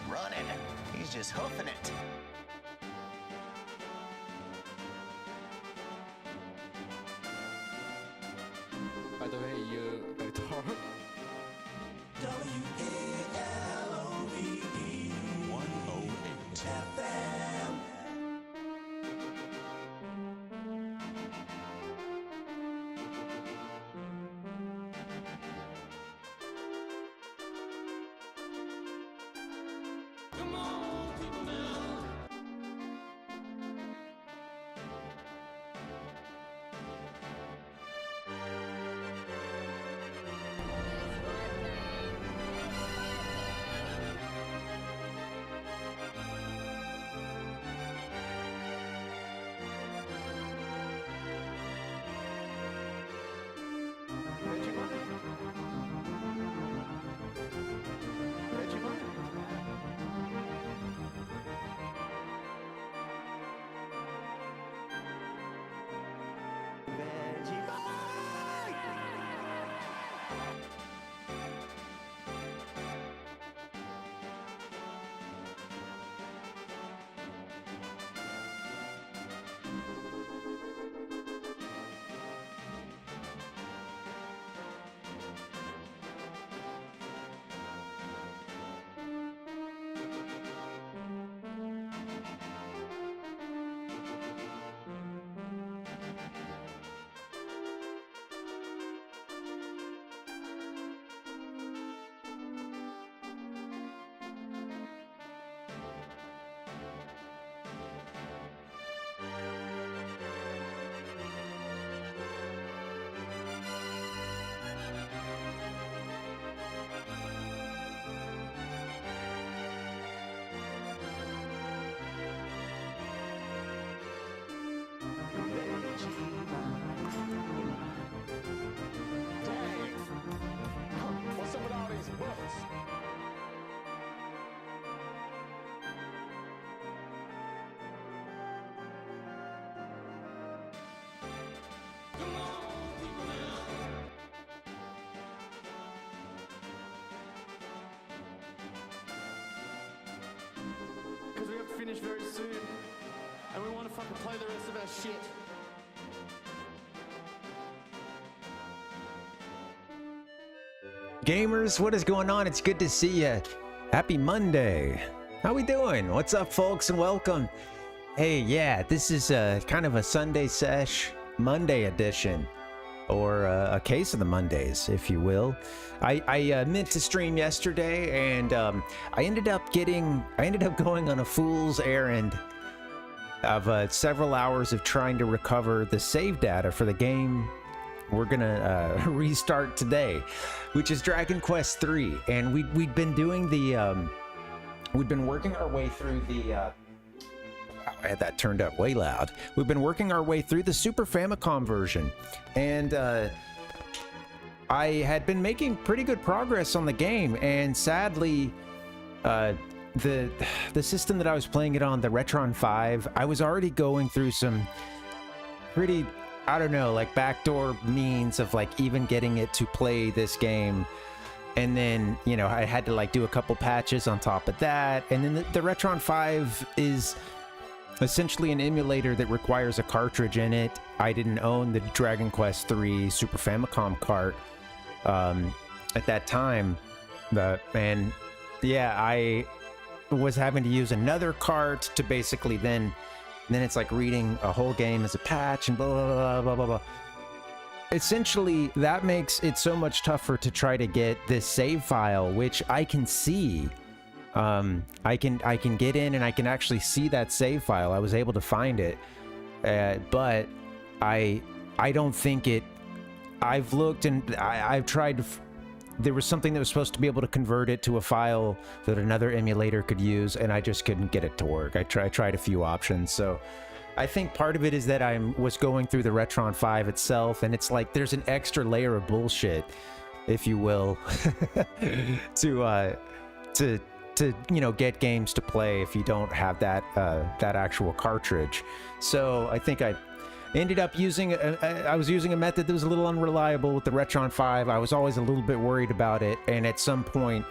running. He's just hoofing it. By the way, you talk. WALOVE 108 FM. Come on, people now. What's up with all these books? Come on, people now. Because we have to finish very soon. And we want to fucking play the rest of our shit. Gamers, what is going on? It's good to see you. Happy Monday. How we doing? What's up, folks, and welcome. Hey, yeah, this is kind of a Sunday sesh, Monday edition, or a case of the Mondays, if you will. I meant to stream yesterday, and I ended up going on a fool's errand of several hours of trying to recover the save data for the game we're gonna restart today, which is Dragon Quest 3, and we'd been doing the we'd been working our way through the wow, I had that turned up way loud. We've been working our way through the Super Famicom version, and I had been making pretty good progress on the game, and sadly the system that I was playing it on, the Retron 5, I was already going through some pretty, I don't know, like backdoor means of like even getting it to play this game. And then, you know, I had to like do a couple patches on top of that. And then the Retron 5 is essentially an emulator that requires a cartridge in it. I didn't own the Dragon Quest 3 Super Famicom cart at that time. And yeah, I was having to use another cart to basically then it's like reading a whole game as a patch and blah, blah, blah, blah, blah, blah. Essentially, that makes it so much tougher to try to get this save file, which I can see. I can get in and I can actually see that save file. I was able to find it, but I don't think it. I've looked and I've tried. There was something that was supposed to be able to convert it to a file that another emulator could use, and I just couldn't get it to work. I tried a few options, so I think part of it is that I was going through the Retron 5 itself, and it's like there's an extra layer of bullshit, if you will, to you know, get games to play if you don't have that that actual cartridge. So I think I ended up using I was using a method that was a little unreliable with the Retron 5. I was always a little bit worried about it, and at some point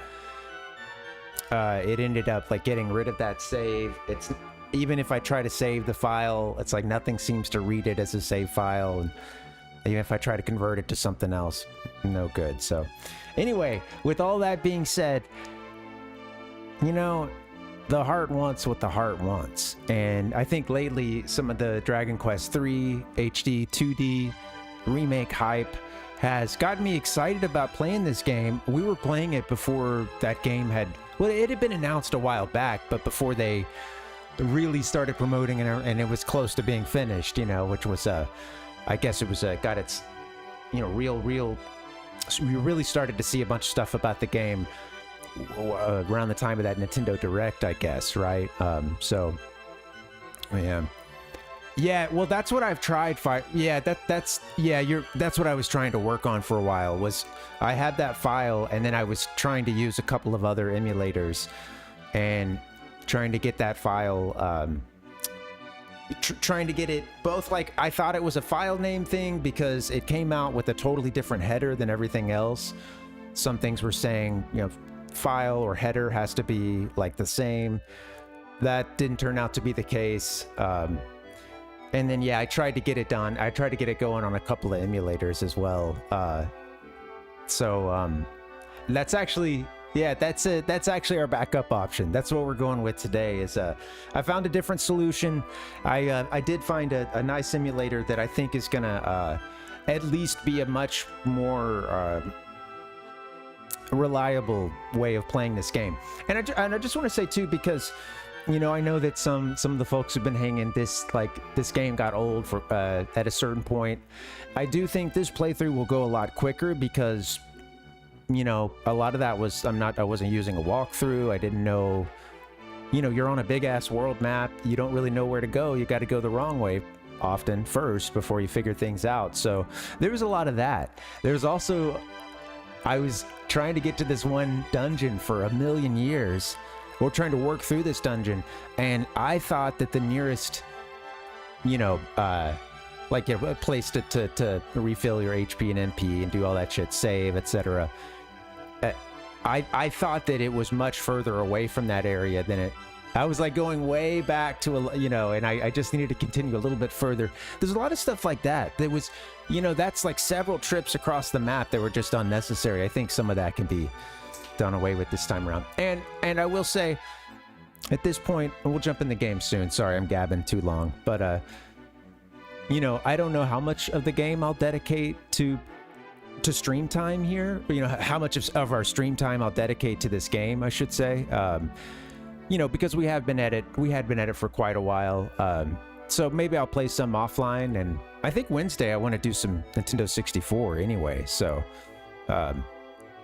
it ended up like getting rid of that save. It's even if I try to save the file, it's like nothing seems to read it as a save file, and even if I try to convert it to something else, no good. So anyway, with all that being said, you know, the heart wants what the heart wants. And I think lately some of the Dragon Quest 3 HD 2D remake hype has gotten me excited about playing this game. We were playing it before that game had, well, it had been announced a while back, but before they really started promoting it, and it was close to being finished, you know, which was I guess it was got its, you know, real. So we really started to see a bunch of stuff about the game around the time of that Nintendo Direct, I guess, right? So, yeah. Well, that's what I've tried. That's what I was trying to work on for a while. Was I had that file, and then I was trying to use a couple of other emulators, and trying to get that file. Trying to get it both, like, I thought it was a file name thing because it came out with a totally different header than everything else. Some things were saying, you know, file or header has to be like the same. That didn't turn out to be the case. And then, yeah, I tried to get it done. I tried to get it going on a couple of emulators as well. That's actually... Yeah, that's it. That's actually our backup option. That's what we're going with today. Is I found a different solution. I did find a nice emulator that I think is gonna at least be a much more reliable way of playing this game. And I just want to say too, because you know, I know that some of the folks who've been hanging this game got old for at a certain point. I do think this playthrough will go a lot quicker because, you know, a lot of that was I wasn't using a walkthrough. I didn't know, you know, you're on a big ass world map. You don't really know where to go. You got to go the wrong way often first before you figure things out. So there was a lot of that. There's also, I was trying to get to this one dungeon for a million years. We're trying to work through this dungeon, and I thought that the nearest, you know, like a place to refill your HP and MP and do all that shit, save, etc. I thought that it was much further away from that area than it. I was like going way back to you know, and I just needed to continue a little bit further. There's a lot of stuff like that. There was, you know, that's like several trips across the map that were just unnecessary. I think some of that can be done away with this time around. And I will say, at this point, and we'll jump in the game soon. Sorry, I'm gabbing too long, but you know, I don't know how much of the game I'll dedicate to stream time here. You know, how much of our stream time I'll dedicate to this game, I should say. You know, because we had been at it for quite a while. So maybe I'll play some offline, and I think Wednesday I want to do some Nintendo 64 anyway. So,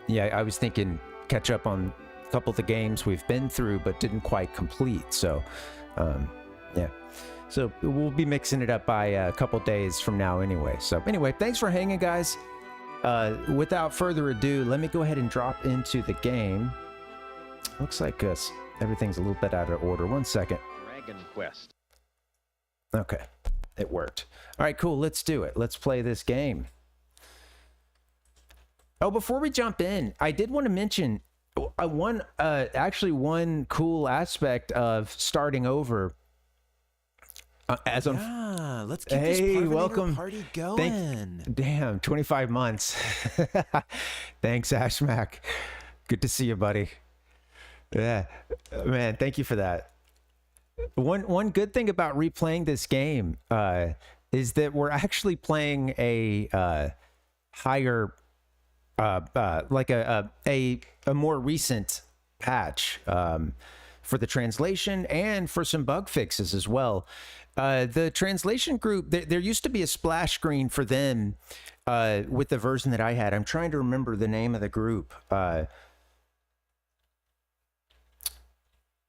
yeah, I was thinking catch up on a couple of the games we've been through but didn't quite complete. So, yeah. So we'll be mixing it up by a couple days from now anyway. So anyway, thanks for hanging, guys. Without further ado, let me go ahead and drop into the game. Looks like everything's a little bit out of order. 1 second. Dragonquest. Okay, it worked. All right, cool. Let's do it. Let's play this game. Oh, before we jump in, I did want to mention one cool aspect of starting over. Let's keep this hey, Parvinator welcome. Party going. Damn, 25 months. Thanks, Ashmack. Good to see you, buddy. Yeah, man, thank you for that. One good thing about replaying this game is that we're actually playing a higher, like a more recent patch for the translation and for some bug fixes as well. The translation group, there used to be a splash screen for them with the version that I had. I'm trying to remember the name of the group.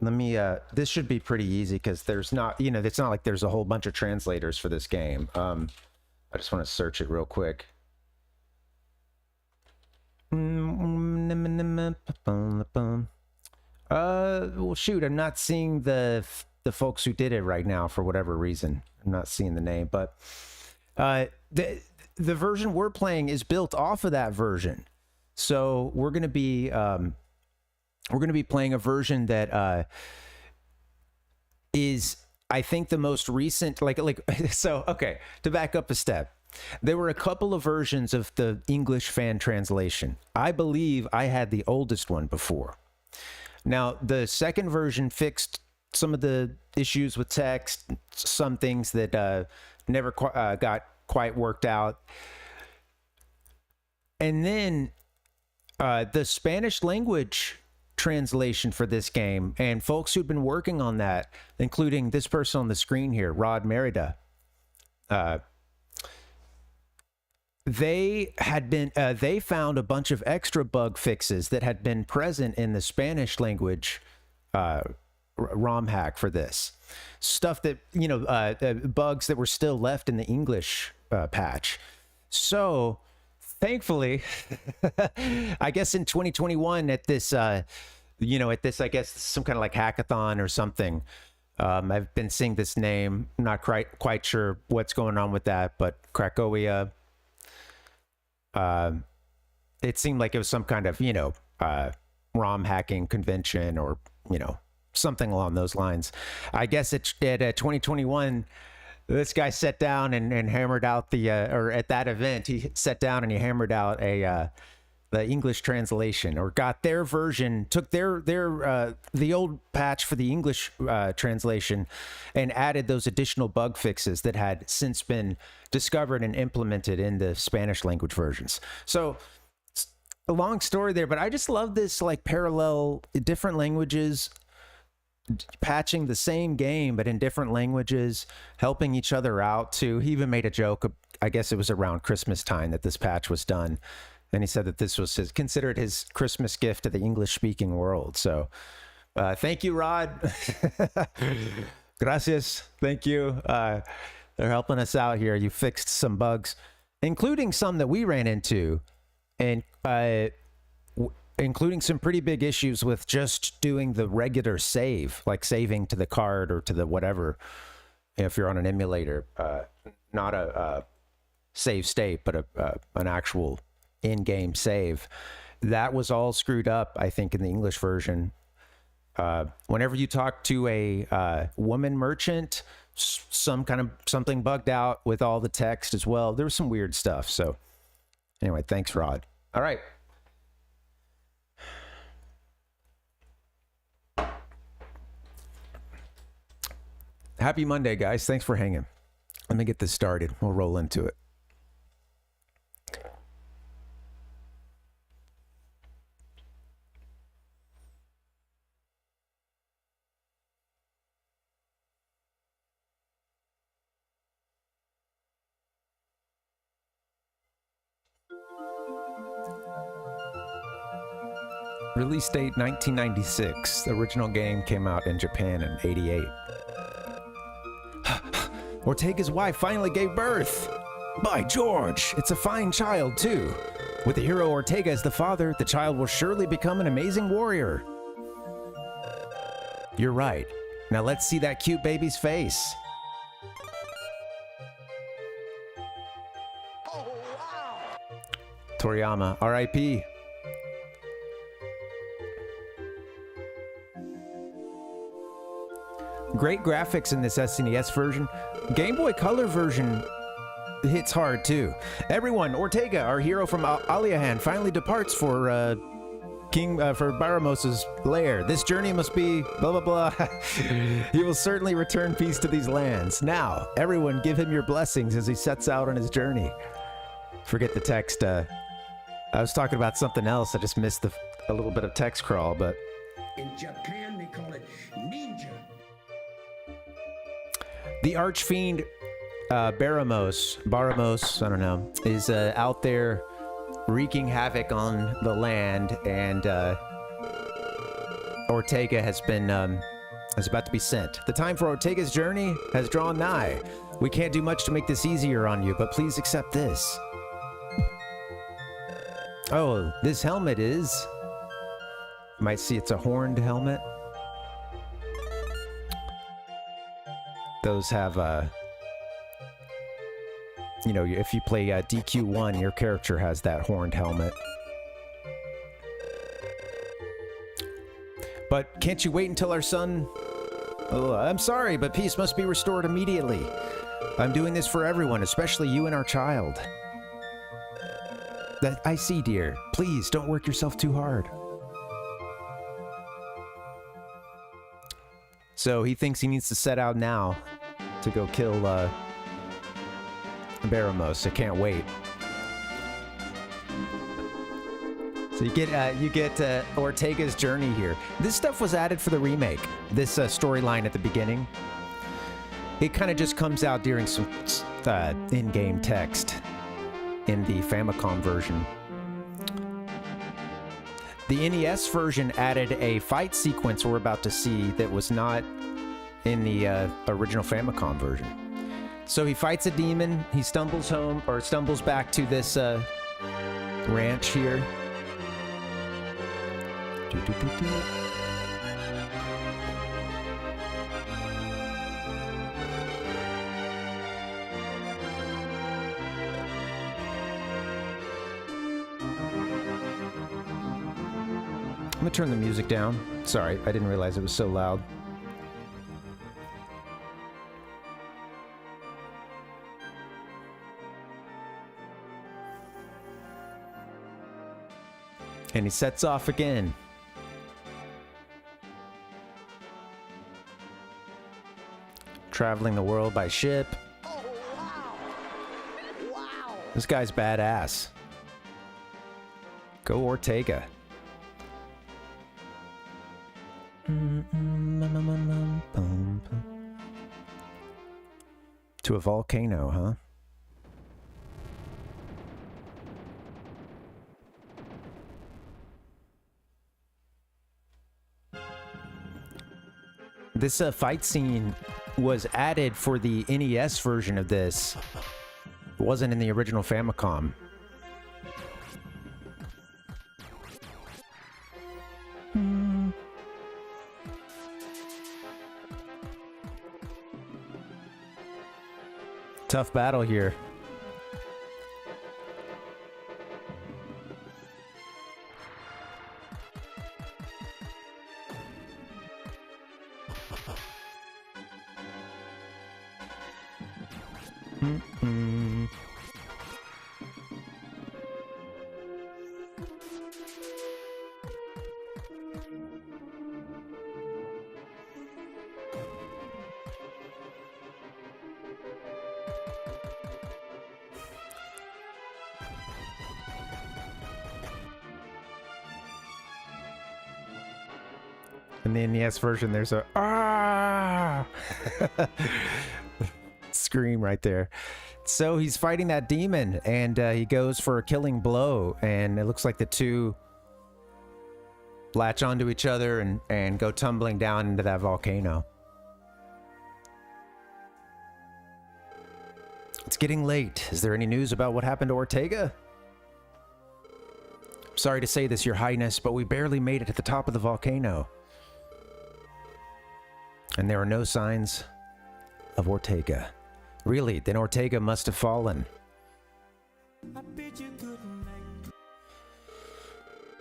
Let me, this should be pretty easy because there's not, you know, it's not like there's a whole bunch of translators for this game. I just want to search it real quick. Well, shoot, I'm not seeing the folks who did it right now for whatever reason. I'm not seeing the name, but the version we're playing is built off of that version. So we're going to be we're going to be playing a version that is, I think, the most recent. So, okay, to back up a step, there were a couple of versions of the English fan translation. I believe I had the oldest one before. Now, the second version fixed some of the issues with text, some things that never got quite worked out. And then the Spanish language translation for this game, and folks who've been working on that, including this person on the screen here, Rod Merida, they found a bunch of extra bug fixes that had been present in the Spanish language ROM hack for this stuff that, bugs that were still left in the English patch. So thankfully, I guess in 2021 at this, I guess some kind of like hackathon or something, I've been seeing this name, not quite sure what's going on with that, but Cracovia, it seemed like it was some kind of, ROM hacking convention or, something along those lines. I guess at 2021, this guy sat down and hammered out or at that event, he sat down and he hammered out the English translation, or got their version, took the old patch for the English translation and added those additional bug fixes that had since been discovered and implemented in the Spanish language versions. So a long story there, but I just love this like parallel different languages, patching the same game but in different languages, helping each other out too. He even made a joke, I guess it was around Christmas time that this patch was done, and he said that this was considered his Christmas gift to the English-speaking world. So thank you, Rod. Gracias. Thank you. They're helping us out here. You fixed some bugs, including some that we ran into, and including some pretty big issues with just doing the regular save, like saving to the card or to the whatever, if you're on an emulator, not a save state, but an actual in-game save. That was all screwed up, I think, in the English version. Whenever you talk to a woman merchant, something bugged out with all the text as well. There was some weird stuff. So anyway, thanks, Rod. All right. Happy Monday, guys. Thanks for hanging. Let me get this started. We'll roll into it. Release date 1996. The original game came out in Japan in '88. Ortega's wife finally gave birth. By George, it's a fine child too. With the hero Ortega as the father, the child will surely become an amazing warrior. You're right. Now let's see that cute baby's face. Oh, wow! Toriyama, R.I.P. Great graphics in this SNES version. Game Boy Color version hits hard too. Everyone, Ortega, our hero from Aliahan, finally departs for for Baramos's lair. This journey must be blah blah blah. He will certainly return peace to these lands. Now, everyone, give him your blessings as he sets out on his journey. Forget the text. I was talking about something else. I just missed a little bit of text crawl, but in Japan they call it ninja. The Archfiend Baramos, I don't know, is out there wreaking havoc on the land, and Ortega is about to be sent. The time for Ortega's journey has drawn nigh. We can't do much to make this easier on you, but please accept this. Oh, this helmet is... You might see it's a horned helmet. Those have, if you play DQ1, your character has that horned helmet. But can't you wait until our son... Oh, I'm sorry, but peace must be restored immediately. I'm doing this for everyone, especially you and our child. That I see, dear. Please, don't work yourself too hard. So he thinks he needs to set out now to go kill Baramos. I can't wait. So you get Ortega's journey here. This stuff was added for the remake. This storyline at the beginning. It kind of just comes out during some in-game text in the Famicom version. The NES version added a fight sequence we're about to see that was not in the original Famicom version. So he fights a demon. He stumbles home, or stumbles back to this ranch here. I'm gonna turn the music down. Sorry, I didn't realize it was so loud. And he sets off again. Traveling the world by ship. Oh, wow. Wow. This guy's badass. Go Ortega. To a volcano, huh? This fight scene was added for the NES version of this. It wasn't in the original Famicom. Tough battle here. In the NES version, there's a ah scream right there. So he's fighting that demon, and he goes for a killing blow, and it looks like the two latch onto each other and go tumbling down into that volcano. It's getting late. Is there any news about what happened to Ortega? Sorry to say this, Your Highness, but we barely made it to the top of the volcano. And there are no signs of Ortega. Really, then Ortega must have fallen. I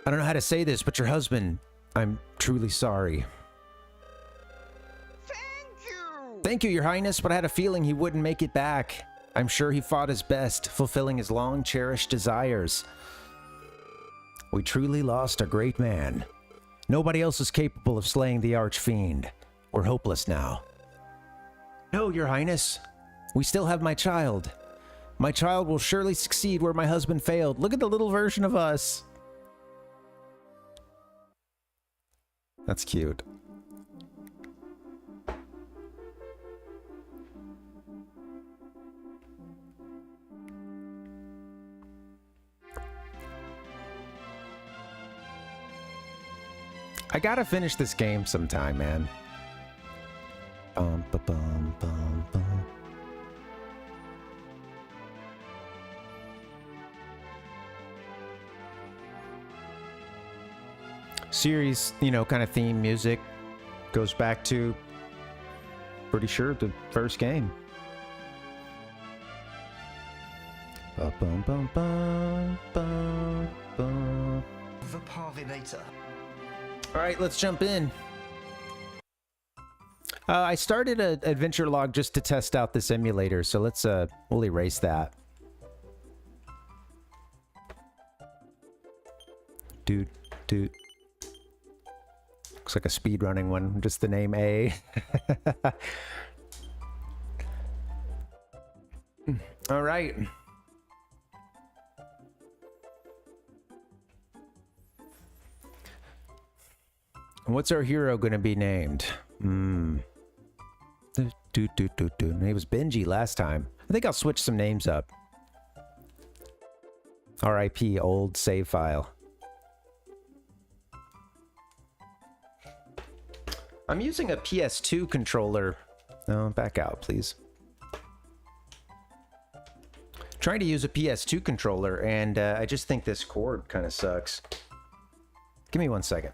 don't know how to say this, but your husband, I'm truly sorry. Thank you. Thank you, Your Highness, but I had a feeling he wouldn't make it back. I'm sure he fought his best, fulfilling his long-cherished desires. We truly lost a great man. Nobody else is capable of slaying the Archfiend. We're hopeless now. No, Your Highness. We still have my child. My child will surely succeed where my husband failed. Look at the little version of us. That's cute. I gotta finish this game sometime, man. Bum, ba, bum, bum, bum. Series, you know, kind of theme music goes back to, pretty sure, the first game. Ba, bum, bum, bum, bum, bum. The Parvinator. All right, let's jump in. I started an adventure log just to test out this emulator, so let's we'll erase that. Dude. Looks like a speedrunning one, just the name A. All right. What's our hero gonna be named? He was Benji last time. I think I'll switch some names up. R.I.P. old save file. I'm using a PS2 controller. No, back out, please. Trying to use a PS2 controller, and I just think this cord kind of sucks. Give me 1 second.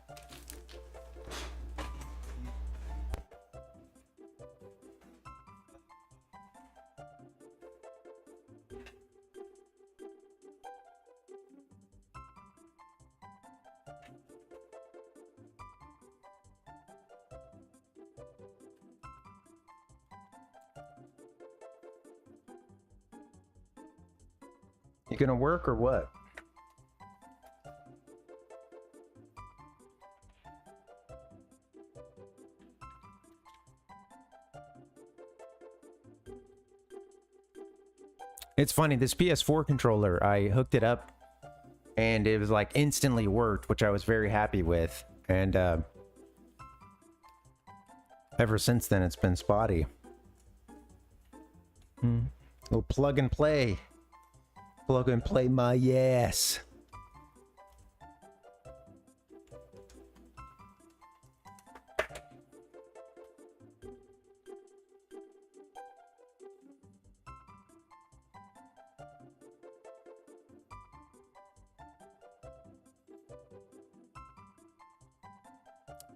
You gonna work or what? It's funny, this PS4 controller, I hooked it up and it was like instantly worked, which I was very happy with. And ever since then, it's been spotty. Little plug and play. Plug and play my ass.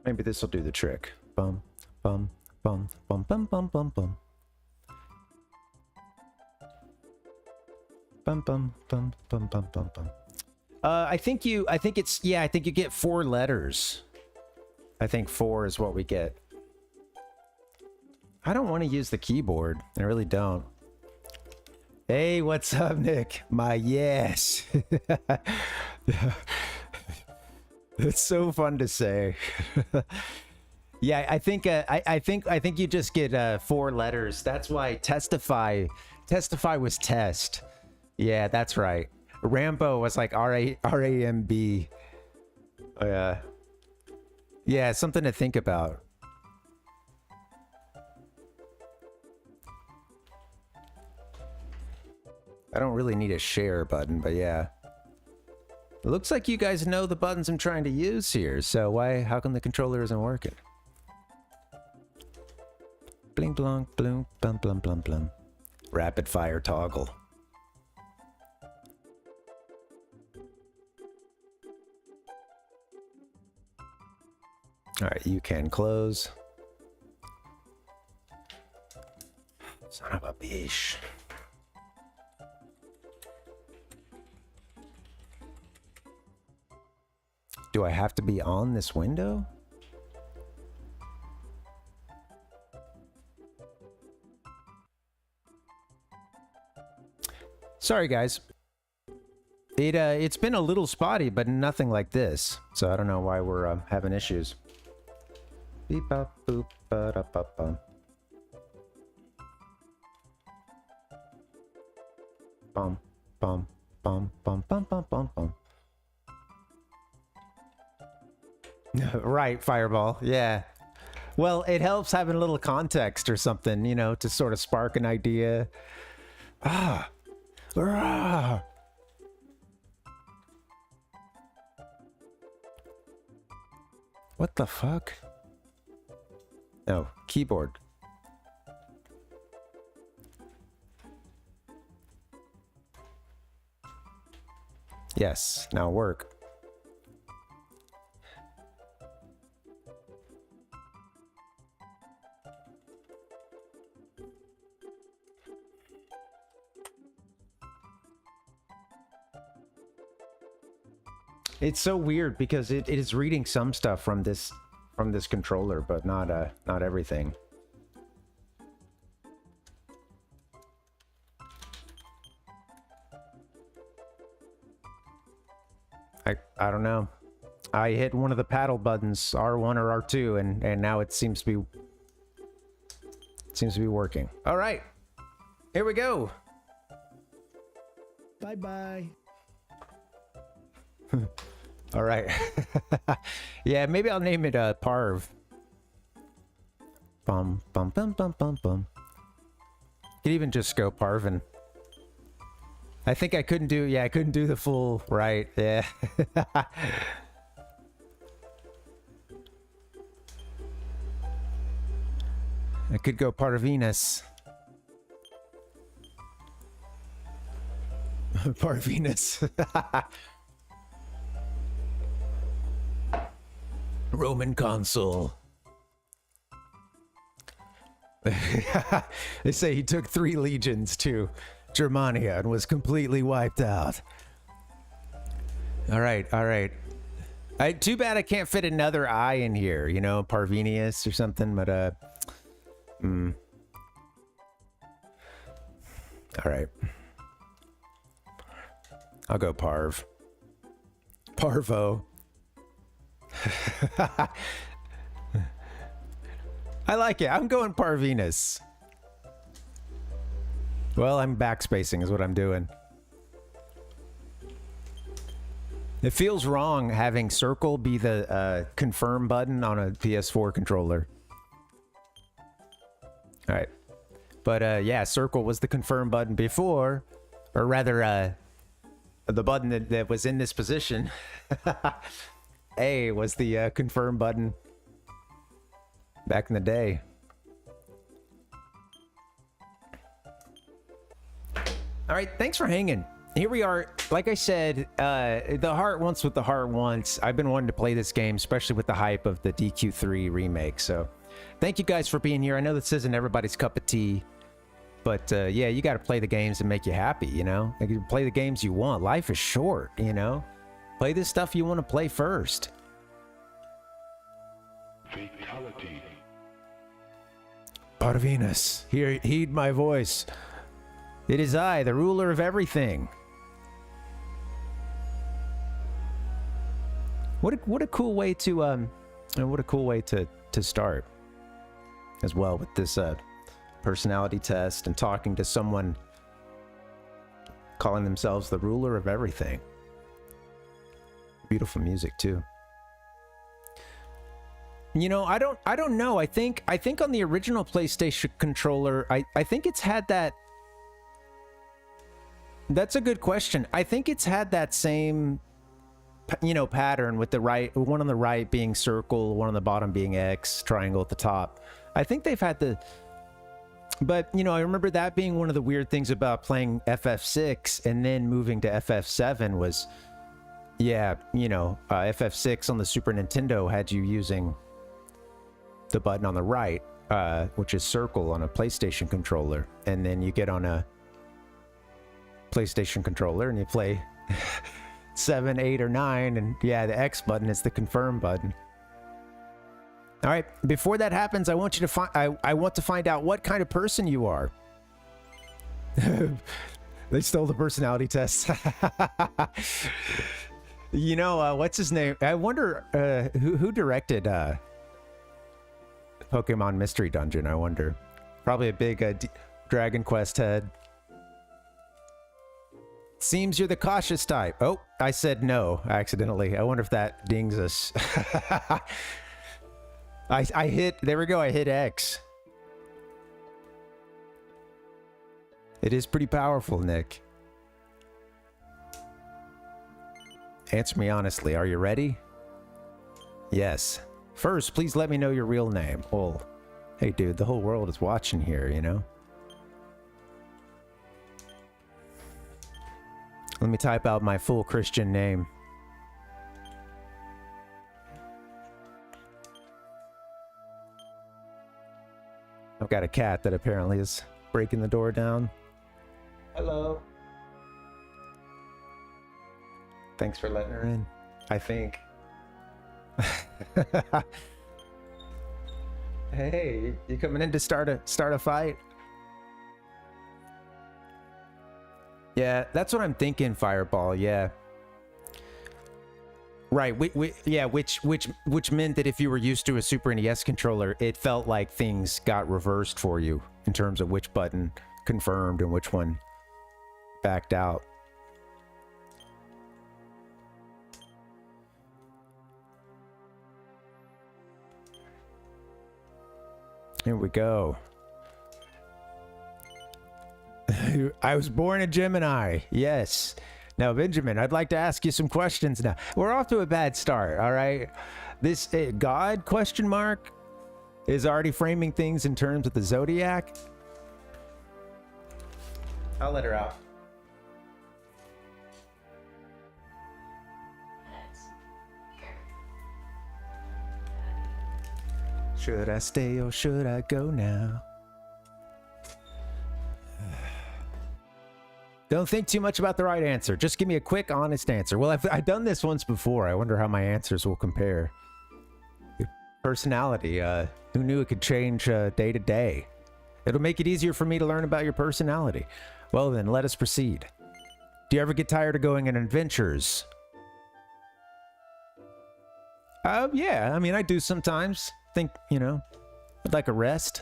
Maybe this will do the trick. Bum, bum, bum, bum, bum, bum, bum, bum. Bum bum bum bum bum bum bum. I think you get 4 letters. I think 4 is what we get. I don't want to use the keyboard. I really don't. Hey, what's up, Nick? My yes. It's so fun to say. Yeah, I think you just get 4 letters. That's why testify was test. Yeah, that's right. Rambo was like R-A-M-B. Yeah. Yeah, something to think about. I don't really need a share button, but yeah. It looks like you guys know the buttons I'm trying to use here, so how come the controller isn't working? Bling blong, bloom, blum blum blum blum. Rapid fire toggle. All right, you can close. Son of a bitch. Do I have to be on this window? Sorry, guys. It's been a little spotty, but nothing like this. So I don't know why we're having issues. Beep bop boop ba da ba bum. Bum bum bum bum bum bum bum bum. Right, Fireball. Yeah. Well, it helps having a little context or something, you know, to sort of spark an idea. Ah. Ah. What the fuck? No, keyboard. Yes, now work. It's so weird because it is reading some stuff from this controller, but not everything. I don't know. I hit one of the paddle buttons, R1 or R2, and now it seems to be working. All right, here we go. Bye bye. All right. Yeah, maybe I'll name it Parv. Bum bum bum bum bum bum. Could even just go Parvin. I think I couldn't do the full right. Yeah. I could go Parvinus. Parvinus. Roman consul. They say he took 3 legions to Germania and was completely wiped out. All right. Too bad I can't fit another I in here, you know, Parvinius or something, but all right. I'll go Parv. Parvo. I like it. I'm going Parvinus. Well, I'm backspacing is what I'm doing. It feels wrong having circle be the confirm button on a PS4 controller. All right. But yeah, circle was the confirm button before, or rather the button that was in this position. A was the confirm button back in the day. All right, thanks for hanging. Here we are. Like I said, the heart wants what the heart wants. I've been wanting to play this game, especially with the hype of the DQ3 remake. So thank you guys for being here. I know this isn't everybody's cup of tea, but yeah, you got to play the games that make you happy, you know? Like, you play the games you want. Life is short, you know? Play the stuff you want to play first. Fatality. Parvinus, heed my voice. It is I, the ruler of everything. What a cool way to start as well with this personality test and talking to someone calling themselves the ruler of everything. Beautiful music too. You know, I don't know. I think on the original PlayStation controller, I think it's had that. That's a good question. I think it's had that same, you know, pattern with the right, one on the right being circle, one on the bottom being X, triangle at the top. I think they've had the, but you know, I remember that being one of the weird things about playing FF6 and then moving to FF7 was, yeah, you know, FF6 on the Super Nintendo had you using the button on the right, which is circle on a PlayStation controller, and then you get on a PlayStation controller and you play 7, 8, or 9, and yeah, the X button is the confirm button. All right, before that happens, I want you to find. I want to find out what kind of person you are. They stole the personality test. You know, what's his name? I wonder who directed Pokemon Mystery Dungeon. I wonder. Probably a big Dragon Quest head. Seems you're the cautious type. Oh, I said no accidentally. I wonder if that dings us. I hit, there we go, I hit X. It is pretty powerful, Nick. Answer me honestly, are you ready? Yes. First, please let me know your real name. Well, hey dude, the whole world is watching here, you know? Let me type out my full Christian name. I've got a cat that apparently is breaking the door down. Hello. Thanks for letting her in. I think. Hey, you coming in to start a fight? Yeah, that's what I'm thinking, Fireball. Yeah. Right. Yeah, which meant that if you were used to a Super NES controller, it felt like things got reversed for you in terms of which button confirmed and which one backed out. Here we go. I was born a Gemini. Yes. Now, Benjamin, I'd like to ask you some questions now. We're off to a bad start, all right? This God question mark is already framing things in terms of the Zodiac. I'll let her out. Should I stay or should I go now? Don't think too much about the right answer. Just give me a quick, honest answer. Well, I've done this once before. I wonder how my answers will compare. Your personality. Who knew it could change day to day? It'll make it easier for me to learn about your personality. Well then, let us proceed. Do you ever get tired of going on adventures? Yeah. I mean, I do sometimes. Think, you know, I'd like a rest.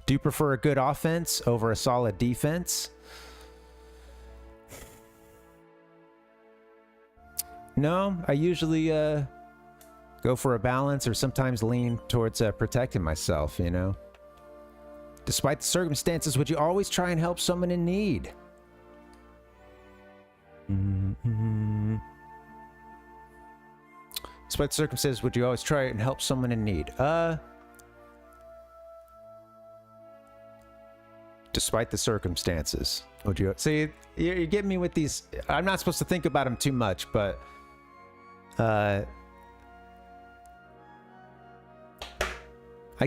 Do you prefer a good offense over a solid defense? No, I usually go for a balance or sometimes lean towards protecting myself, you know. Despite the circumstances, would you always try and help someone in need? Mm-hmm. Despite the circumstances, would you always try and help someone in need? Despite the circumstances, would you? See, you're getting me with these. I'm not supposed to think about them too much, but I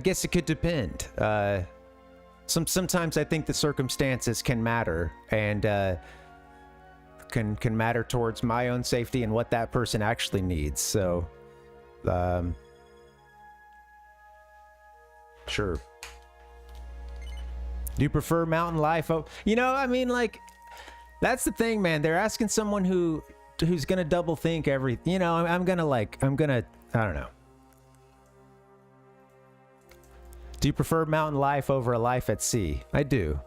guess it could depend. Sometimes I think the circumstances can matter, and can matter towards my own safety and what that person actually needs. So, sure. Do you prefer mountain life? Oh, you know, I mean, like, that's the thing, man. They're asking someone who's gonna double think everything. You know, I'm gonna, I don't know. Do you prefer mountain life over a life at sea? I do.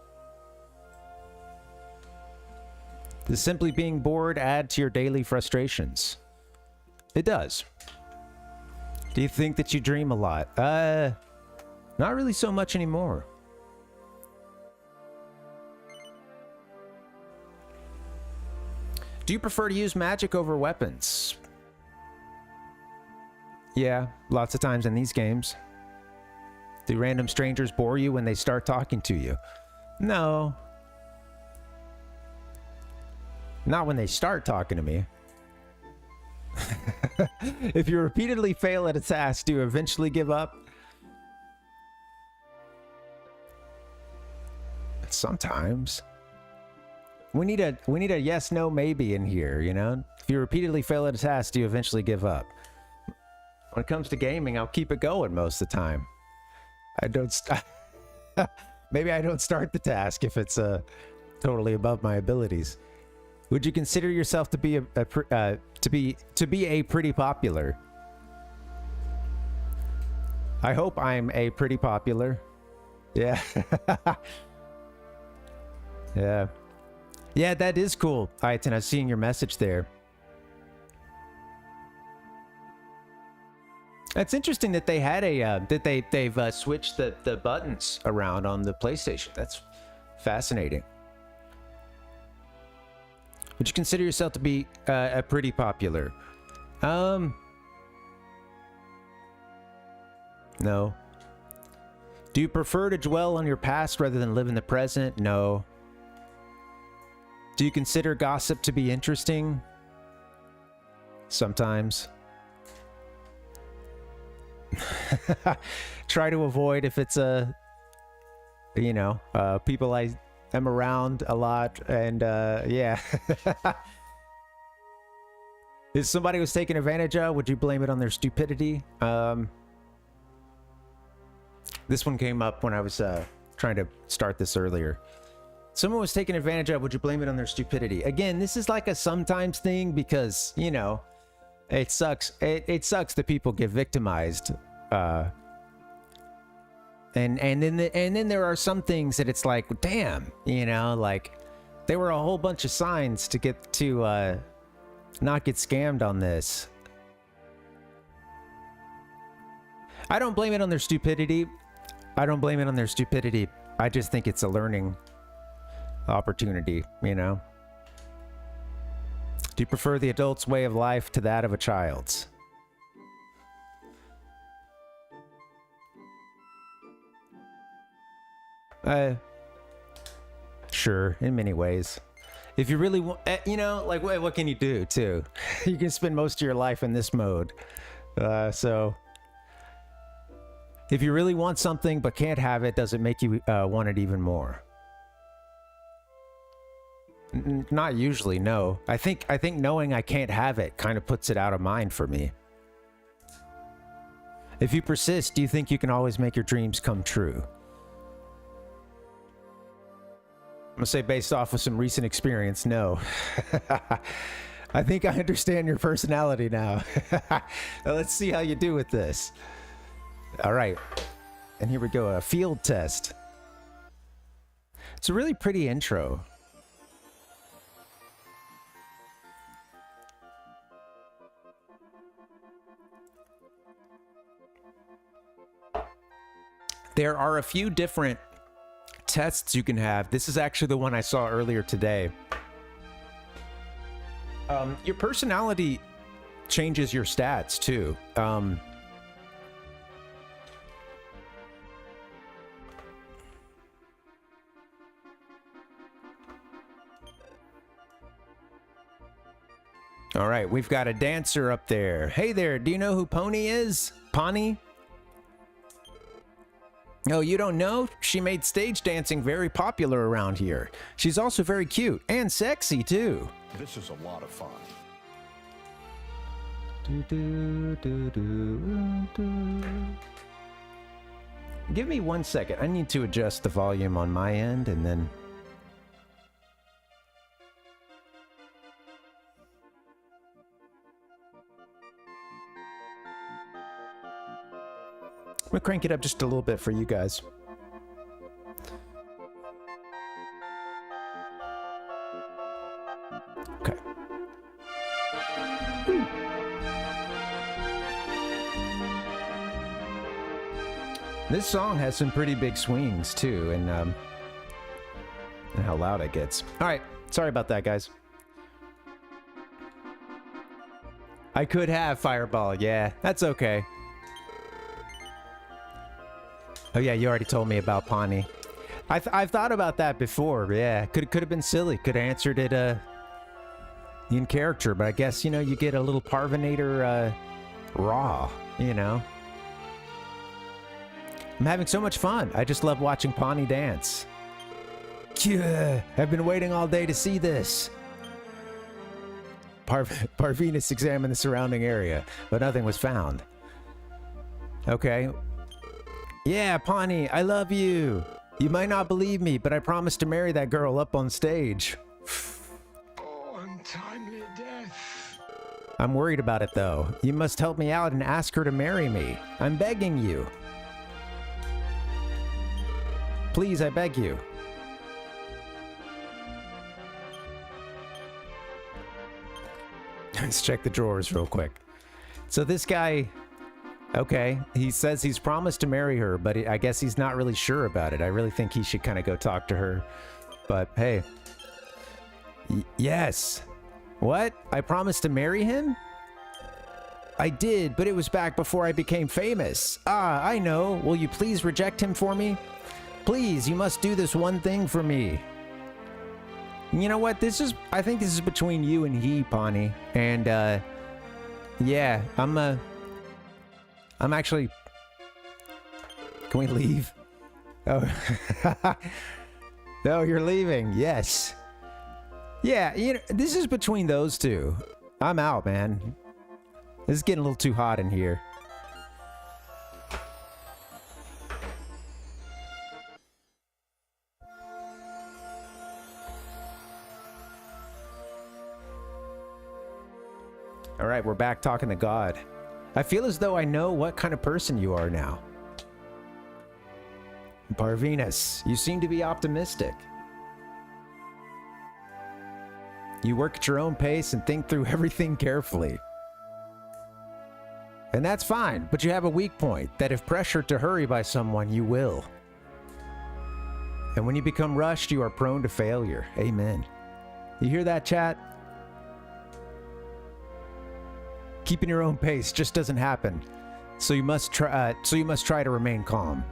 Does simply being bored add to your daily frustrations? It does. Do you think that you dream a lot? Not really so much anymore. Do you prefer to use magic over weapons? Yeah, lots of times in these games. Do random strangers bore you when they start talking to you? No. Not when they start talking to me. If you repeatedly fail at a task, do you eventually give up? Sometimes. We need a yes, no, maybe in here, you know? If you repeatedly fail at a task, do you eventually give up? When it comes to gaming, I'll keep it going most of the time. I don't maybe I don't start the task if it's totally above my abilities. Would you consider yourself to be a pretty popular? I hope I'm a pretty popular. Yeah. Yeah. Yeah, that is cool. Alright, and I was seeing your message there. It's interesting that they had a they've switched the buttons around on the PlayStation. That's fascinating. Would you consider yourself to be a pretty popular? No. Do you prefer to dwell on your past rather than live in the present? No. Do you consider gossip to be interesting? Sometimes. Try to avoid if it's people I am around a lot, and yeah. If somebody was taken advantage of, would you blame it on their stupidity? This one came up when I was trying to start this earlier. Someone was taken advantage of, would you blame it on their stupidity? Again, this is like a sometimes thing because, you know, it sucks. It sucks that people get victimized. And then there are some things that it's like, damn, you know, like there were a whole bunch of signs to get to not get scammed on this. I don't blame it on their stupidity. I don't blame it on their stupidity. I just think it's a learning opportunity, you know? Do you prefer the adult's way of life to that of a child's? Sure, in many ways. If you really want, you know, like, what can you do, too? You can spend most of your life in this mode. So, if you really want something but can't have it, does it make you want it even more? Not usually, no. I think knowing I can't have it kind of puts it out of mind for me. If you persist, do you think you can always make your dreams come true? I'm gonna say based off of some recent experience, no. I think I understand your personality now. Let's see how you do with this. All right. And here we go, a field test. It's a really pretty intro. There are a few different tests you can have. This is actually the one I saw earlier today. Your personality changes your stats too. All right, we've got a dancer up there. Hey there, do you know who Pony is? Pawnee? Oh, you don't know? She made stage dancing very popular around here. She's also very cute and sexy too. This is a lot of fun. Give me 1 second. I need to adjust the volume on my end and then... I'm gonna crank it up just a little bit for you guys. Okay. This song has some pretty big swings too, and how loud it gets. All right, sorry about that, guys. I could have Fireball, yeah, that's okay. Oh yeah, you already told me about Pawnee. I've thought about that before. Yeah, could have been silly. Could have answered it in character, but I guess, you know, you get a little Parvinator raw. You know, I'm having so much fun. I just love watching Pawnee dance. Yeah, I've been waiting all day to see this. Parvinus examined the surrounding area, but nothing was found. Okay. Yeah, Pawnee, I love you. You might not believe me, but I promised to marry that girl up on stage. Oh, untimely death. I'm worried about it, though. You must help me out and ask her to marry me. I'm begging you. Please, I beg you. Let's check the drawers real quick. So this guy... Okay, he says he's promised to marry her, but I guess he's not really sure about it. I really think he should kind of go talk to her. But hey. Yes. What? I promised to marry him? I did, but it was back before I became famous. Ah, I know. Will you please reject him for me? Please, you must do this one thing for me. You know what? I think this is between you and he, Pawnee. And, yeah, I'm actually... Can we leave? Oh. No, you're leaving. Yes. Yeah, you know, this is between those two. I'm out, man. This is getting a little too hot in here. All right, we're back talking to God. I feel as though I know what kind of person you are now. Parvinus, you seem to be optimistic. You work at your own pace and think through everything carefully. And that's fine, but you have a weak point that if pressured to hurry by someone, you will. And when you become rushed, you are prone to failure. Amen. You hear that, chat? Keeping your own pace just doesn't happen. So you must try to remain calm.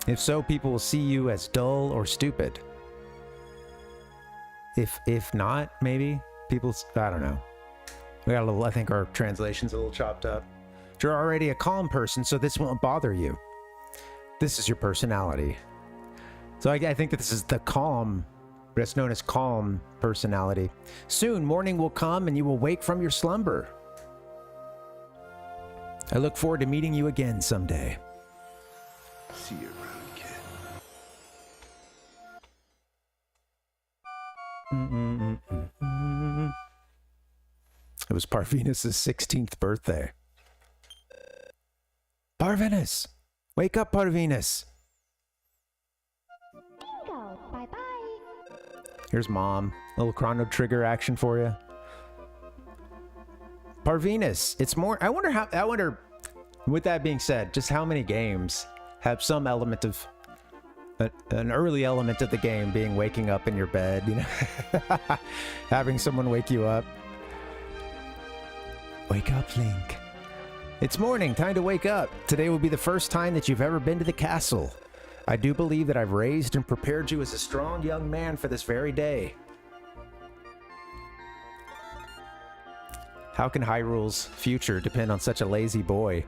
If so, people will see you as dull or stupid. If not, maybe people, I don't know. We got a little, I think our translation's a little chopped up. You're already a calm person, so this won't bother you. This is your personality. So I think that this is the calm, that's known as calm personality. Soon, morning will come and you will wake from your slumber. I look forward to meeting you again someday. See you around, kid. It was Parvinus' 16th birthday. Parvinus! Wake up, Parvinus! Bingo! Bye-bye! Here's Mom. A little chrono trigger action for you. Parvinus, it's more... I wonder, with that being said, just how many games have some element of... an early element of the game being waking up in your bed, you know? Having someone wake you up. Wake up, Link. It's morning, time to wake up. Today will be the first time that you've ever been to the castle. I do believe that I've raised and prepared you as a strong young man for this very day. How can Hyrule's future depend on such a lazy boy?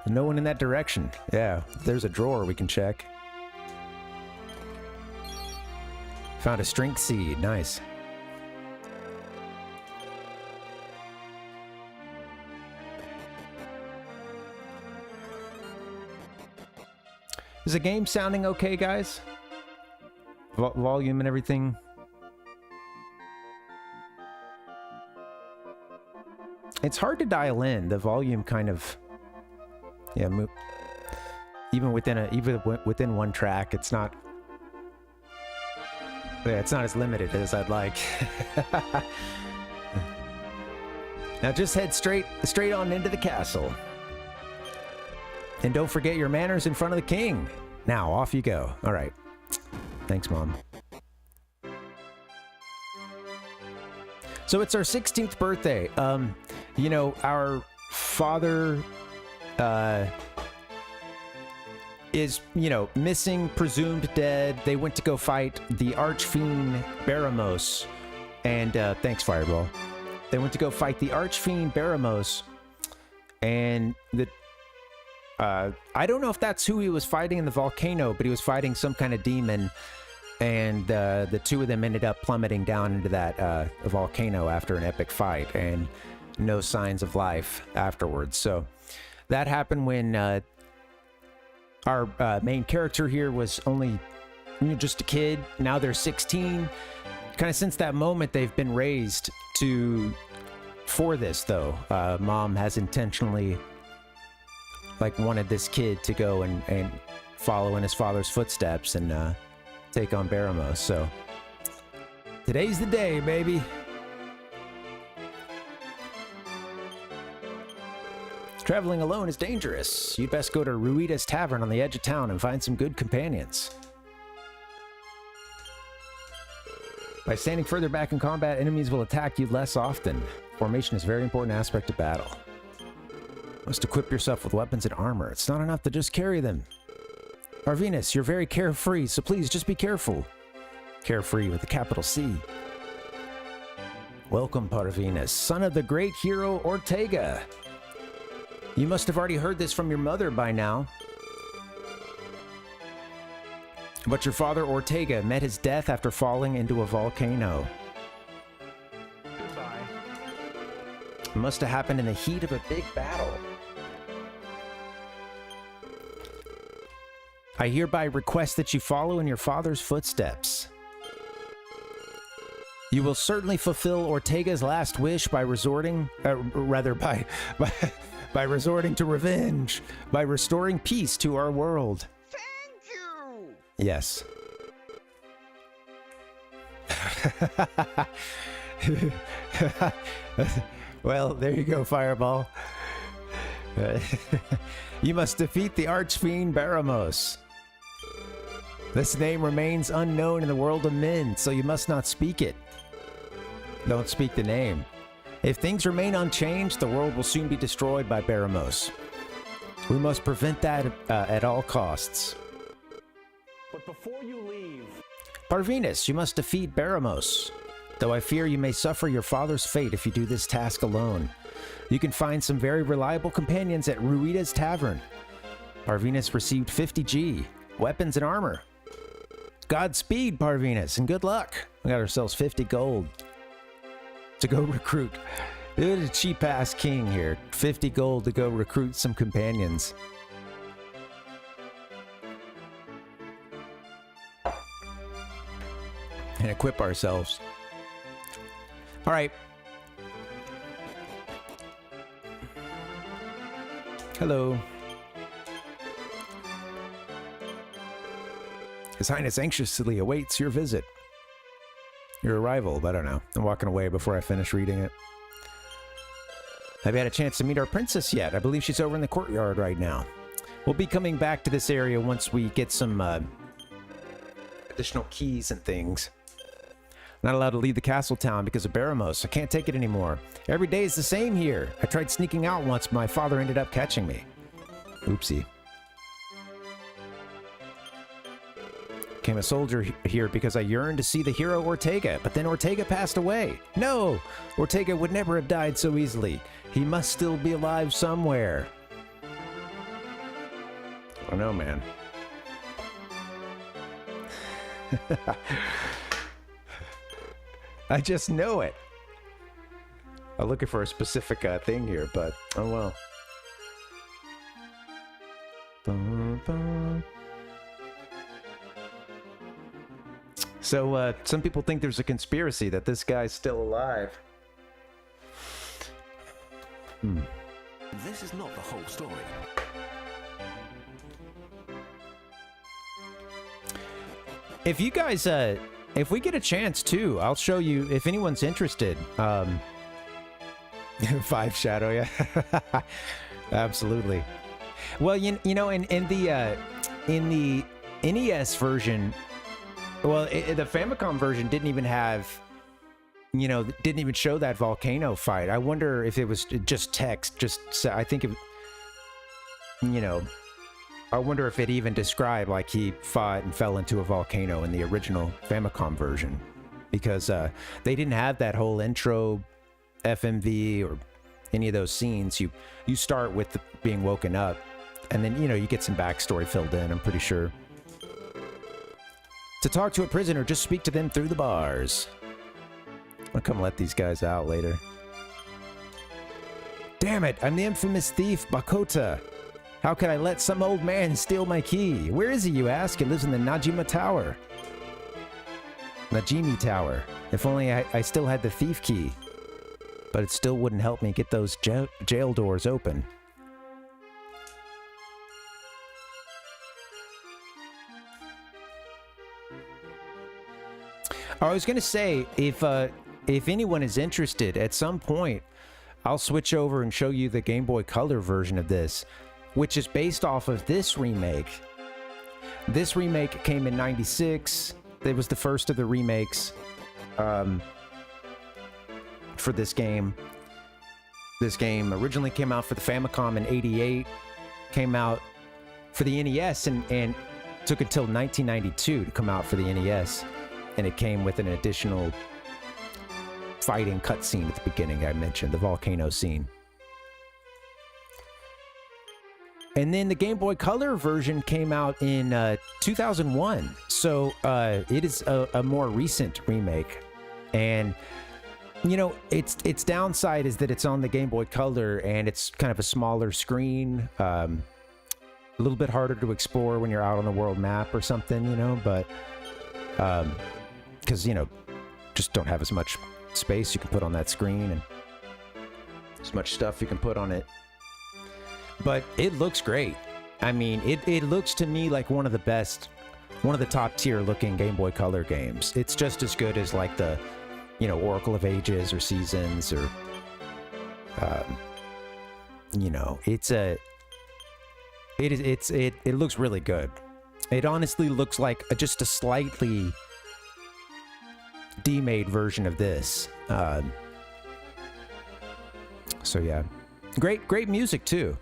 No one in that direction. Yeah, there's a drawer we can check. Found a strength seed. Nice. Is the game sounding okay, guys? Volume and everything? It's hard to dial in. The volume kind of... Yeah, even within one track, it's not... Yeah, it's not as limited as I'd like. Now just head straight on into the castle. And don't forget your manners in front of the king. Now, off you go. All right. Thanks, Mom. So it's our 16th birthday. You know, our father is, you know, missing, presumed dead. They went to go fight the archfiend Baramos. And thanks, Fireball. They went to go fight the archfiend Baramos. And the... I don't know if that's who he was fighting in the volcano, but he was fighting some kind of demon, and the two of them ended up plummeting down into that volcano after an epic fight, and no signs of life afterwards. So that happened when our main character here was only just a kid. Now they're 16. Kind of since that moment, they've been raised for this, though. Mom has intentionally... wanted this kid to go and follow in his father's footsteps and take on Baramos. So today's the day, baby. Traveling alone is dangerous. You'd best go to Ruida's Tavern on the edge of town and find some good companions. By standing further back in combat, enemies will attack you less often. Formation is a very important aspect of battle. Must equip yourself with weapons and armor. It's not enough to just carry them. Parvinus, you're very carefree, so please just be careful. Carefree with a capital C. Welcome, Parvinus, son of the great hero Ortega. You must have already heard this from your mother by now. But your father, Ortega, met his death after falling into a volcano. Goodbye. It must have happened in the heat of a big battle. I hereby request that you follow in your father's footsteps. You will certainly fulfill Ortega's last wish by resorting, by resorting to revenge, by restoring peace to our world. Thank you! Yes. Well, there you go, Fireball. You must defeat the archfiend Baramos. This name remains unknown in the world of men, so you must not speak it. Don't speak the name. If things remain unchanged, the world will soon be destroyed by Baramos. We must prevent that at all costs. But before you leave, Parvinas, you must defeat Baramos. Though I fear you may suffer your father's fate if you do this task alone. You can find some very reliable companions at Ruida's Tavern. Parvinas received 50G, weapons and armor. Godspeed, Parvinas, and good luck. We got ourselves 50 gold to go recruit. There's a cheap-ass king here. 50 gold to go recruit some companions. And equip ourselves. All right. Hello. His Highness anxiously awaits your visit. Your arrival, but I don't know. I'm walking away before I finish reading it. Have you had a chance to meet our princess yet? I believe she's over in the courtyard right now. We'll be coming back to this area once we get some additional keys and things. Not allowed to leave the castle town because of Baramos. I can't take it anymore. Every day is the same here. I tried sneaking out once, but my father ended up catching me. Oopsie. Became a soldier here because I yearned to see the hero Ortega, but then Ortega passed away. No! Ortega would never have died so easily. He must still be alive somewhere. I don't know, man. I just know it. I'm looking for a specific thing here, but oh well. So, some people think there's a conspiracy that this guy's still alive. This is not the whole story. If you guys, if we get a chance too, I'll show you, if anyone's interested. 5 Shadow, yeah. Absolutely. Well, you know, in the NES version, well, the Famicom version didn't even have, you know, didn't even show that volcano fight. I wonder if it was just text. I think, you know, I wonder if it even described like he fought and fell into a volcano in the original Famicom version, because they didn't have that whole intro FMV or any of those scenes. You start with being woken up, and then, you know, you get some backstory filled in, I'm pretty sure. To talk to a prisoner, just speak to them through the bars. I'll come let these guys out later. Damn it, I'm the infamous thief Bakota. How could I let some old man steal my key? Where is he, you ask? He lives in the Najima Tower. Najimi Tower. If only I still had the thief key. But it still wouldn't help me get those jail doors open. I was gonna say, if anyone is interested, at some point, I'll switch over and show you the Game Boy Color version of this, which is based off of this remake. This remake came in '96. It was the first of the remakes for this game. This game originally came out for the Famicom in '88, came out for the NES, and took until 1992 to come out for the NES. And it came with an additional fighting cutscene at the beginning I mentioned, the volcano scene. And then the Game Boy Color version came out in 2001. So it is a more recent remake. And, you know, its downside is that it's on the Game Boy Color and it's kind of a smaller screen. A little bit harder to explore when you're out on the world map or something, you know, but because, you know, just don't have as much space you can put on that screen and as much stuff you can put on it. But it looks great. I mean, it looks to me like one of the top tier looking Game Boy Color games. It's just as good as like the, you know, Oracle of Ages or Seasons or, you know, it looks really good. It honestly looks like just a slightly demade version of this. So yeah, great music too.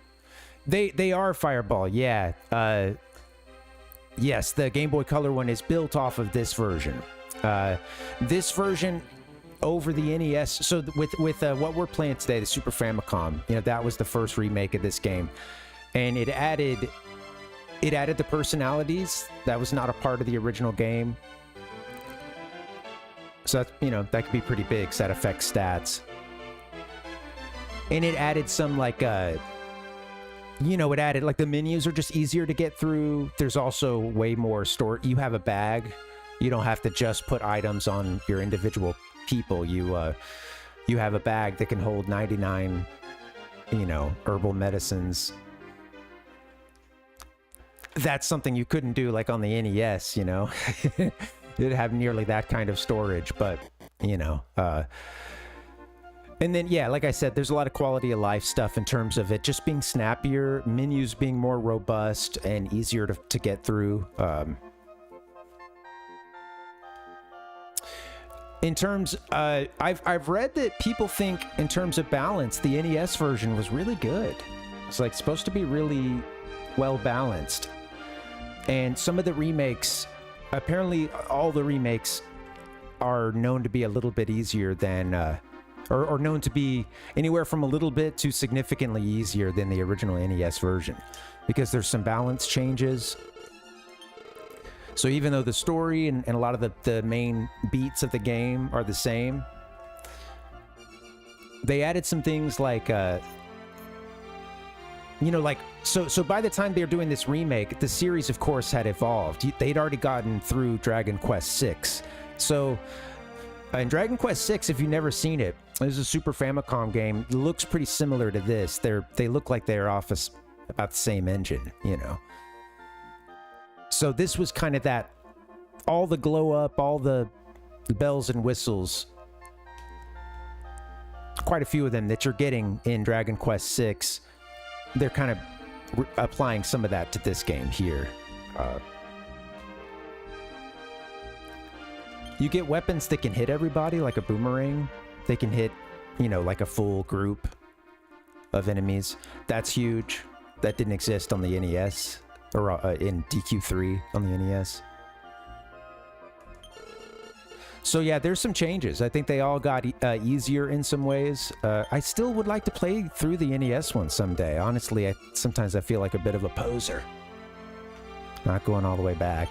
They are Fireball, yeah. Yes, the Game Boy Color one is built off of this version. This version over the NES. So with what we're playing today, the Super Famicom, you know, that was the first remake of this game, and it added the personalities that was not a part of the original game. So that's, you know, that could be pretty big. So that affects stats, and it added some like you know, it added like the menus are just easier to get through. There's also way more store. You have a bag. You don't have to just put items on your individual people. You have a bag that can hold 99, you know, herbal medicines. That's something you couldn't do like on the NES, you know. It didn't have nearly that kind of storage, but you know, and then, yeah, like I said, there's a lot of quality of life stuff in terms of it just being snappier, menus being more robust and easier to get through. In terms, I've read that people think in terms of balance, the NES version was really good. It's like supposed to be really well balanced. And some of the remakes, apparently all the remakes are known to be a little bit easier than... or known to be anywhere from a little bit to significantly easier than the original NES version, because there's some balance changes. So even though the story and a lot of the main beats of the game are the same, they added some things like, you know, like, so by the time they're doing this remake, the series, of course, had evolved. They'd already gotten through Dragon Quest VI. So in Dragon Quest VI, if you've never seen it, this is a Super Famicom game. It looks pretty similar to this. They look like they're off about the same engine, you know. So this was kind of that, all the glow up, all the bells and whistles, quite a few of them that you're getting in Dragon Quest VI. They're kind of applying some of that to this game here. You get weapons that can hit everybody, like a boomerang. They can hit, you know, like a full group of enemies. That's huge. That didn't exist on the NES, or in DQ3 on the NES. So yeah, there's some changes. I think they all got easier in some ways. I still would like to play through the NES one someday. Honestly, sometimes I feel like a bit of a poser. Not going all the way back.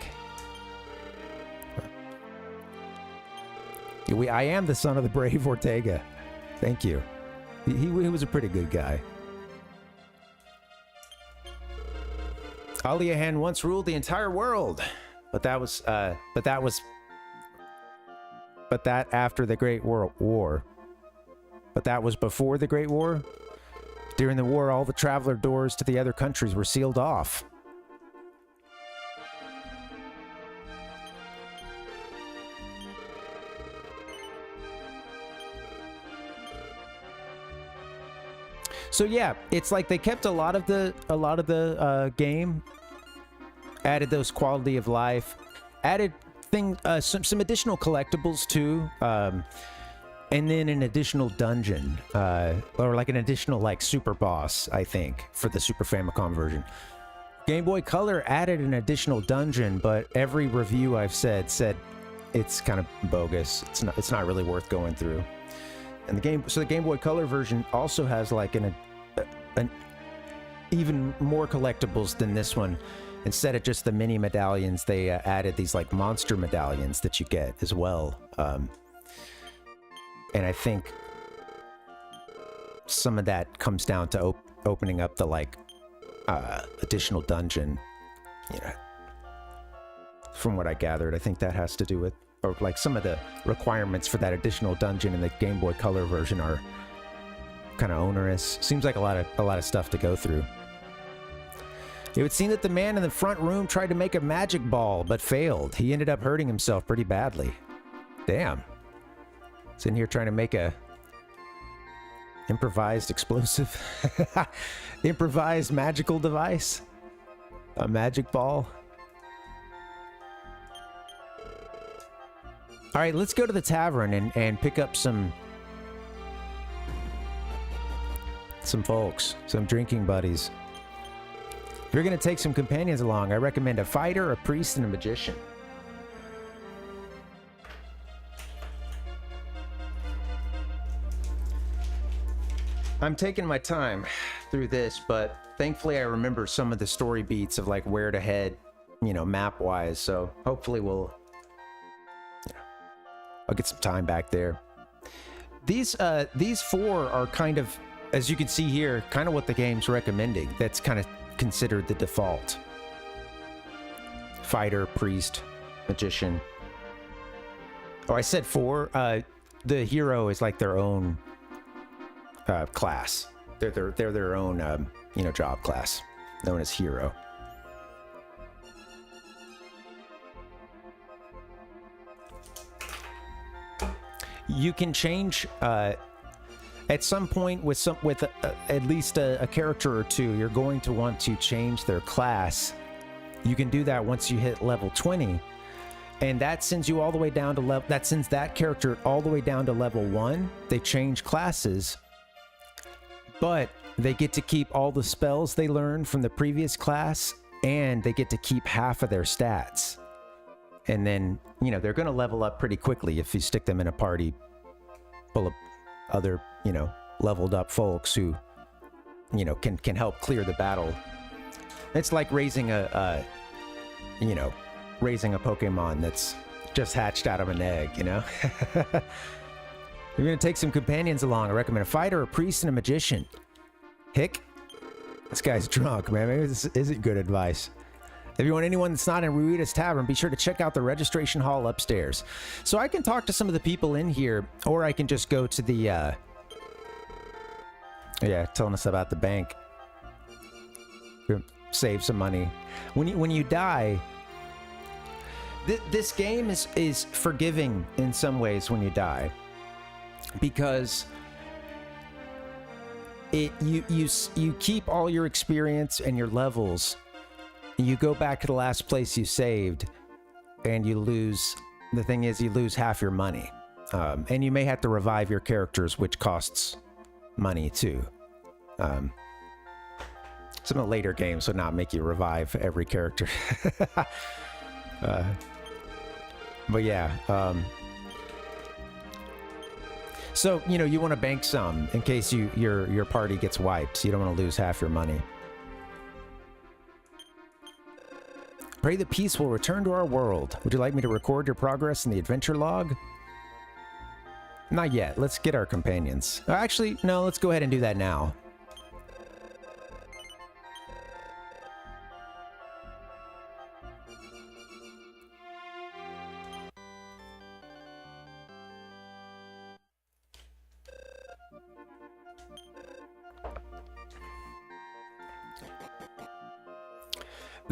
I am the son of the brave Ortega. Thank you. He was a pretty good guy. Aliahan once ruled the entire world, but that after the Great World War. But that was before the Great War. During the war, all the traveler doors to the other countries were sealed off. So yeah, it's like they kept a lot of the game, added those quality of life, added some additional collectibles too, and then an additional dungeon, or like an additional like super boss, I think, for the Super Famicom version. Game Boy Color added an additional dungeon, but every review I've said it's kind of bogus. It's not really worth going through. And the Game Boy Color version also has like even more collectibles than this one. Instead of just the mini medallions, they added these like monster medallions that you get as well. And I think some of that comes down to opening up the like additional dungeon. You know, from what I gathered, I think that has to do with, or like some of the requirements for that additional dungeon in the Game Boy Color version are kind of onerous. Seems like a lot of stuff to go through. It would seem that the man in the front room tried to make a magic ball, but failed. He ended up hurting himself pretty badly. Damn. He's in here trying to make a improvised explosive. Improvised magical device. A magic ball. All right, let's go to the tavern and pick up some folks, some drinking buddies. If you're going to take some companions along, I recommend a fighter, a priest, and a magician. I'm taking my time through this, but thankfully I remember some of the story beats of like where to head, you know, map-wise, so hopefully I'll get some time back there. These four are kind of, as you can see here, kind of what the game's recommending. That's kind of considered the default. Fighter, priest, magician. Oh, I said four. The hero is like their own class. They're their own job class, known as hero. You can change at some point with at least a character or two. You're going to want to change their class. You can do that once you hit level 20, and that sends you all the way down to level. That sends that character all the way down to level 1. They change classes, but they get to keep all the spells they learned from the previous class, and they get to keep half of their stats. And then, you know, they're going to level up pretty quickly if you stick them in a party full of other, you know, leveled up folks who, you know, can help clear the battle. It's like raising a Pokemon that's just hatched out of an egg, you know? You're going to take some companions along. I recommend a fighter, a priest, and a magician. Hick? This guy's drunk, man. Maybe this isn't good advice. If you want anyone that's not in Ruita's Tavern, be sure to check out the registration hall upstairs. So I can talk to some of the people in here, or I can just go to the, telling us about the bank. Save some money. When you die, this game is forgiving in some ways when you die, because you keep all your experience and your levels. You go back to the last place you saved, and you lose. The thing is, you lose half your money, and you may have to revive your characters, which costs money too. Some of the later games would not make you revive every character. But yeah. So, you know, you want to bank some in case your party gets wiped, so you don't want to lose half your money. Pray that peace will return to our world. Would you like me to record your progress in the adventure log? Not yet. Let's get our companions. Actually, no, let's go ahead and do that now.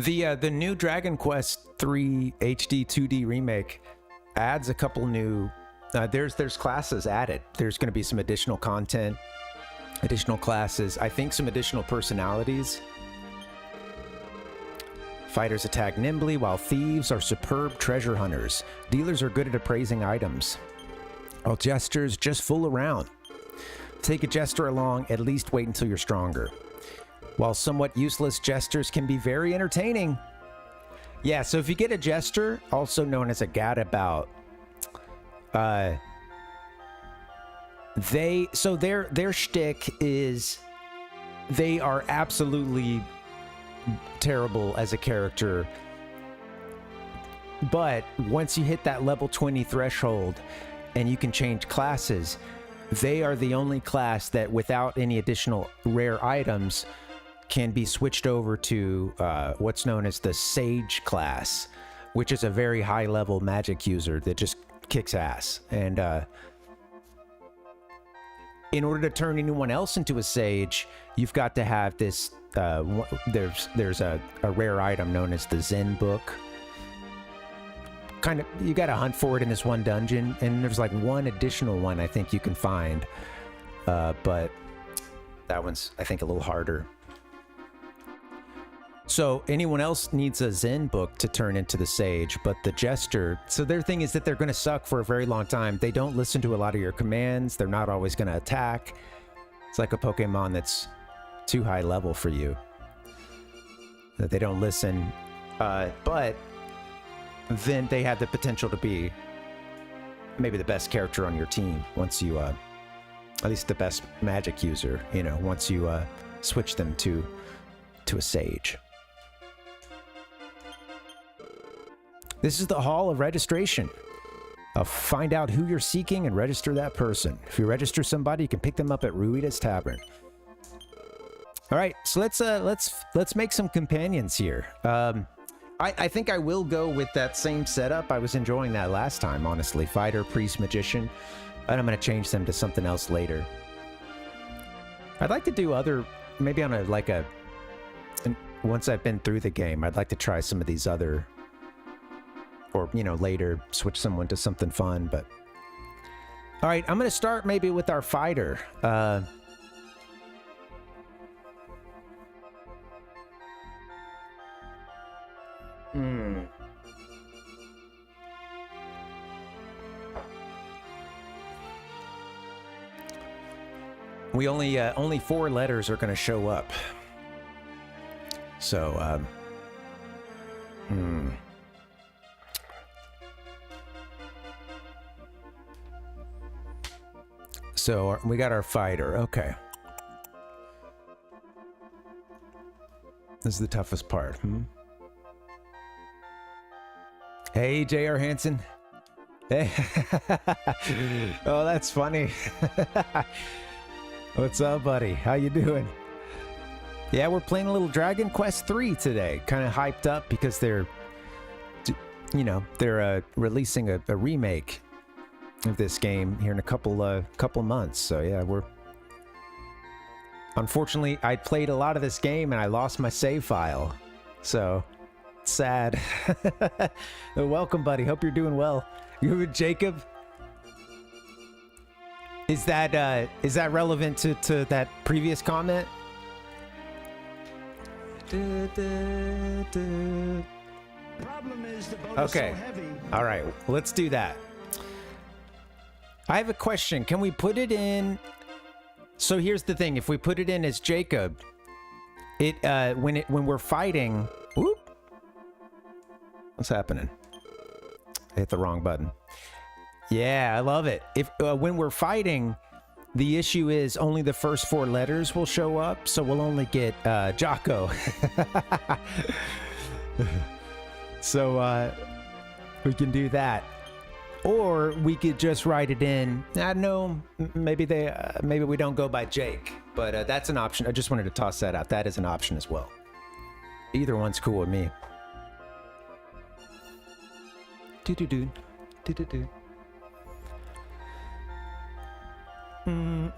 The new Dragon Quest 3 HD 2D remake adds a couple new. There's classes added. There's going to be some additional content, additional classes. I think some additional personalities. Fighters attack nimbly, while thieves are superb treasure hunters. Dealers are good at appraising items, while jesters just fool around. Take a jester along. At least wait until you're stronger. While somewhat useless, jesters can be very entertaining. Yeah, so if you get a jester, also known as a gadabout, their shtick is they are absolutely terrible as a character. But once you hit that level 20 threshold and you can change classes, they are the only class that without any additional rare items can be switched over to what's known as the Sage class, which is a very high level magic user that just kicks ass. And in order to turn anyone else into a Sage, you've got to have this, there's a rare item known as the Zen book. Kind of, you got to hunt for it in this one dungeon, and there's like one additional one I think you can find, but that one's I think a little harder. So anyone else needs a Zen book to turn into the Sage, but the Jester, so their thing is that they're going to suck for a very long time. They don't listen to a lot of your commands. They're not always going to attack. It's like a Pokemon that's too high level for you, that they don't listen, but then they have the potential to be maybe the best character on your team once you, at least the best magic user, you know, once you switch them to a Sage. This is the Hall of Registration. Find out who you're seeking and register that person. If you register somebody, you can pick them up at Ruida's Tavern. All right, so let's make some companions here. I think I will go with that same setup. I was enjoying that last time, honestly. Fighter, Priest, Magician. And I'm going to change them to something else later. I'd like to do other, maybe on once I've been through the game, I'd like to try some of these other, or, you know, later switch someone to something fun, but. All right, I'm going to start maybe with our Fighter. We only 4 letters are going to show up. So, So we got our Fighter. Okay. This is the toughest part. Hey, J.R. Hansen. Hey. Oh, that's funny. What's up, buddy? How you doing? Yeah, we're playing a little Dragon Quest 3 today. Kind of hyped up because they're, you know, they're releasing a remake of this game here in a couple months. So yeah, we're. Unfortunately, I played a lot of this game and I lost my save file, so sad. Welcome, buddy. Hope you're doing well. You, Jacob. Is that relevant to that previous comment? Problem is the boat Okay. is so heavy. All right, let's do that. I have a question. Can we put it in? So here's the thing: if we put it in as Jacob, when we're fighting, whoop, what's happening? I hit the wrong button. Yeah, I love it. If when we're fighting, the issue is only the first 4 letters will show up, so we'll only get Jocko. So we can do that, or we could just write it in. I don't know. Maybe maybe we don't go by Jake, but that's an option. I just wanted to toss that out. That is an option as well. Either one's cool with me. Do do do do do do. Bum,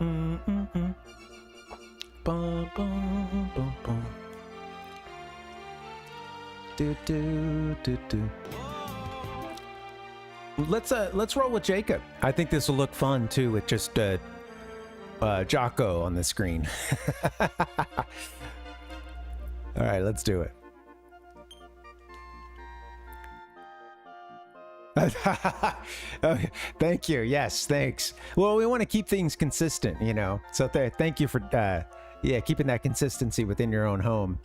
bum, bum, bum. Do, do, do, do. Let's roll with Jacob. I think this will look fun too with just Jocko on the screen. All right, let's do it. Okay, thank you. Yes, thanks. Well, we want to keep things consistent, you know. So thank you for keeping that consistency within your own home.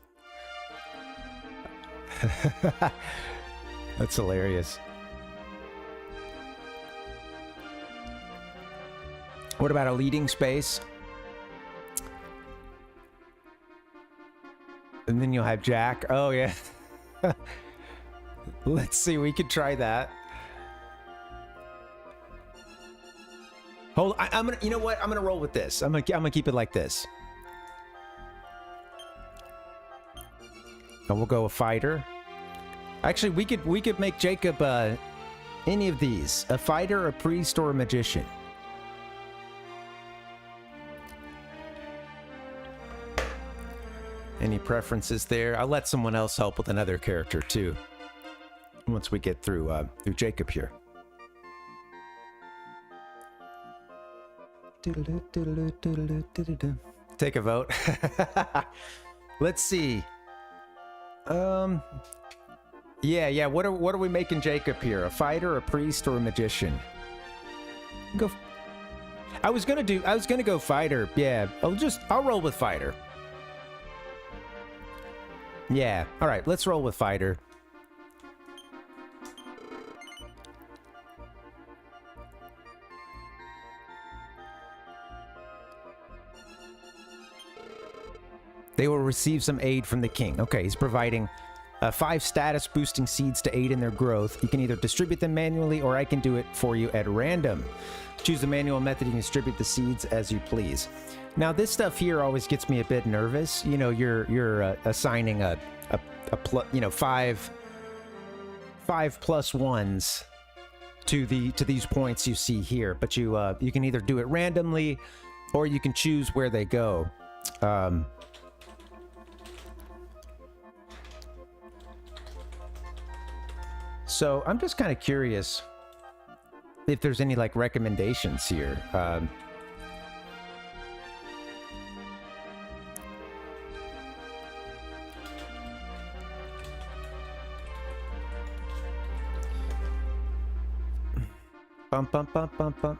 That's hilarious. What about a leading space? And then you'll have Jack. Oh, yeah. Let's see. We could try that. Hold. I'm gonna. You know what? I'm gonna roll with this. I'm gonna keep it like this. And we'll go a fighter. Actually, we could make Jacob any of these: a fighter, a priest, or a magician. Any preferences there? I'll let someone else help with another character too. Once we get through Jacob here. Take a vote. Let's see. Yeah. What are we making Jacob here? A fighter, a priest, or a magician? Go. I was gonna go fighter. Yeah. I'll roll with fighter. Yeah. All right. Let's roll with fighter. They will receive some aid from the king. Okay, he's providing 5 status boosting seeds to aid in their growth. You can either distribute them manually or I can do it for you at random. Choose the manual method. You can distribute the seeds as you please. Now, this stuff here always gets me a bit nervous. You know, you're assigning five plus ones to these points you see here, but you can either do it randomly or you can choose where they go. So I'm just kind of curious if there's any like recommendations here. Bum bum bum bum bum.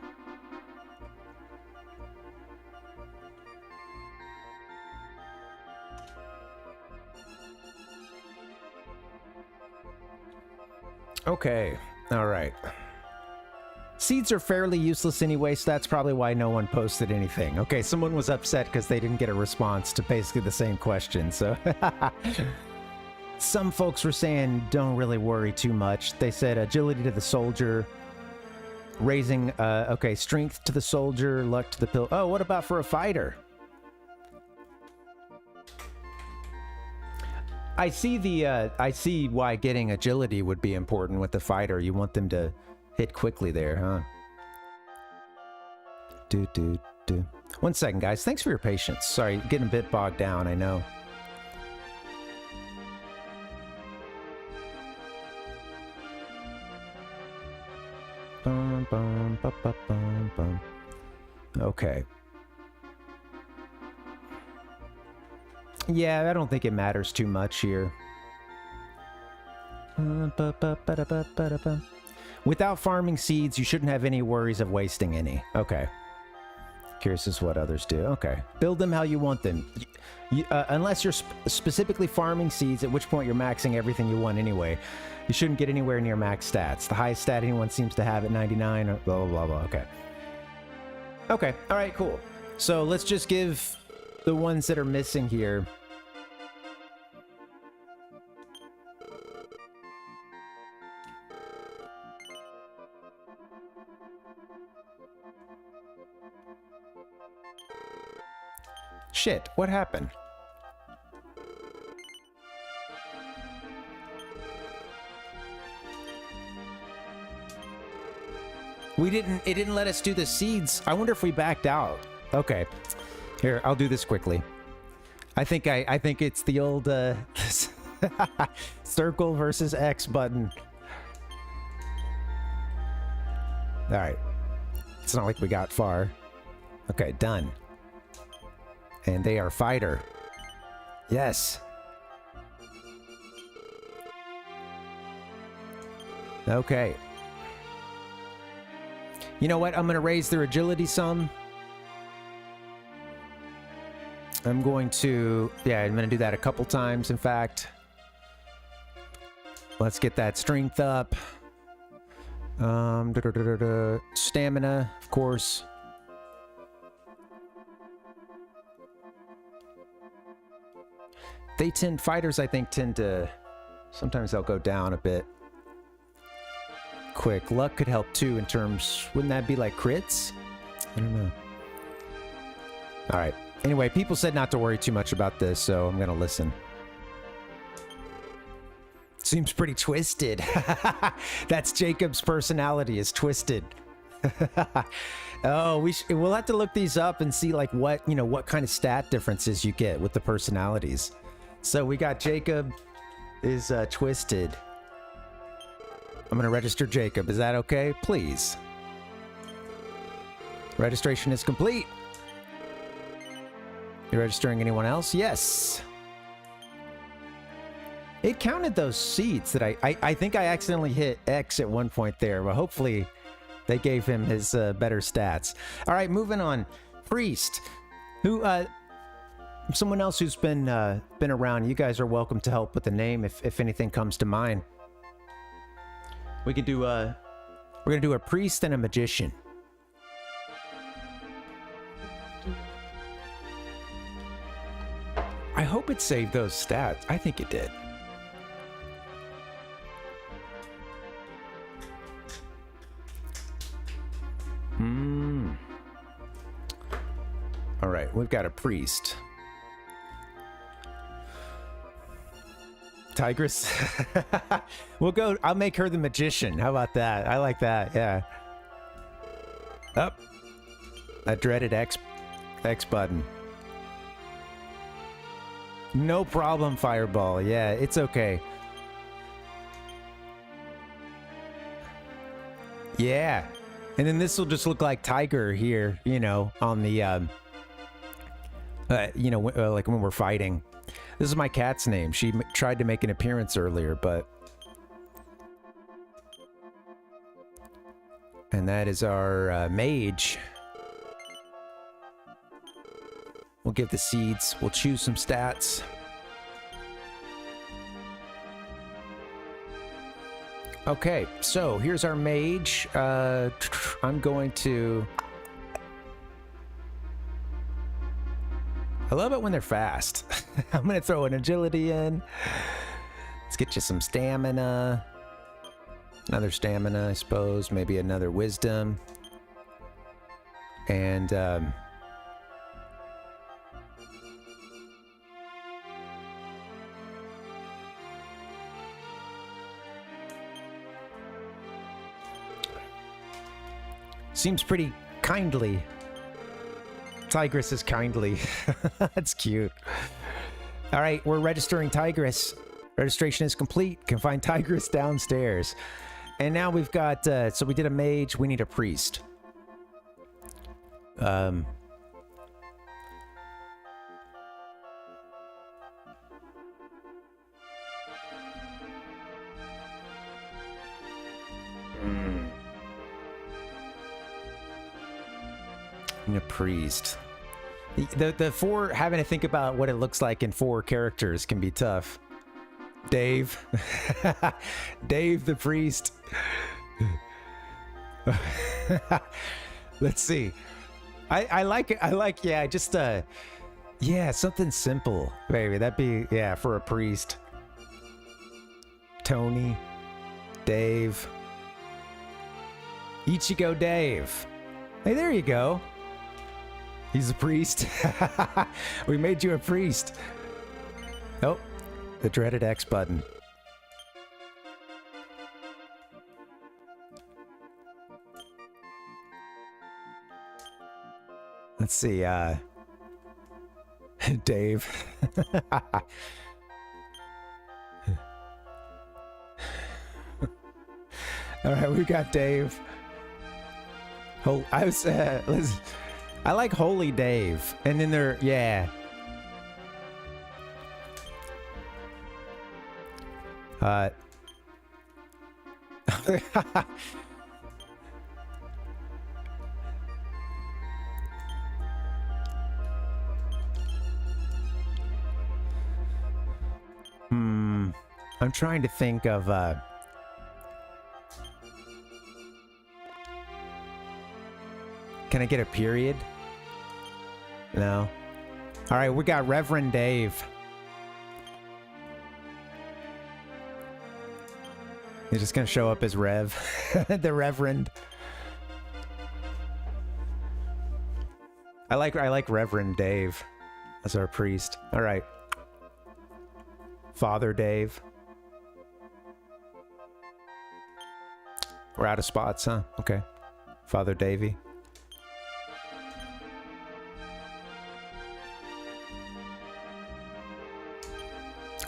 Okay, all right. Seeds are fairly useless anyway, so that's probably why no one posted anything. Okay, someone was upset because they didn't get a response to basically the same question, so... Some folks were saying don't really worry too much. They said agility to the soldier, raising, okay, strength to the soldier, luck to the pill. Oh, what about for a fighter? I see why getting agility would be important with the fighter. You want them to hit quickly there, huh? Do. 1 second, guys. Thanks for your patience. Sorry, getting a bit bogged down, I know. Bum, bum, bum, bum, bum, bum. Okay. Yeah, I don't think it matters too much here. Without farming seeds, you shouldn't have any worries of wasting any. Okay. Curious as what others do. Okay. Build them how you want them. Unless you're specifically farming seeds, at which point you're maxing everything you want anyway. You shouldn't get anywhere near max stats. The highest stat anyone seems to have at 99 or blah, blah, blah, blah. Okay. Okay. All right, cool. So let's just give the ones that are missing here. Shit, what happened? It didn't let us do the seeds. I wonder if we backed out. Okay. Here, I'll do this quickly. I think it's the old circle versus X button. All right. It's not like we got far. Okay, done. And they are fighter. Yes. Okay. You know what? I'm going to raise their agility some. I'm going to do that a couple times, in fact. Let's get that strength up. Stamina, of course. fighters, I think, tend to, sometimes they'll go down a bit quick. Luck could help too in terms, wouldn't that be like crits? I don't know. All right. Anyway, people said not to worry too much about this, so I'm going to listen. Seems pretty twisted. That's Jacob's personality, is twisted. Oh, we'll have to look these up and see like what kind of stat differences you get with the personalities. So we got Jacob is twisted. I'm gonna register Jacob. Is that okay? Please. Registration is complete. You registering anyone else? Yes. It counted those seats that I think I accidentally hit X at one point there, but hopefully they gave him his better stats. All right, moving on. Priest, who someone else who's been around. You guys are welcome to help with the name if anything comes to mind. We could do we're gonna do a priest and a magician. I hope it saved those stats. I think it did. All right, we've got a priest. Tigress. I'll make her the magician. How about that? I like that. Yeah. Up. That dreaded X button. No problem, Fireball. Yeah, it's okay. Yeah. And then this will just look like Tiger here, on the, like when we're fighting. This is my cat's name. She tried to make an appearance earlier, but... And that is our mage. We'll give the seeds. We'll choose some stats. Okay, so here's our mage. I'm going to... I love it when they're fast. I'm going to throw an agility in. Let's get you some stamina. Another stamina, I suppose. Maybe another wisdom. And... seems pretty kindly. Tigress is kindly. That's cute. All right, we're registering Tigress. Registration is complete. Can find Tigress downstairs. And now we've got, so we did a mage. We need a priest. A priest. The four, having to think about what it looks like in 4 characters can be tough. Dave. Dave the priest. Let's see. I like it. Yeah, just yeah, something simple, baby. That'd be, yeah, for a priest. Tony. Dave. Ichigo Dave. Hey, there you go. He's a priest. We made you a priest. Oh, the dreaded X button. Let's see, Dave. All right, we got Dave. Oh, I like Holy Dave. And then they're, yeah. I'm trying to think of, can I get a period? No. All right, we got Reverend Dave. He's just gonna show up as Rev, the Reverend. I like Reverend Dave as our priest. All right, Father Dave. We're out of spots, huh? Okay, Father Davey.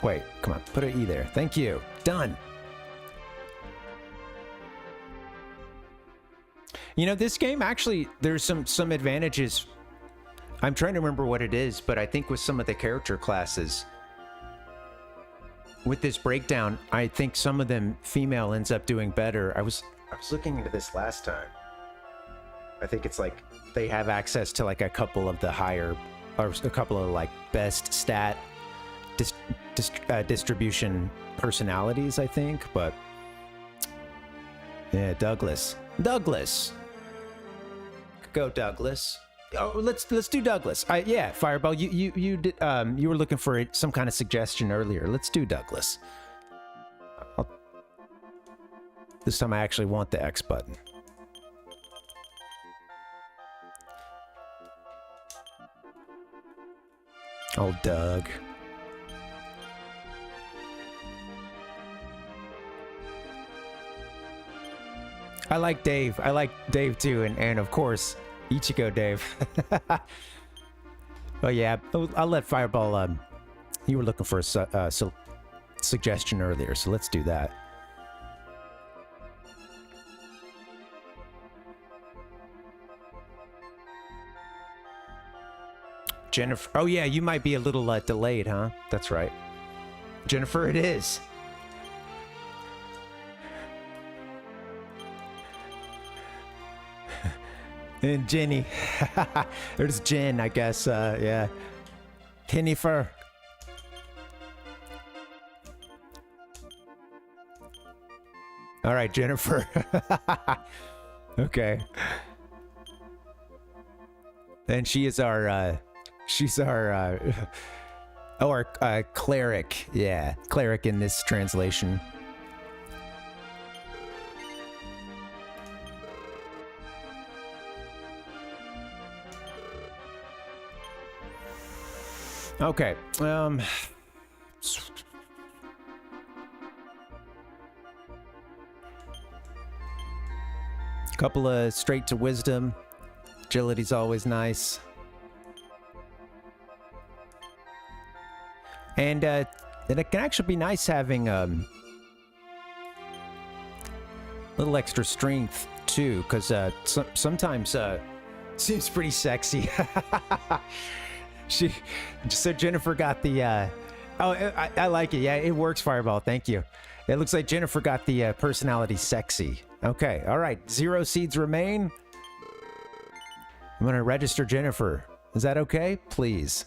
Wait, come on, put an E there. Thank you. Done. You know, this game actually, there's some advantages. I'm trying to remember what it is, but I think with some of the character classes, with this breakdown, I think some of them female ends up doing better. I was looking into this last time. I think it's like they have access to like a couple of the higher, or a couple of like best stat distribution personalities, I think. But yeah, Douglas. Go Douglas. Oh, let's do Douglas. Yeah, Fireball. You did, you were looking for some kind of suggestion earlier. Let's do Douglas. This time I actually want the X button. Oh, Doug. I like Dave. I like Dave too, and of course, Ichigo Dave. Oh yeah, I'll let Fireball. You were looking for a suggestion earlier, so let's do that. Jennifer. Oh yeah, you might be a little delayed, huh? That's right. Jennifer, it is. And Jenny. There's Jen, I guess. Yeah. Jennifer. All right, Jennifer. Okay. And she is our, she's our, our cleric. Yeah, cleric in this translation. Okay. Couple of straight to wisdom. Agility's always nice. And it can actually be nice having little extra strength too, because sometimes seems pretty sexy. So Jennifer got the I like it. Yeah, it works, Fireball. Thank you. It looks like Jennifer got the personality sexy. Okay, all right. 0 seeds remain. I'm gonna register Jennifer. Is that okay? Please.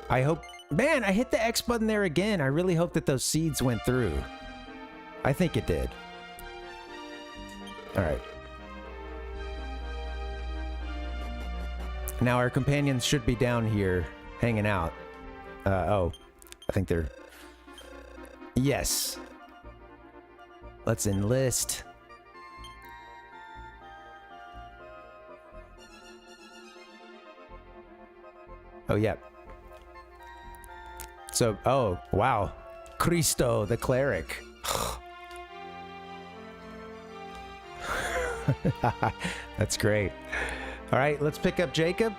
I hope. Man, I hit the X button there again. I really hope that those seeds went through. I think it did. All right. Now our companions should be down here hanging out. Oh, I think they're... Yes. Let's enlist. Oh, yeah. So, oh, wow. Cristo, the cleric. That's great. All right, let's pick up Jacob.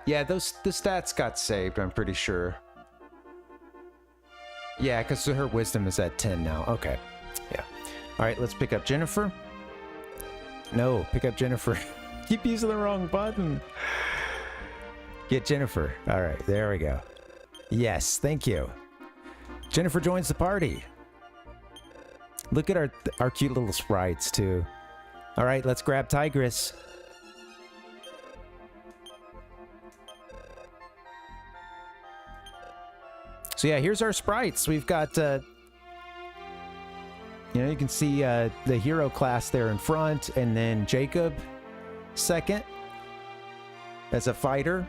Yeah, the stats got saved, I'm pretty sure. Yeah, because her wisdom is at 10 now. Okay, yeah. All right, let's pick up Jennifer. No, pick up Jennifer. Keep using the wrong button. Get Jennifer. All right, there we go. Yes, thank you. Jennifer joins the party. Look at our cute little sprites, too. All right, let's grab Tigress. So yeah, here's our sprites. We've got, you know, you can see the hero class there in front, and then Jacob second as a fighter,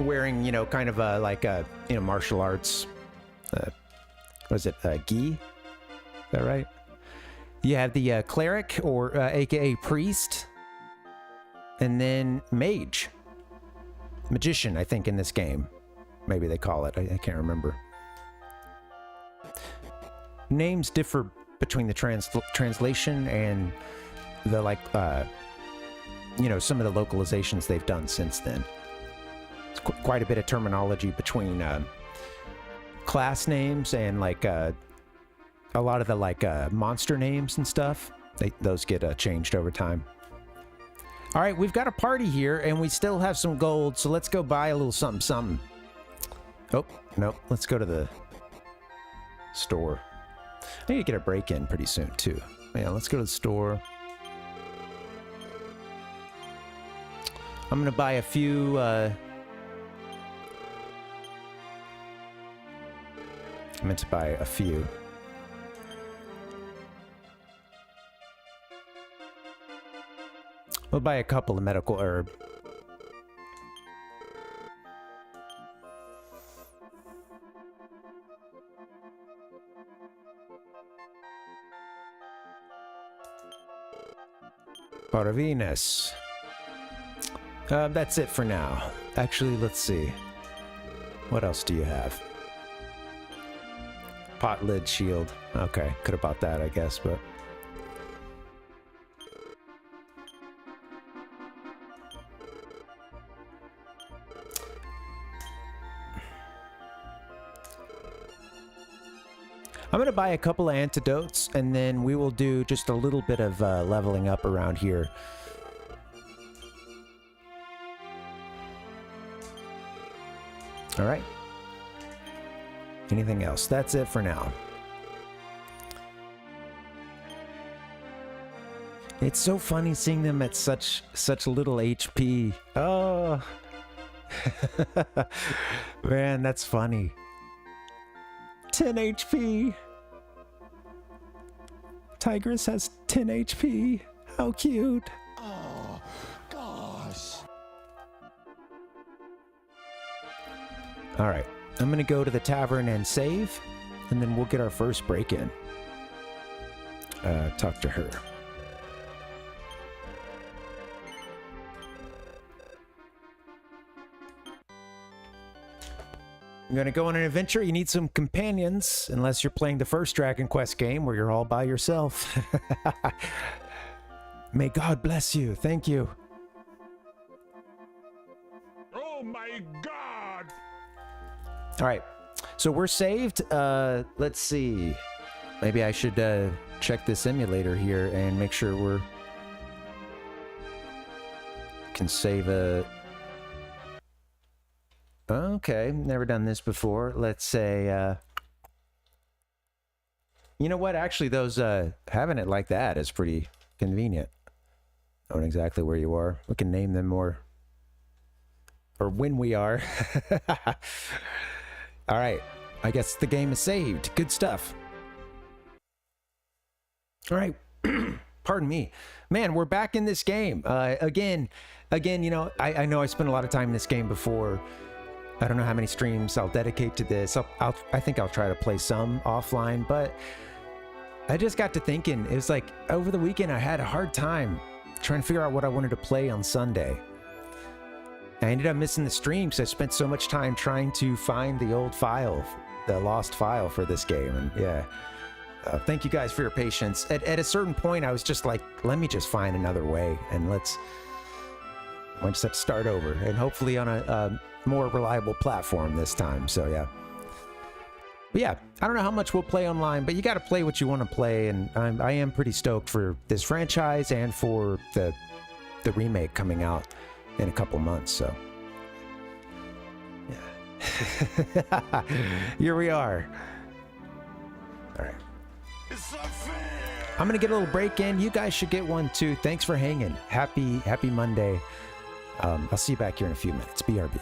wearing, you know, kind of a, like a, you know, martial arts, was it gi? Is that right? You have the cleric, or aka priest, and then mage. Magician, I think, in this game. Maybe they call it. I can't remember. Names differ between the translation and the, like, you know, some of the localizations they've done since then. It's quite a bit of terminology between class names and, like, a lot of the, like, monster names and stuff. Those get changed over time. All right, we've got a party here, and we still have some gold, so let's go buy a little something. Oh, nope. Let's go to the store. I need to get a break-in pretty soon, too. Yeah, let's go to the store. I'm going to buy a few... I meant to buy a few. We'll buy a couple of medical herb. Parvinator. That's it for now. Actually, let's see. What else do you have? Pot lid shield. Okay, could have bought that, I guess, but... I'm going to buy a couple of antidotes, and then we will do just a little bit of leveling up around here. All right. Anything else? That's it for now. It's so funny seeing them at such little HP. Oh. Man, that's funny. 10 HP. Tigress has 10 HP. How cute. Oh, gosh. All right. I'm going to go to the tavern and save, and then we'll get our first break-in. Talk to her. I'm going to go on an adventure. You need some companions, unless you're playing the first Dragon Quest game where you're all by yourself. May God bless you. Thank you. Oh my God! All right. So we're saved. Let's see. Maybe I should check this emulator here and make sure we're... Can save a... Okay, never done this before. Let's say, you know what? Actually, those, having it like that is pretty convenient. Knowing exactly where you are. We can name them more. Or when we are. All right. I guess the game is saved. Good stuff. All right. Pardon me. Man, we're back in this game. Again, you know, I know I spent a lot of time in this game before. I don't know how many streams I'll dedicate to this. I think I'll try to play some offline, but I just got to thinking, it was like over the weekend I had a hard time trying to figure out what I wanted to play on Sunday. I ended up missing the stream because I spent so much time trying to find the old file, the lost file for this game. And yeah, thank you guys for your patience. At a certain point, I was just like, let me just find another way, and I just have to start over, and hopefully on a more reliable platform this time. So yeah. But yeah, I don't know how much we'll play online, but you got to play what you want to play, and I am pretty stoked for this franchise and for the remake coming out in a couple months. So yeah. Here we are. All right. It's unfair. I'm gonna get a little break in. You guys should get one too. Thanks for hanging. Happy Monday. I'll see you back here in a few minutes. BRB.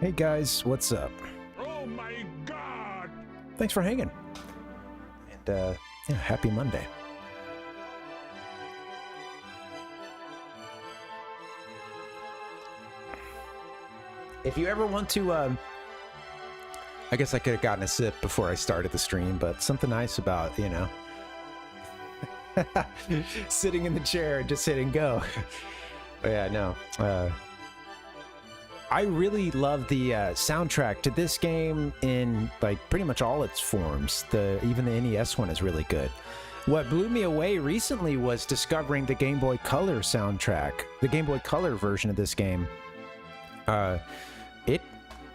Hey guys, what's up? Oh my God! Thanks for hanging. And yeah, happy Monday. If you ever want to, I guess I could have gotten a sip before I started the stream, but something nice about, you know, sitting in the chair and just hitting go. But yeah, no. I really love the soundtrack to this game in like pretty much all its forms. Even the NES one is really good. What blew me away recently was discovering the Game Boy Color soundtrack, the Game Boy Color version of this game.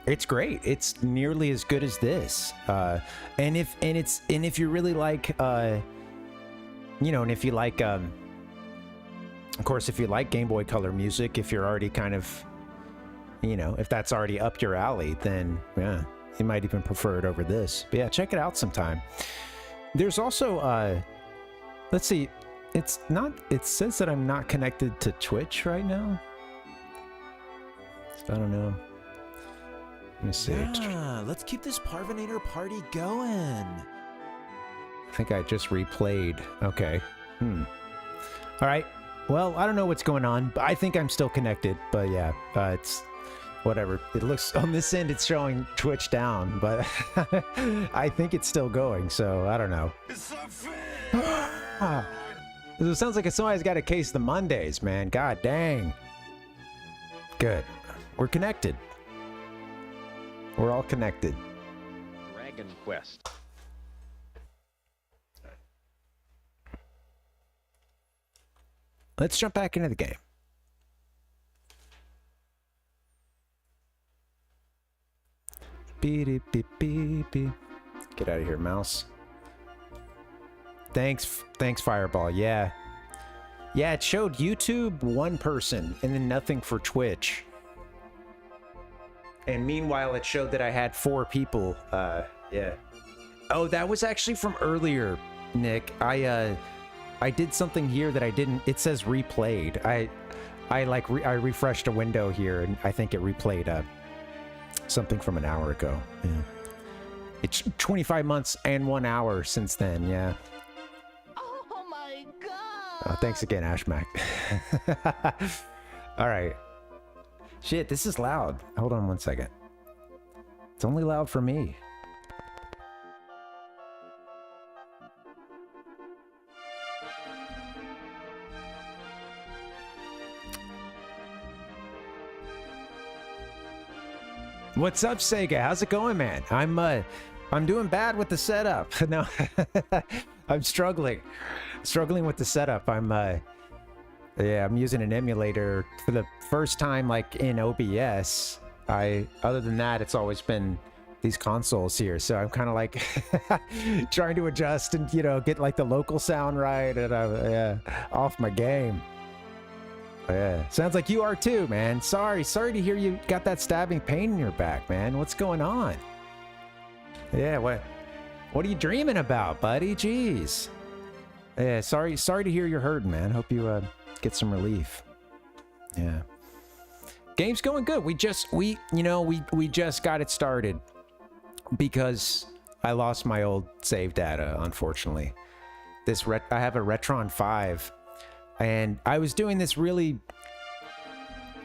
It's great. It's nearly as good as this. And if you really like, you know, and if you like, of course, if you like Game Boy Color music, if you're already kind of, you know, if that's already up your alley, then yeah, you might even prefer it over this. But yeah, check it out sometime. There's also, let's see, it says that I'm not connected to Twitch right now. I don't know. Let me see. Yeah, let's keep this Parvinator party going. I think I just replayed. Okay. All right. Well, I don't know what's going on, but I think I'm still connected. But yeah, it's whatever. It looks on this end, it's showing Twitch down, but I think it's still going. So I don't know. It's not fair! It sounds like somebody's got a case of the Mondays, man. God dang. Good. We're connected. We're all connected. Dragonquest. Let's jump back into the game. Beep, beep, beep, beep. Get out of here, mouse. Thanks, Fireball. Yeah. Yeah, it showed YouTube one person and then nothing for Twitch. And meanwhile, it showed that I had 4 people. Yeah. Oh, that was actually from earlier, Nick. I did something here that I didn't. It says replayed. I refreshed a window here, and I think it replayed something from an hour ago. Yeah. It's 25 months and 1 hour since then. Yeah. Oh my god! Thanks again, Ashmac. All right. Shit, this is loud. Hold on 1 second. It's only loud for me. What's up, Sega? How's it going, man? I'm doing bad with the setup. No, I'm struggling with the setup. Yeah, I'm using an emulator for the first time, like in OBS. Other than that, it's always been these consoles here. So I'm kind of like trying to adjust and, you know, get like the local sound right, and I'm off my game. Yeah, sounds like you are too, man. Sorry to hear you got that stabbing pain in your back, man. What's going on? Yeah, what are you dreaming about, buddy? Jeez. Yeah, sorry to hear you're hurting, man. Hope you get some relief. Yeah. Game's going good. We just got it started because I lost my old save data, unfortunately. I have a Retron 5, and I was doing this really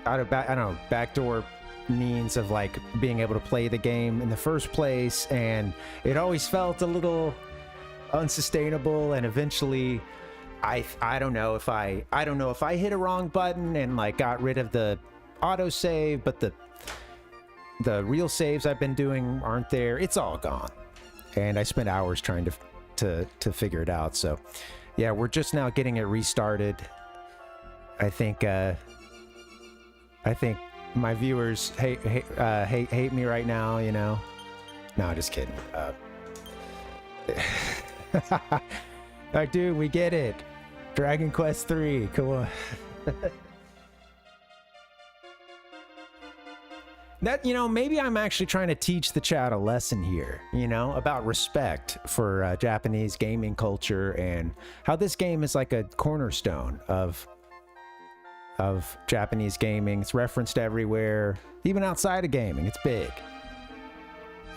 backdoor means of like being able to play the game in the first place, and it always felt a little unsustainable, and eventually I don't know if I hit a wrong button and like got rid of the autosave, but the real saves I've been doing aren't there. It's all gone, and I spent hours trying to figure it out. So yeah, we're just now getting it restarted. I think my viewers hate me right now, you know. No, just kidding. Like, dude, we get it. Dragon Quest 3, cool. That, you know, maybe I'm actually trying to teach the chat a lesson here, you know, about respect for Japanese gaming culture and how this game is like a cornerstone of of Japanese gaming. It's referenced everywhere, even outside of gaming. It's big.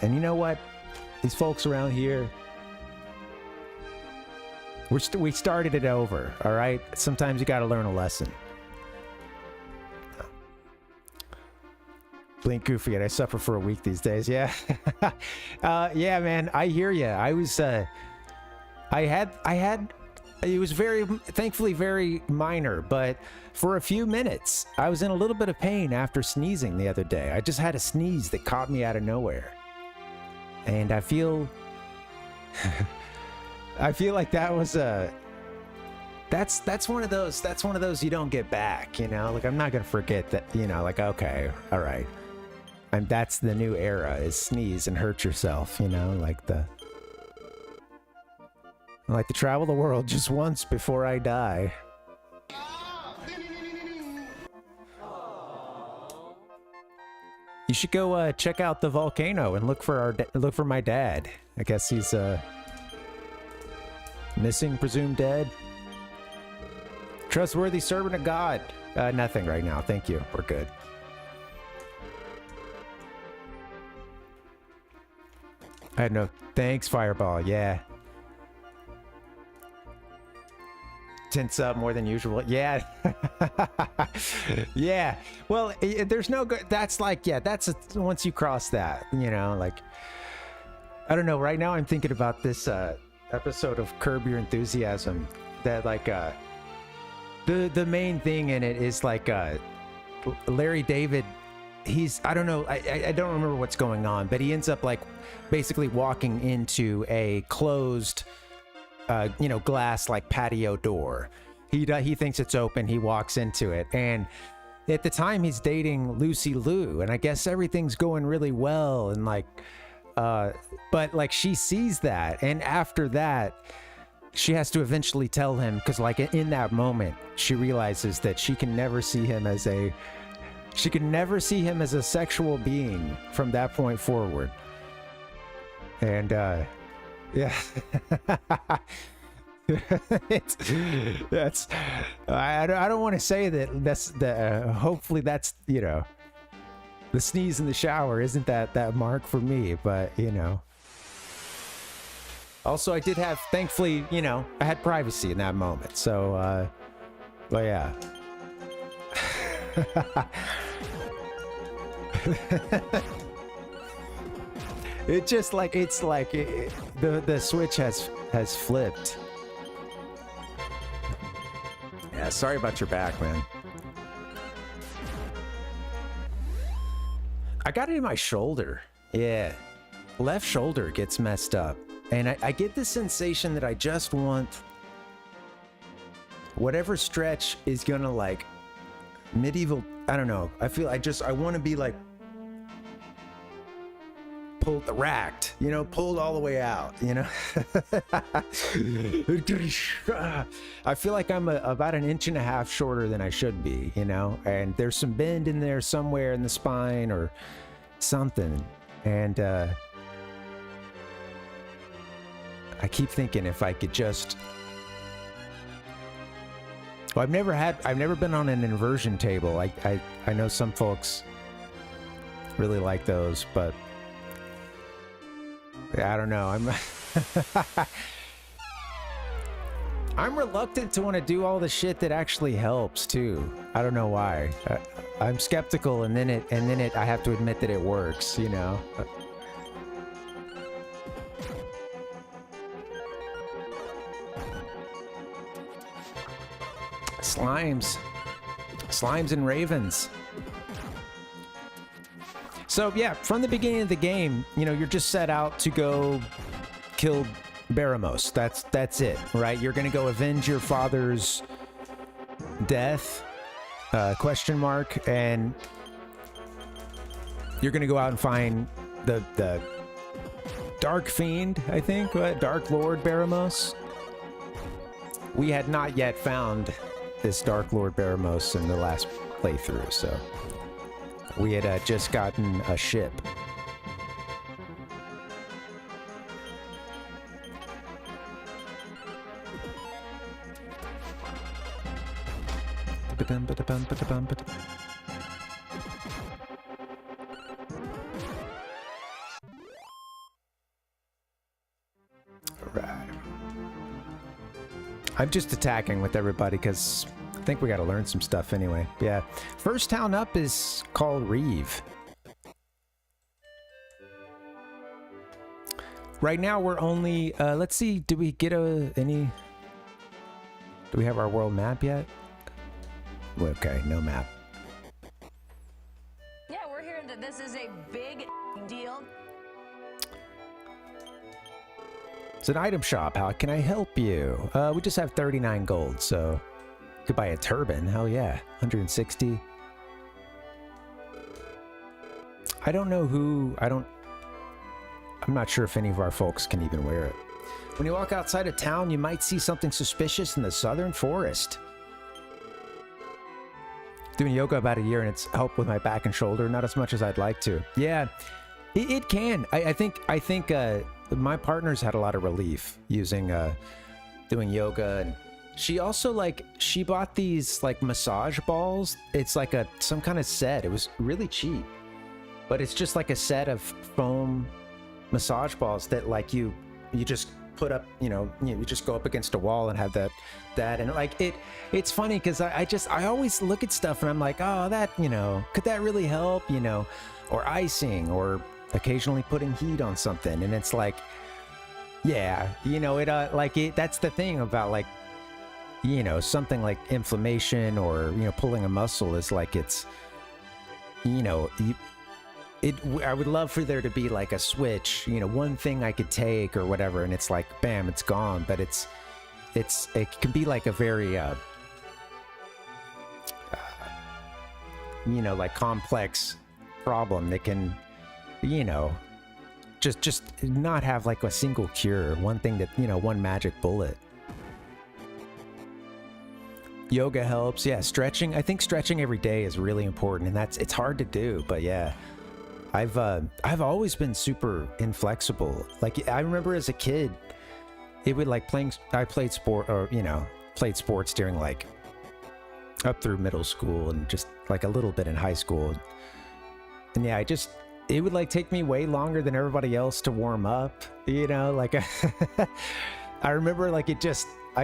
And you know what? These folks around here, we started it over, all right? Sometimes you got to learn a lesson. Blink Goofy, and I suffer for a week these days. Yeah. Yeah, man, I hear you. I was, I had, it was thankfully very minor, but for a few minutes, I was in a little bit of pain after sneezing the other day. I just had a sneeze that caught me out of nowhere. And I feel, I feel like that was that's one of those you don't get back, you know? Like, I'm not gonna forget that, you know, like, okay, all right. And that's the new era, is sneeze and hurt yourself, you know? Like to travel the world just once before I die. You should go check out the volcano and look for my dad. I guess he's missing, presumed dead. Trustworthy servant of God. Nothing right now. Thank you. We're good. I had no thanks, Fireball. Yeah. Tense up more than usual. Yeah. Yeah. Well, there's no good. That's like, yeah, once you cross that, you know, like, I don't know. Right now I'm thinking about this episode of Curb Your Enthusiasm that, like, the main thing in it is like Larry David. I don't know. I don't remember what's going on, but he ends up like basically walking into a closed glass like patio door. He thinks it's open. He walks into it, and at the time he's dating Lucy Liu, and I guess everything's going really well, and like, but like she sees that, and after that, she has to eventually tell him, because like in that moment, she realizes that she can never see him as a sexual being from that point forward, and yeah. I don't want to say that's hopefully that's, you know, the sneeze in the shower isn't that mark for me, but you know. Also, I did have, thankfully, you know, I had privacy in that moment, so but yeah. It's like the switch has flipped. Yeah, sorry about your back, man. I got it in my shoulder. Yeah, left shoulder gets messed up, and I get the sensation that I just want whatever stretch is gonna, like, medieval, I don't know, I want to be like racked, you know, pulled all the way out, you know. I feel like I'm about 1.5 inches shorter than I should be, you know, and there's some bend in there somewhere in the spine or something, and I keep thinking if I could just, well, I've never been on an inversion table. I know some folks really like those, but I don't know. I'm reluctant to want to do all the shit that actually helps too. I don't know why. I'm skeptical, and then I have to admit that it works, you know. Slimes and ravens. So yeah, from the beginning of the game, you know, you're just set out to go kill Baramos. That's it, right? You're gonna go avenge your father's death, question mark, and you're gonna go out and find the Dark Fiend, I think, Dark Lord Baramos. We had not yet found this Dark Lord Baramos in the last playthrough, so we had just gotten a ship. Ba-dum, ba-da-bum, ba-da-bum, ba-da- Right. I'm just attacking with everybody because I think we got to learn some stuff anyway. Yeah. First town up is called Reeve. Right now we're only, let's see, do we get do we have our world map yet? Okay, no map. Yeah, we're hearing that this is a big deal. It's an item shop. How can I help you? We just have 39 gold, so you could buy a turban. Hell yeah. 160. I don't know who, I'm not sure if any of our folks can even wear it. When you walk outside of town, you might see something suspicious in the southern forest. Doing yoga about a year and it's helped with my back and shoulder, not as much as I'd like to. Yeah, it can. I think my partner's had a lot of relief using doing yoga, and she also she bought these massage balls. It's like some kind of set. It was really cheap, but it's just like a set of foam massage balls that you just put up, you just go up against a wall and have that and it's funny because I always look at stuff and I'm like, oh, that, could that really help, or icing, or occasionally putting heat on something, and it's like, yeah, that's the thing about something like inflammation or pulling a muscle is it's I would love for there to be a switch, one thing I could take or whatever, and it's bam, it's gone. But it can be a very complex problem that can just not have a single cure, one thing that one magic bullet. Yoga helps, yeah. Stretching, I think stretching every day is really important, and it's hard to do, but yeah. I've always been super inflexible. I remember as a kid, it would I played sport, or played sports during up through middle school and just a little bit in high school. And yeah, it would take me way longer than everybody else to warm up, I remember I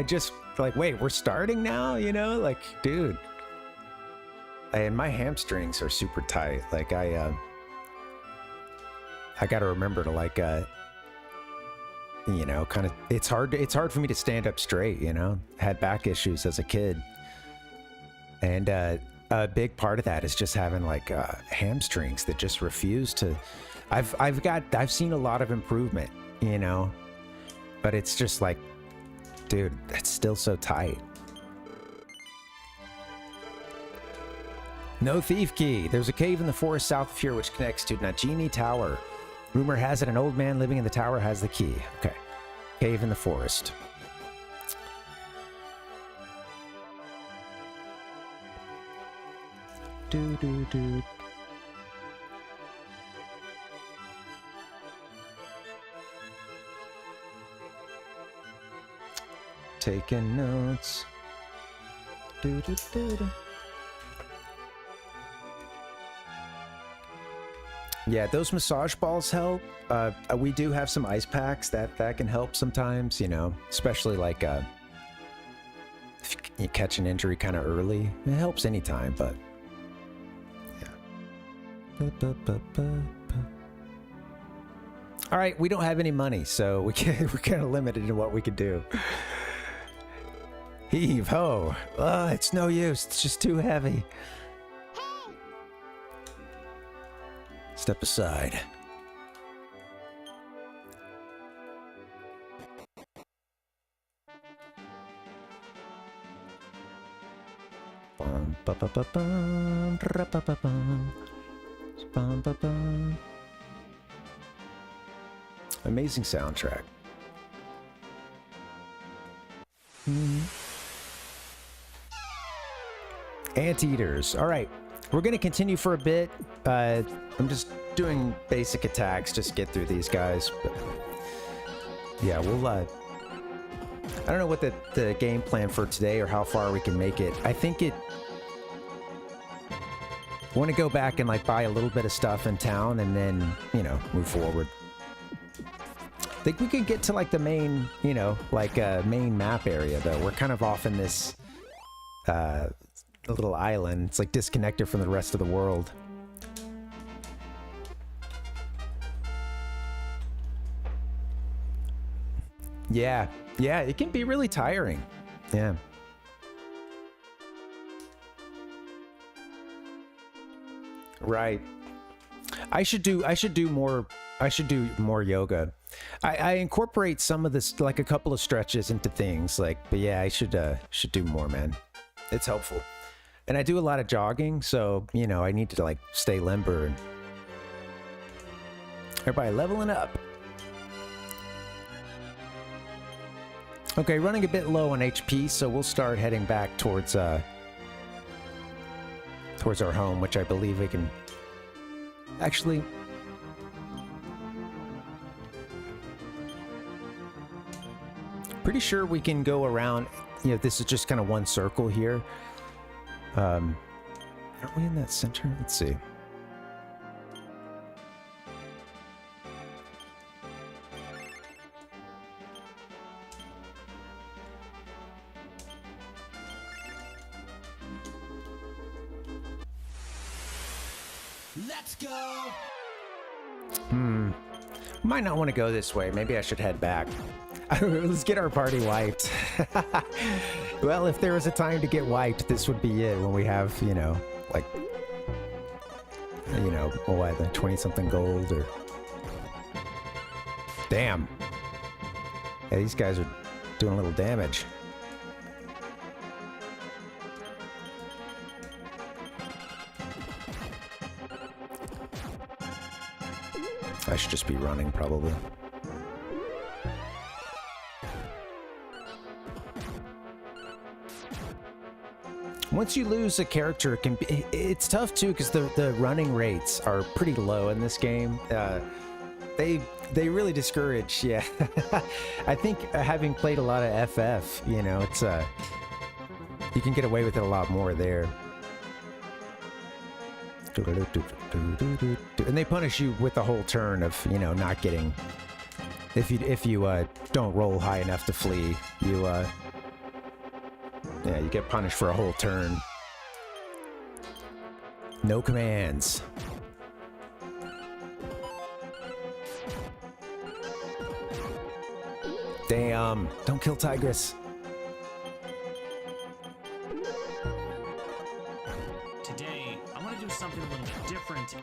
just wait, we're starting now, dude. And my hamstrings are super tight. I got to remember to kind of, it's hard for me to stand up straight, had back issues as a kid. And a big part of that is just having hamstrings that just refuse to, I've seen a lot of improvement, but it's just dude, that's still so tight. No thief key. There's a cave in the forest south of here which connects to Najini Tower. Rumor has it an old man living in the tower has the key. Okay. Cave in the forest. Do. Taking notes. Do. Yeah, those massage balls help. We do have some ice packs that can help sometimes, especially if you catch an injury kind of early. It helps anytime, but yeah. All right, we don't have any money, so we're kind of limited in what we could do. Heave ho! It's no use. It's just too heavy. Step aside. Amazing soundtrack. Anteaters. All right. We're going to continue for a bit. I'm just doing basic attacks, just get through these guys. But yeah, we'll... I don't know what the game plan for today or how far we can make it. I think want to go back and like buy a little bit of stuff in town and then, you know, move forward. Think we could get to like the main, you know, like main map area though. We're kind of off in this little island. It's like disconnected from the rest of the world. Yeah, yeah, it can be really tiring. Yeah. Right. I should do more yoga. I incorporate some of this, like a couple of stretches into things, like, but yeah, I should do more, man. It's helpful. And I do a lot of jogging, so, you know, I need to like stay limber and everybody leveling up. Okay, running a bit low on HP, so we'll start heading back towards our home, which I believe we can actually. Pretty sure we can go around. You know, this is just kind of one circle here. Aren't we in that center? Let's see. Let's go. Might not want to go this way. Maybe I should head back. Let's get our party wiped. Well, if there was a time to get wiped, this would be it. When we have, you know, like, you know, what, the 20-something gold or... Damn. Yeah, these guys are doing a little damage. I should just be running, probably. Once you lose a character, it's tough too, because the running rates are pretty low in this game. They really discourage. Yeah, I think having played a lot of FF, you know, it's you can get away with it a lot more there. And they punish you with the whole turn of, you know, not getting, if you don't roll high enough to flee, you yeah, you get punished for a whole turn. No commands. Damn, don't kill Tigress. Today, I want to do something a little bit different.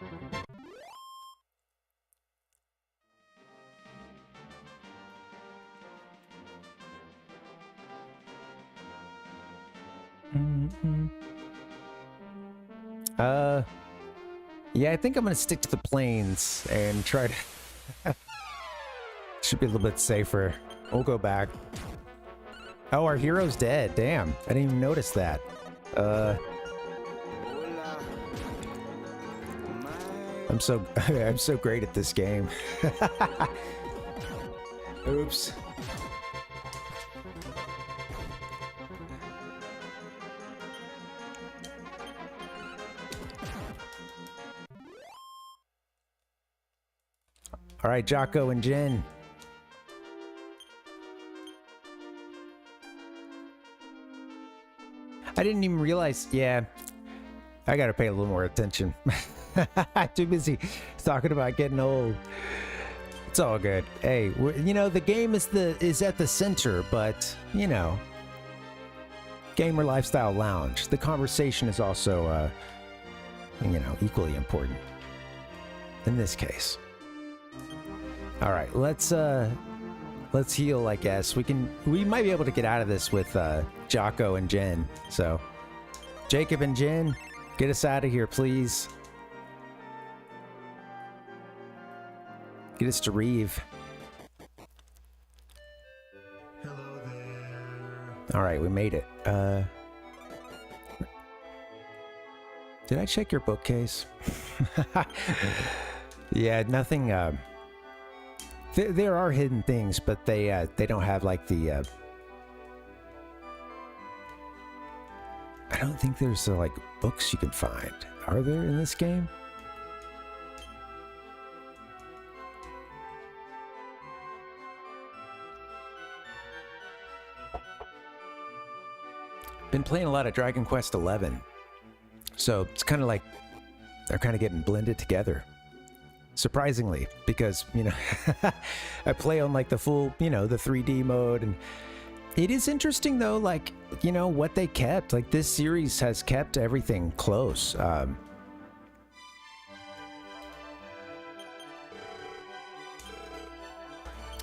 Yeah, I think I'm gonna stick to the plains and try to... Should be a little bit safer. We'll go back. Oh, our hero's dead. Damn, I didn't even notice that. I'm so great at this game. Oops. All right, Jocko and Jen. I didn't even realize. Yeah, I gotta pay a little more attention. Too busy talking about getting old. It's all good. Hey, you know, the game is at the center, but you know, Gamer Lifestyle Lounge. The conversation is also, you know, equally important in this case. All right, let's heal. I guess we might be able to get out of this with Jocko and Jen. So, Jacob and Jen, get us out of here, please. Get us to Reeve. Hello there. All right, we made it. Did I check your bookcase? Yeah, nothing. There are hidden things, but they don't have like the I don't think there's like books you can find. Are there in this game? Been playing a lot of Dragon Quest 11. So it's kind of like they're kind of getting blended together. Surprisingly, because, you know, I play on like the full, you know, the 3D mode. And it is interesting though, like, you know, what they kept. Like this series has kept everything close.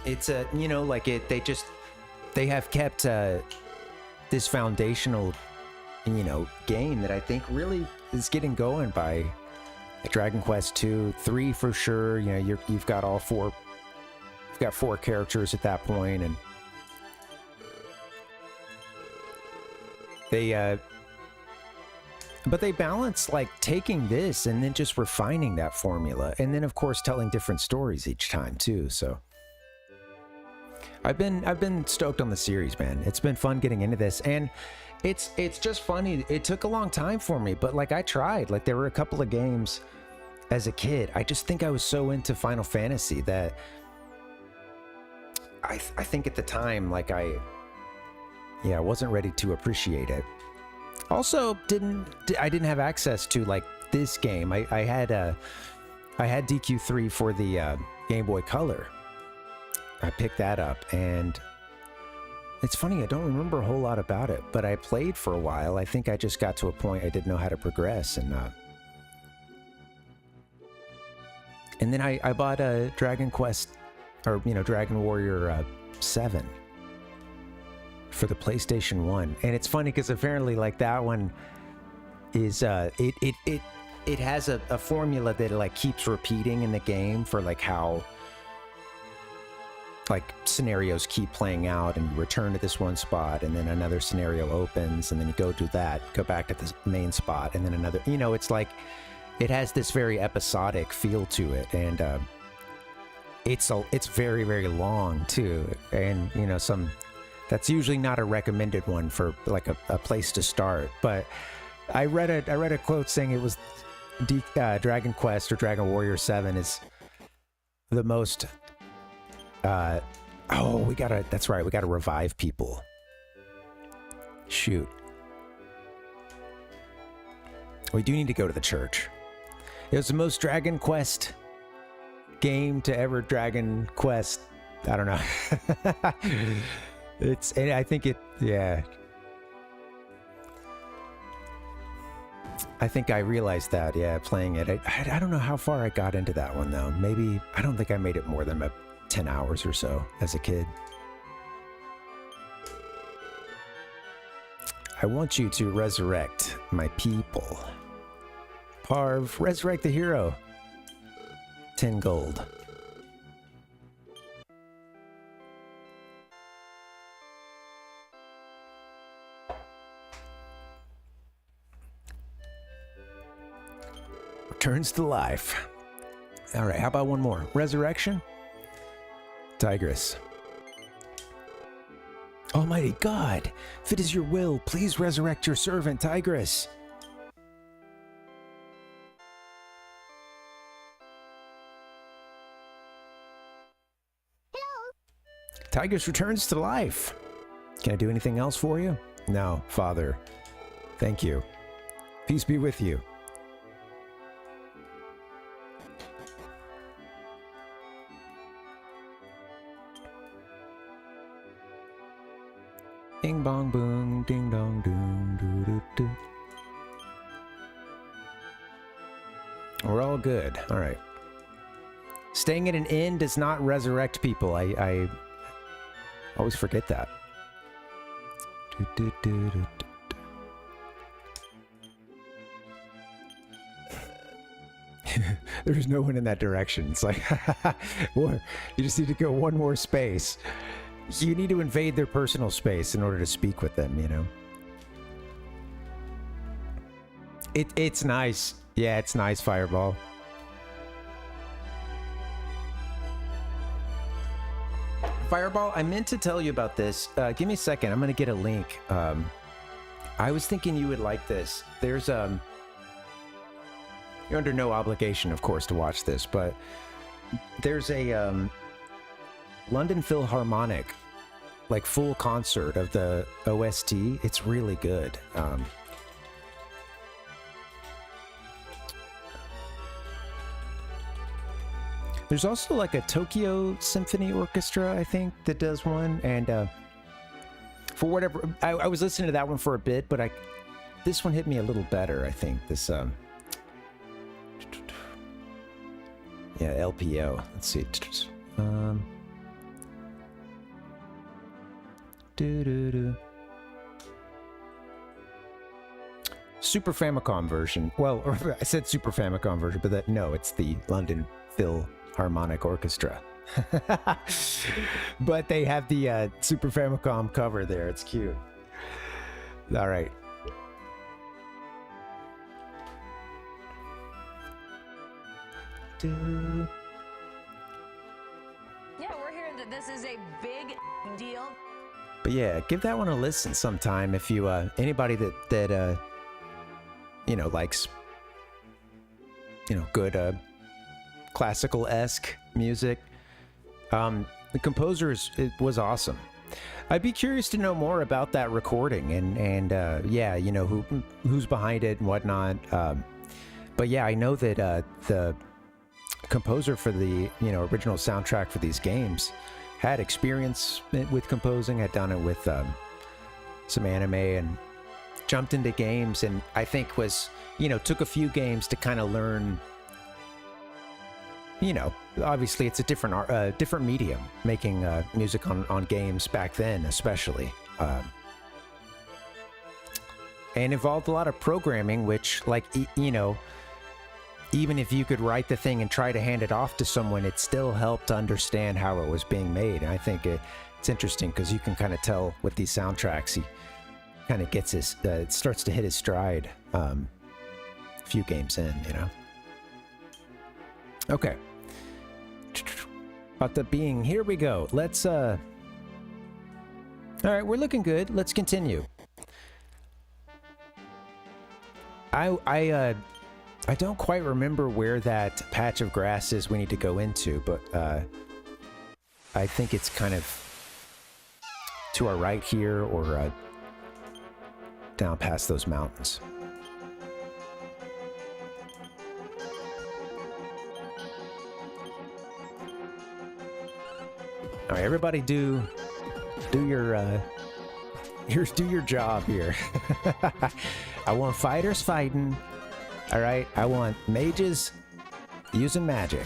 It's a, you know, like they have kept this foundational, you know, game that I think really is getting going by Dragon Quest 2, 3 for sure. You know, you've got all four. You've got 4 characters at that point, and they but they balance like taking this and then just refining that formula, and then of course telling different stories each time too. So I've been stoked on the series, man. It's been fun getting into this, and it's just funny. It took a long time for me, but like I tried. Like there were a couple of games as a kid. I just think I was so into Final Fantasy that I think at the time, like I wasn't ready to appreciate it. Also, I didn't have access to like this game. I had DQ3 for the Game Boy Color. I picked that up, and it's funny, I don't remember a whole lot about it, but I played for a while. I think I just got to a point I didn't know how to progress, and then I bought a Dragon Quest, or, you know, Dragon Warrior 7 for the PlayStation 1. And it's funny because apparently like that one is it has a formula that like keeps repeating in the game for like how like scenarios keep playing out, and you return to this one spot, and then another scenario opens, and then you go do that, go back to the main spot, and then another, you know, it's like it has this very episodic feel to it, and it's very, very long too, and you know, that's usually not a recommended one for like a place to start. But I read a quote saying it was Dragon Quest or Dragon Warrior 7 is the most that's right, we gotta revive people. Shoot, we do need to go to the church. It was the most Dragon Quest game to ever Dragon Quest. I don't know. I think I think I realized that, yeah, playing it. I don't know how far I got into that one though. Maybe, I don't think I made it more than 10 hours or so as a kid. I want you to resurrect my people. Parv, resurrect the hero. 10 gold. Returns to life. All right, how about one more? Resurrection? Tigress. Almighty God, if it is your will, please resurrect your servant, Tigress. Hello. Tigress returns to life. Can I do anything else for you? No, Father. Thank you. Peace be with you. Ding bong boom, ding dong doom, doo doo doo. We're all good. All right. Staying at an inn does not resurrect people. I always forget that. Doo doo doo doo doo. There's no one in that direction. It's like, you just need to go one more space. You need to invade their personal space in order to speak with them, you know? It's nice. Yeah, it's nice, Fireball. Fireball, I meant to tell you about this. Give me a second. I'm going to get a link. I was thinking you would like this. There's you're under no obligation, of course, to watch this, but there's a London Philharmonic, like, full concert of the OST. It's really good. There's also like a Tokyo Symphony Orchestra, I think, that does one, and for whatever, I was listening to that one for a bit, but this one hit me a little better, I think. This yeah, LPO. Let's see. Super Famicom version. Well, or I said Super Famicom version, but no, it's the London Philharmonic Orchestra. But they have the Super Famicom cover there. It's cute. All right. Yeah, we're hearing that this is a big deal. But yeah, give that one a listen sometime if you anybody that you know, likes, you know, good classical-esque music. The composer was awesome. I'd be curious to know more about that recording and yeah, you know, who's behind it and whatnot. But yeah, I know that the composer for the, you know, original soundtrack for these games had experience with composing, had done it with some anime and jumped into games, and I think was, you know, took a few games to kind of learn, you know, obviously it's a different medium, making music on games back then, especially. And involved a lot of programming, which, like, you know, even if you could write the thing and try to hand it off to someone, it still helped to understand how it was being made. And I think it's interesting because you can kind of tell with these soundtracks, he kind of gets his, it starts to hit his stride a few games in, you know. Okay. About the being, here we go. Let's, all right, we're looking good. Let's continue. I don't quite remember where that patch of grass is we need to go into, but I think it's kind of to our right here or down past those mountains. All right, everybody do your job here. I want fighters fighting. All right, I want mages using magic.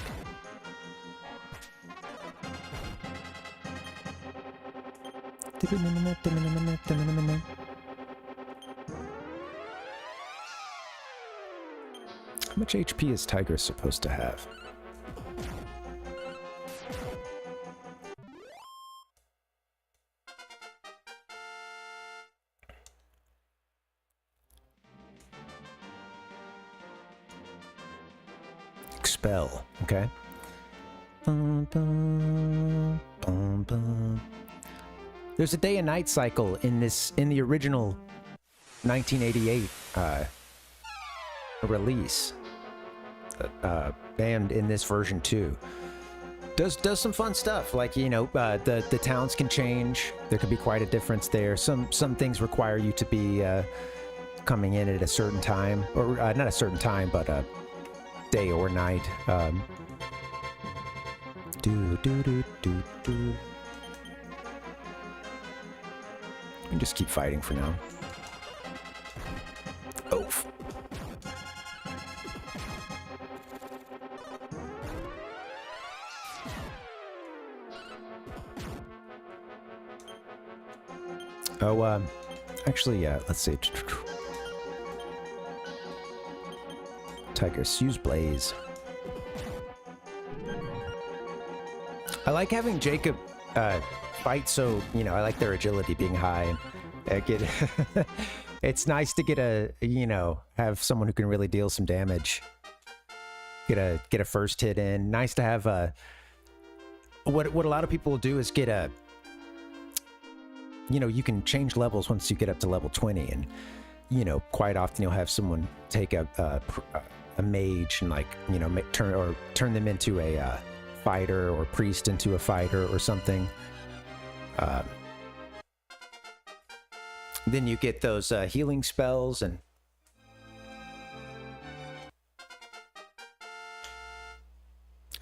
How much HP is Tiger supposed to have? Expel, okay. There's a day and night cycle in the original 1988 release, and in this version too. Does some fun stuff, like, you know, the towns can change. There could be quite a difference there. Some things require you to be coming in at a certain time, or not a certain time, but day or night. And just keep fighting for now. Oof. Oh, actually, let's see. Tigers, use Blaze. I like having Jacob fight, so, you know, I like their agility being high. It's nice to get you know, have someone who can really deal some damage. Get a first hit in. Nice to have what a lot of people will do is get you know, you can change levels once you get up to level 20, and you know, quite often you'll have someone take a mage and, like, you know, turn them into a fighter, or priest into a fighter or something. Then you get those healing spells, and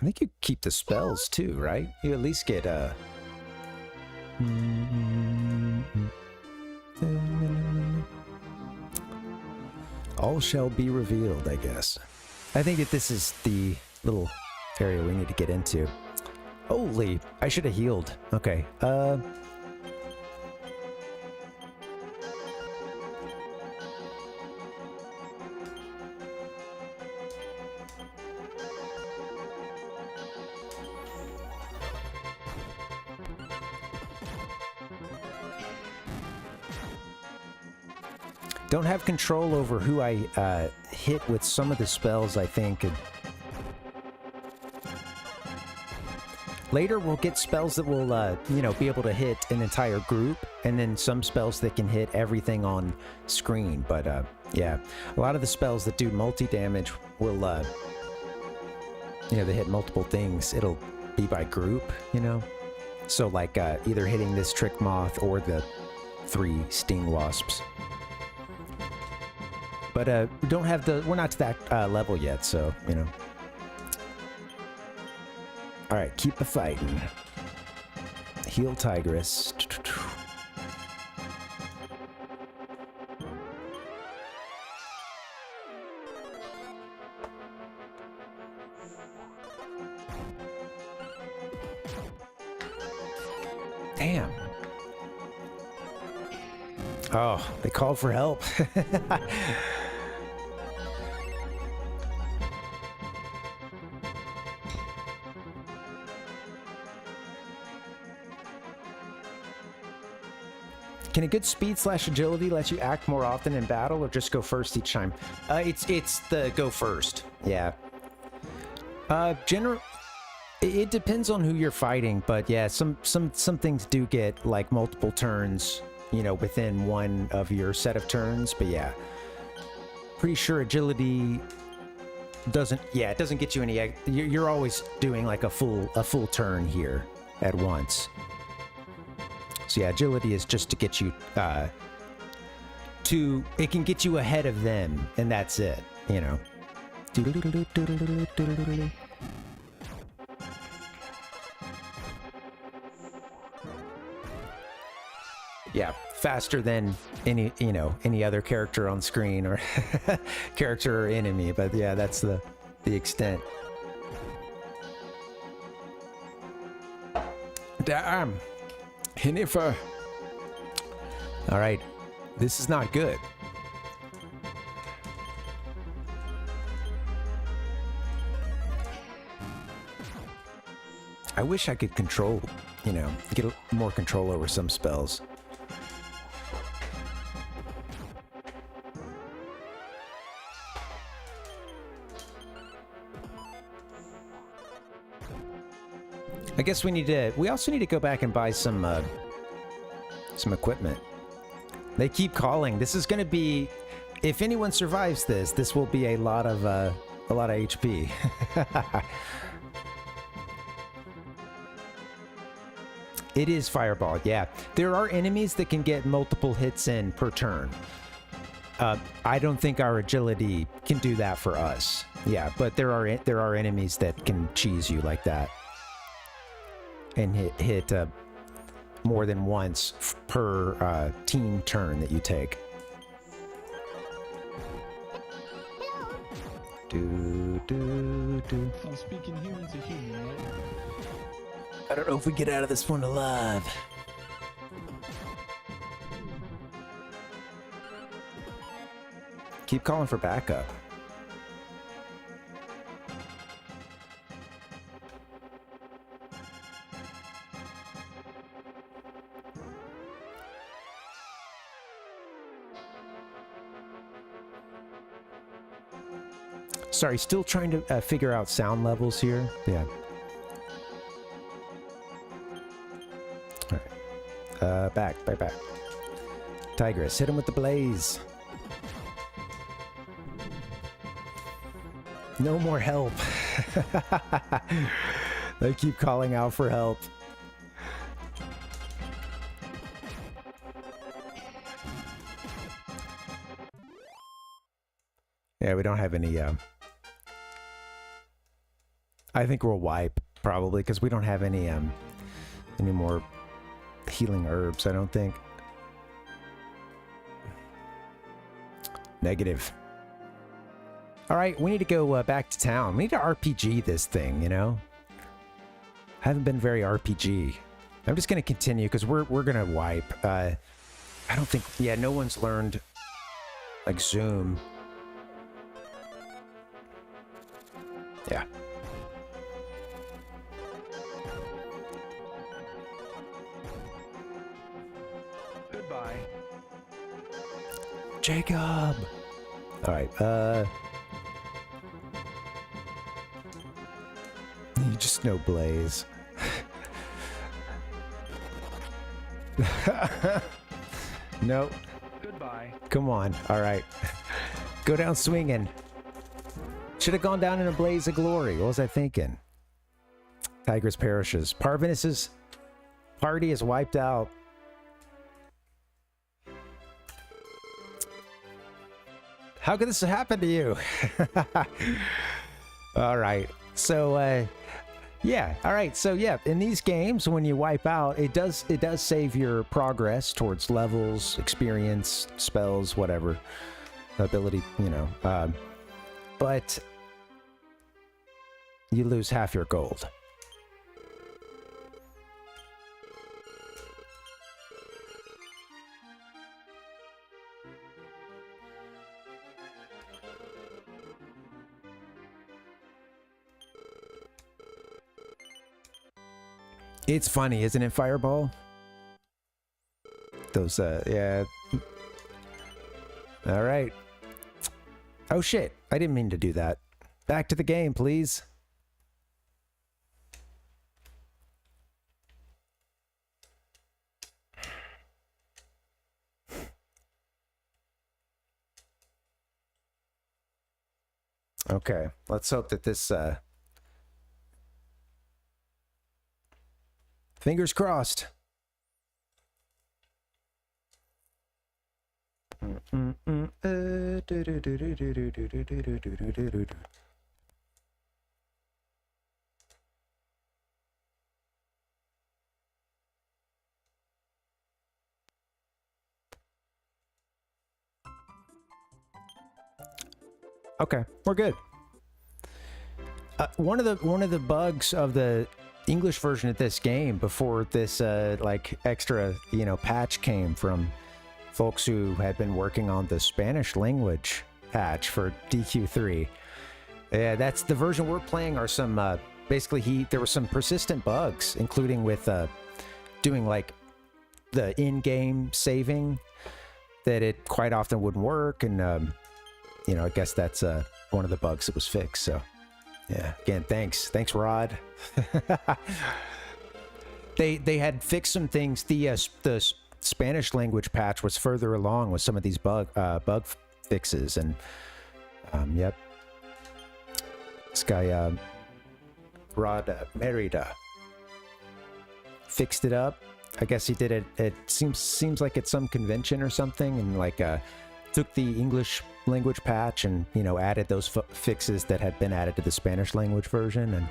I think you keep the spells too, right? You at least get all shall be revealed, I guess. I think that this is the little area we need to get into. Holy, I should have healed. Okay, don't have control over who I hit with some of the spells, I think. Later we'll get spells that will, you know, be able to hit an entire group, and then some spells that can hit everything on screen. But yeah, a lot of the spells that do multi-damage will, you know, they hit multiple things. It'll be by group, you know? So like either hitting this Trick Moth or the 3 Sting Wasps. But we don't have we're not to that level yet, so, you know. Alright, keep the fighting. Heal Tigress. Damn. Oh, they called for help. Can a good speed/agility let you act more often in battle, or just go first each time? It's the go first. Yeah. It depends on who you're fighting, but yeah, some things do get like multiple turns, you know, within one of your set of turns. But yeah, pretty sure agility doesn't get you any. You're always doing like a full turn here at once. So yeah, agility is just to get you it can get you ahead of them, and that's it, you know. Yeah, faster than any other character on screen, or character or enemy, but yeah, that's the extent. Damn. Hennifer. All right, this is not good. I wish I could control, you know, get more control over some spells. I guess we also need to go back and buy some equipment. They keep calling. This is going to be, if anyone survives this will be a lot of HP. It is Fireball, yeah. There are enemies that can get multiple hits in per turn. I don't think our agility can do that for us. Yeah, but there are enemies that can cheese you like that. And hit more than once per team turn that you take. I'm speaking human to human, right? I don't know if we get out of this one alive. Keep calling for backup. Sorry, still trying to figure out sound levels here. Yeah. All Back. Tigress, hit him with the blaze. No more help. They keep calling out for help. Yeah, we don't have any, I think we'll wipe, probably, because we don't have any more healing herbs, I don't think. Negative. Alright, we need to go back to town. We need to RPG this thing, you know? I haven't been very RPG. I'm just going to continue, because we're going to wipe. I don't think, yeah, no one's learned, like, Zoom. Yeah. Goodbye. Jacob! Alright, you just know Blaze. Nope. Goodbye. Come on. Alright. Go down swinging. Should have gone down in a blaze of glory. What was I thinking? Tigress perishes. Parvinus's party is wiped out. How could this happen to you? All right. So, yeah. All right. So, yeah, in these games, when you wipe out, it does save your progress towards levels, experience, spells, whatever, ability, you know. But you lose half your gold. It's funny, isn't it, Fireball? Those, yeah. All right. Oh, shit. I didn't mean to do that. Back to the game, please. Okay. Let's hope that this, fingers crossed. Okay, we're good. One of the bugs of the English version of this game before this like extra, you know, patch came from folks who had been working on the Spanish language patch for DQ3. Yeah, that's the version we're playing. Are some basically there were some persistent bugs, including with doing like the in-game saving, that it quite often wouldn't work, and you know, I guess that's one of the bugs that was fixed. So yeah, again, thanks Rod. They had fixed some things. The Spanish language patch was further along with some of these bug fixes, and yep, this guy Rod Merida fixed it up. I guess he did it. It seems like it's some convention or something, and like took the English language patch and, you know, added those fixes that had been added to the Spanish language version, and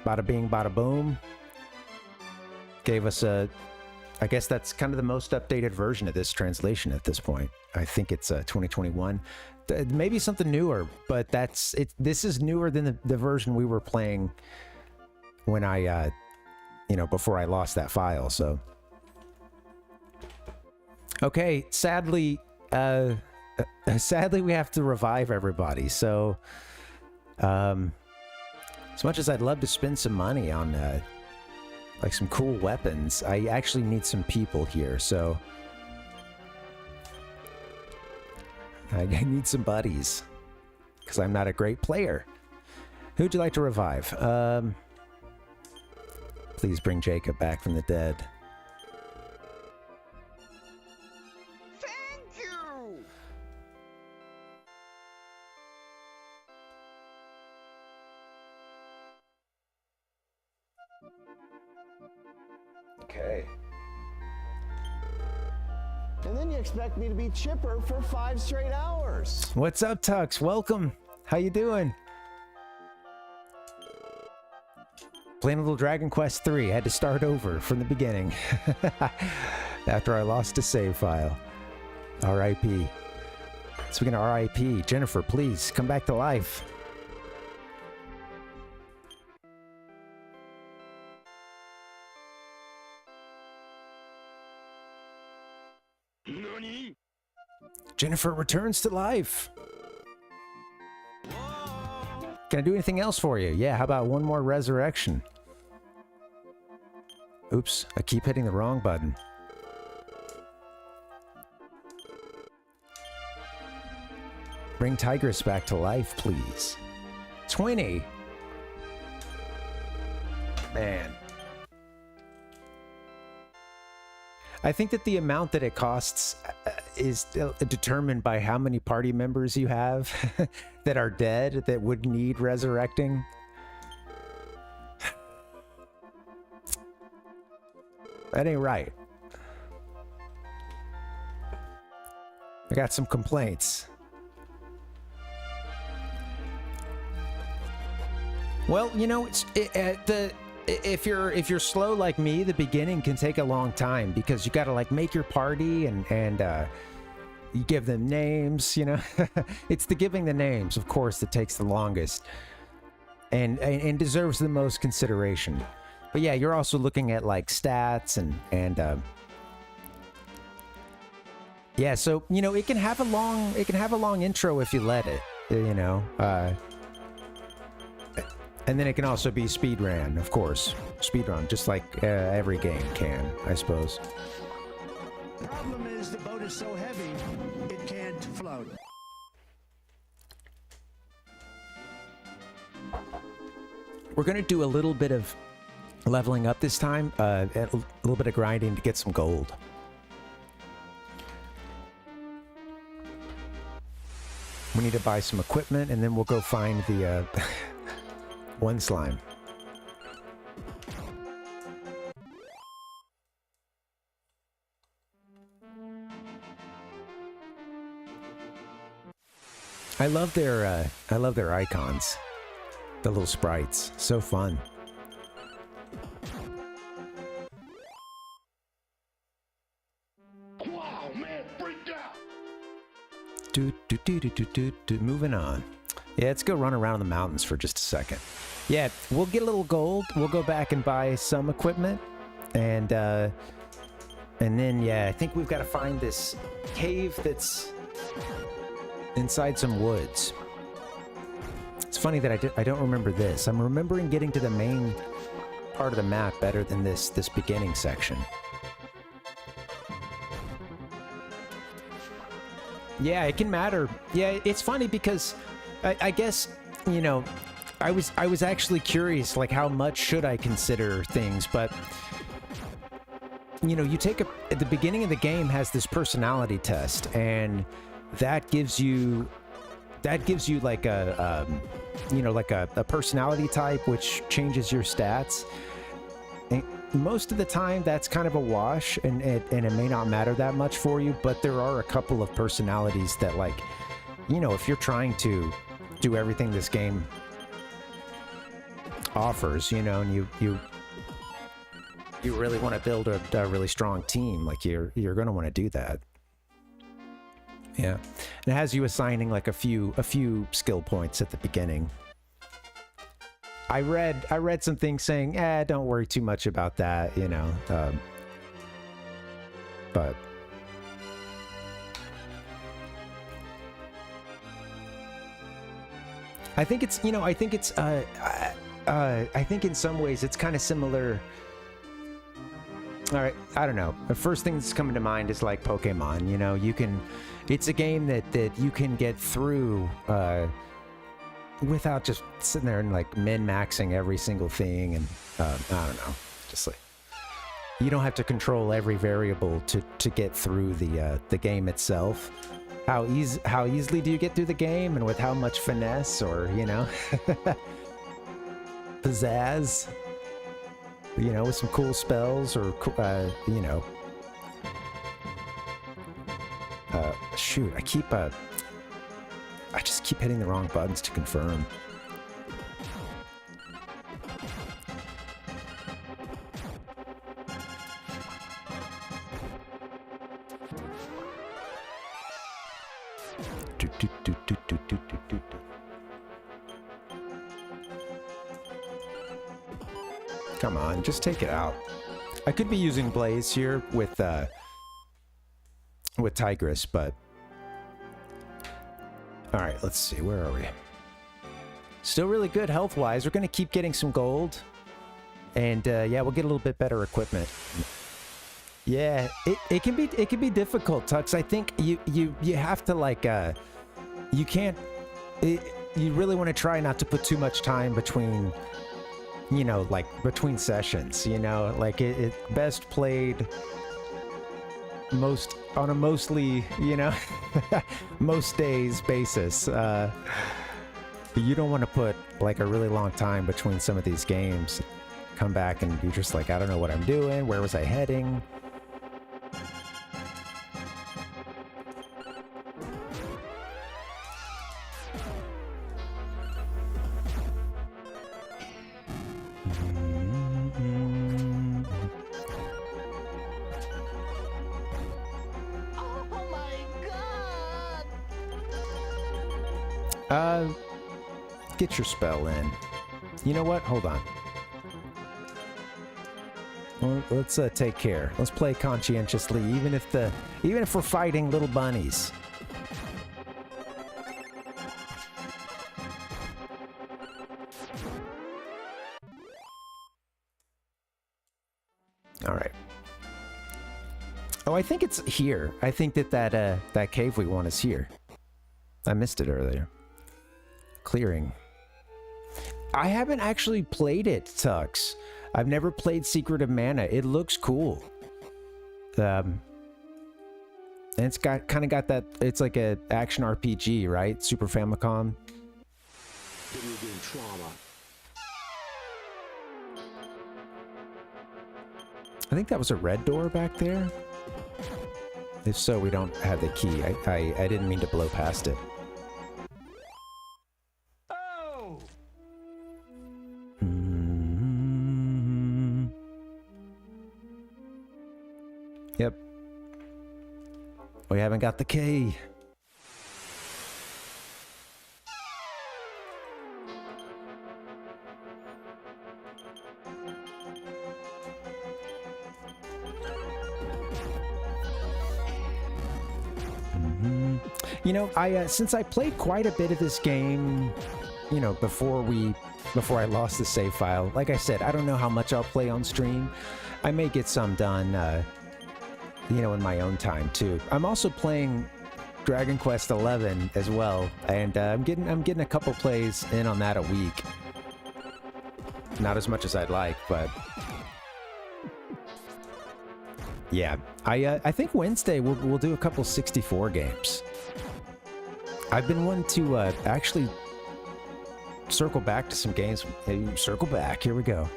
bada bing, bada boom, gave us a, I guess that's kind of the most updated version of this translation at this point. I think it's 2021. Maybe something newer, but that's it. This is newer than the version we were playing when I, you know, before I lost that file. So, okay, sadly, we have to revive everybody. So, as much as I'd love to spend some money on like some cool weapons, I actually need some people here. So I need some buddies, because I'm not a great player. Who'd you like to revive? Please bring Jacob back from the dead. expect me to be chipper for 5 straight hours? What's up, Tux? Welcome. How you doing? Playing a little Dragon Quest 3. Had to start over from the beginning after I lost a save file. R.I.P. Speaking of R.I.P., Jennifer, please come back to life. Nani? Jennifer returns to life. Can I do anything else for you? Yeah, how about one more resurrection? Oops, I keep hitting the wrong button. Bring Tigress back to life, please. 20. Man. I think that the amount that it costs is determined by how many party members you have that are dead that would need resurrecting. That ain't right. I got some complaints. Well, you know, if you're slow like me, the beginning can take a long time because you got to like make your party and you give them names, you know. It's the giving the names, of course, that takes the longest and deserves the most consideration. But yeah, you're also looking at like stats and yeah, so you know, it can have a long intro if you let it, you know. And then it can also be speedrun, of course. Speedrun, just like every game can, I suppose. Problem is the boat is so heavy, it can't float. We're going to do a little bit of leveling up this time, a little bit of grinding to get some gold. We need to buy some equipment, and then we'll go find the... one slime. I love their icons. The little sprites. So fun. Wow, man, freaked out. Moving on. Yeah, let's go run around the mountains for just a second. Yeah, we'll get a little gold. We'll go back and buy some equipment. And then, yeah, I think we've got to find this cave that's inside some woods. It's funny that I don't remember this. I'm remembering getting to the main part of the map better than this beginning section. Yeah, it can matter. Yeah, it's funny because I guess, you know, I was actually curious, like, how much should I consider things, but you know, you take at the beginning of the game has this personality test, and that gives you like a you know, like a personality type which changes your stats. And most of the time that's kind of a wash, and it may not matter that much for you, but there are a couple of personalities that, like, you know, if you're trying to do everything this game offers, you know, and you really want to build a really strong team, like you're going to want to do that. Yeah, and it has you assigning like a few skill points at the beginning. I read some things saying, don't worry too much about that, you know, but I think it's, you know, I think in some ways it's kind of similar. All right, I don't know. The first thing that's coming to mind is like Pokemon, you know, it's a game that you can get through without just sitting there and like min-maxing every single thing, and I don't know, just like you don't have to control every variable to get through the game itself. How easily do you get through the game, and with how much finesse, or, you know, pizzazz, you know, with some cool spells, or you know. Shoot, I just keep hitting the wrong buttons to confirm. Come on, just take it out. I could be using Blaze here with Tigress, but all right, let's see, where are we? Still really good health-wise. We're gonna keep getting some gold, and yeah, we'll get a little bit better equipment. Yeah, it can be difficult, Tux. I think you have to like you can't. You really want to try not to put too much time between. You know, like between sessions, you know, like it best played on a mostly, you know, most days basis. You don't want to put like a really long time between some of these games. Come back and you're just like, I don't know what I'm doing. Where was I heading? Get your spell in. You know what? Hold on. Well, let's take care. Let's play conscientiously, even if we're fighting little bunnies. All right. Oh, I think it's here. I think that cave we want is here. I missed it earlier. Clearing. I haven't actually played it, Tux. I've never played Secret of Mana. It looks cool. And it's got that. It's like a action RPG, right? Super Famicom. Video game trauma. I think that was a red door back there. If so, we don't have the key. I didn't mean to blow past it. Yep. We haven't got the key. You know, since I played quite a bit of this game, you know, before I lost the save file, like I said, I don't know how much I'll play on stream. I may get some done, you know, in my own time too. I'm also playing Dragon Quest 11 as well, and I'm getting a couple plays in on that a week. Not as much as I'd like, but yeah. I think Wednesday we'll do a couple 64 games. I've been wanting to actually circle back to some games. Hey, circle back. Here we go.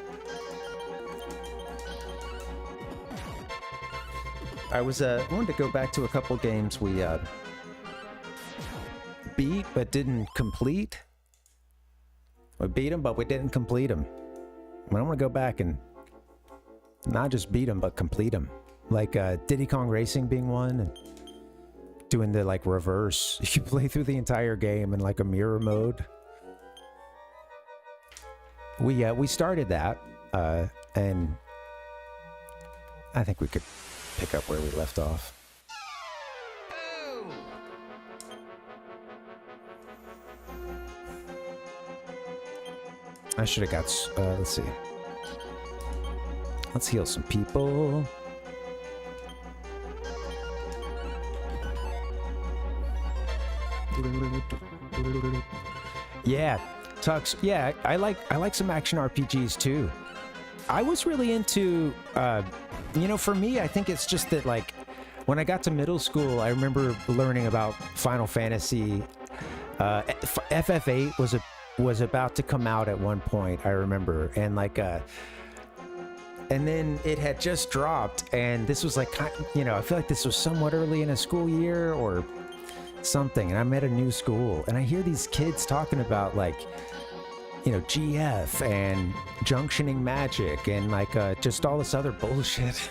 I wanted to go back to a couple games we beat but didn't complete. We beat them, but we didn't complete them. I want to go back and not just beat them, but complete them. Like Diddy Kong Racing being one, and doing the like reverse. You play through the entire game in like a mirror mode. We started that, and I think we could pick up where we left off. I should have got, let's see. Let's heal some people. Yeah, Tux. Yeah, I like some action RPGs too. I was really into, you know, for me, I think it's just that like when I got to middle school, I remember learning about Final Fantasy. FF8 was about to come out at one point, I remember, and like and then it had just dropped, and this was like, you know, I feel like this was somewhat early in a school year, or something and I'm at a new school and I hear these kids talking about like, you know, GF and junctioning magic and like just all this other bullshit.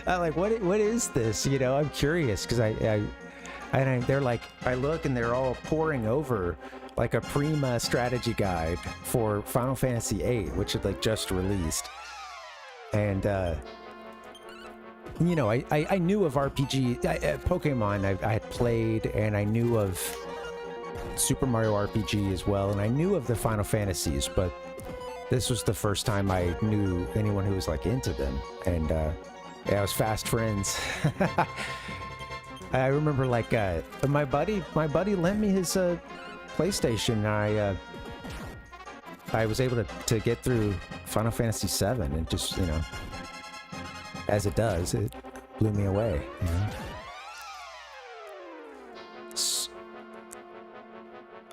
I'm like, what is this? You know, I'm curious because they're like, I look and they're all pouring over like a Prima strategy guide for Final Fantasy VIII, which had like just released. And, you know, I knew of RPG, Pokemon I had played, and I knew of Super Mario RPG as well, and I knew of the Final Fantasies, but this was the first time I knew anyone who was like into them, and yeah, I was fast friends. I remember like my buddy lent me his PlayStation, and I was able to get through Final Fantasy VII, and just, you know, as it does, it blew me away, you know?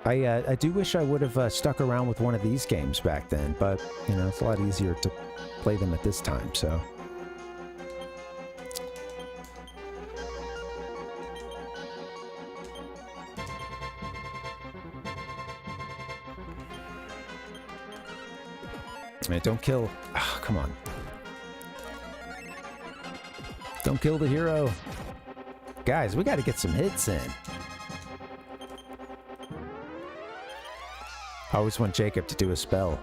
I do wish I would have stuck around with one of these games back then, but, you know, it's a lot easier to play them at this time, so. Man, don't kill... Oh, come on. Don't kill the hero. Guys, we got to get some hits in. I always want Jacob to do a spell.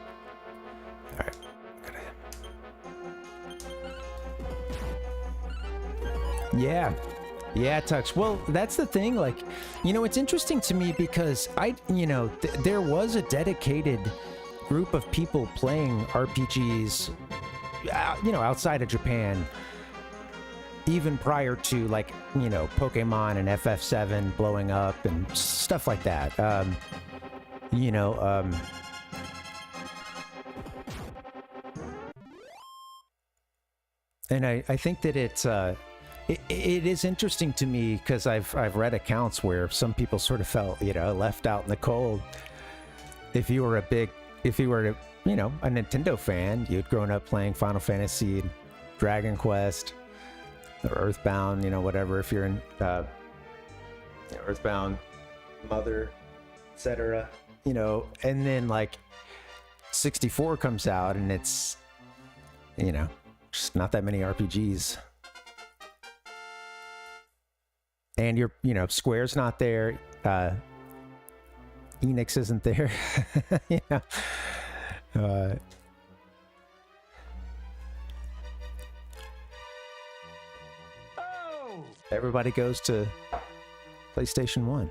All right. Yeah. Yeah, Tux. Well, that's the thing. Like, you know, it's interesting to me because you know, there was a dedicated group of people playing RPGs, you know, outside of Japan, even prior to, like, you know, Pokemon and FF7 blowing up and stuff like that. You know, and I think that it is interesting to me because I've read accounts where some people sort of felt, you know, left out in the cold. If you were you know, a Nintendo fan, you'd grown up playing Final Fantasy, Dragon Quest, or Earthbound, you know, whatever. If you're in you know, Earthbound, Mother, etc., you know, and then like 64 comes out and it's, you know, just not that many RPGs. And you know, Square's not there, Enix isn't there. You know, everybody goes to PlayStation 1.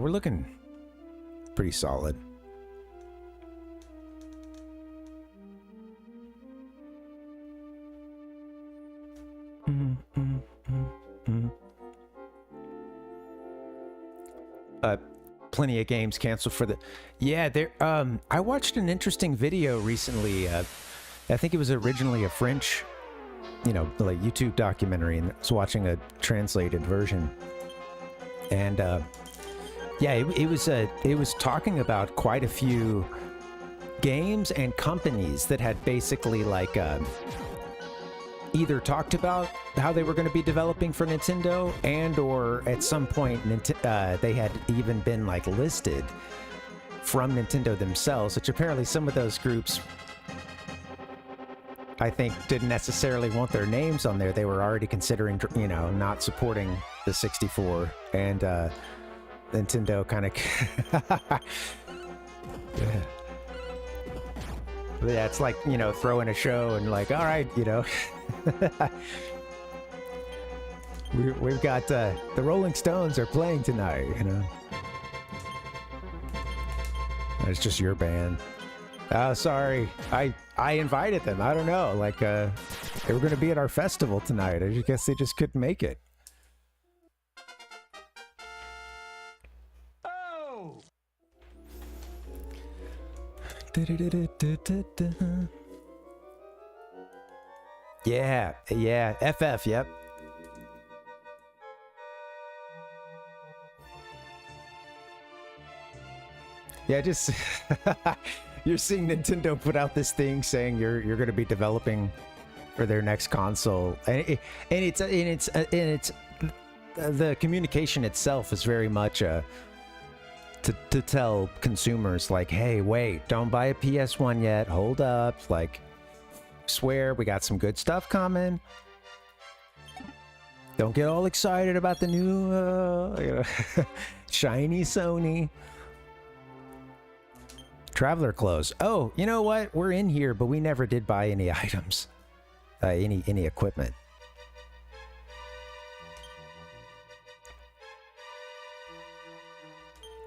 We're looking pretty solid. Plenty of games canceled for the... Yeah, there. I watched an interesting video recently. I think it was originally a French, you know, like YouTube documentary, and I was watching a translated version. And yeah, it was talking about quite a few games and companies that had basically like either talked about how they were going to be developing for Nintendo, and or at some point they had even been like listed from Nintendo themselves, which apparently some of those groups, I think, didn't necessarily want their names on there. They were already considering, you know, not supporting the 64, and Nintendo kind of yeah, it's like, you know, throwing a show and like, all right, you know, we've got the Rolling Stones are playing tonight, you know. It's just your band. Oh, sorry, I invited them. I don't know, like they were going to be at our festival tonight. I guess they just couldn't make it. Yeah, FF, yep. Yeah, just you're seeing Nintendo put out this thing saying you're going to be developing for their next console, and it's the communication itself is very much to tell consumers like, hey, wait, don't buy a PS1 yet. Hold up, like, swear we got some good stuff coming. Don't get all excited about the new shiny Sony. Traveler clothes. Oh, you know what? We're in here, but we never did buy any items, any equipment.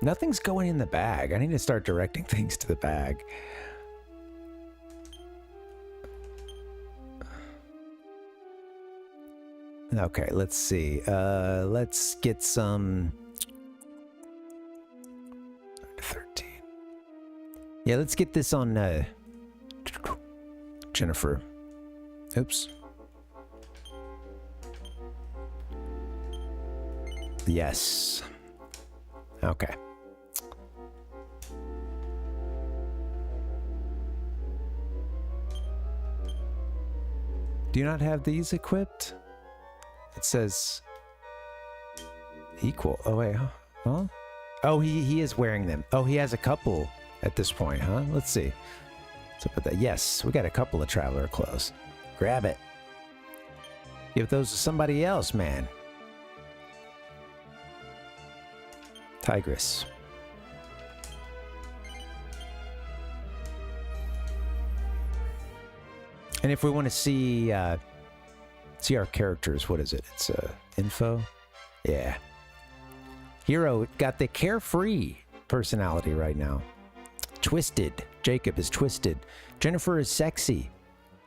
Nothing's going in the bag. I need to start directing things to the bag. Okay, let's see. Let's get some 13. Yeah, let's get this on Jennifer. Oops. Yes. Okay. Do you not have these equipped? It says equal. Oh wait, huh? Oh, he is wearing them. Oh, he has a couple at this point, huh? Let's see. What's up with that? Yes, we got a couple of traveler clothes. Grab it. Give those to somebody else, man. Tigress. And if we want to see our characters, what is it? It's info. Yeah. Hero got the carefree personality right now. Twisted. Jacob is twisted. Jennifer is sexy.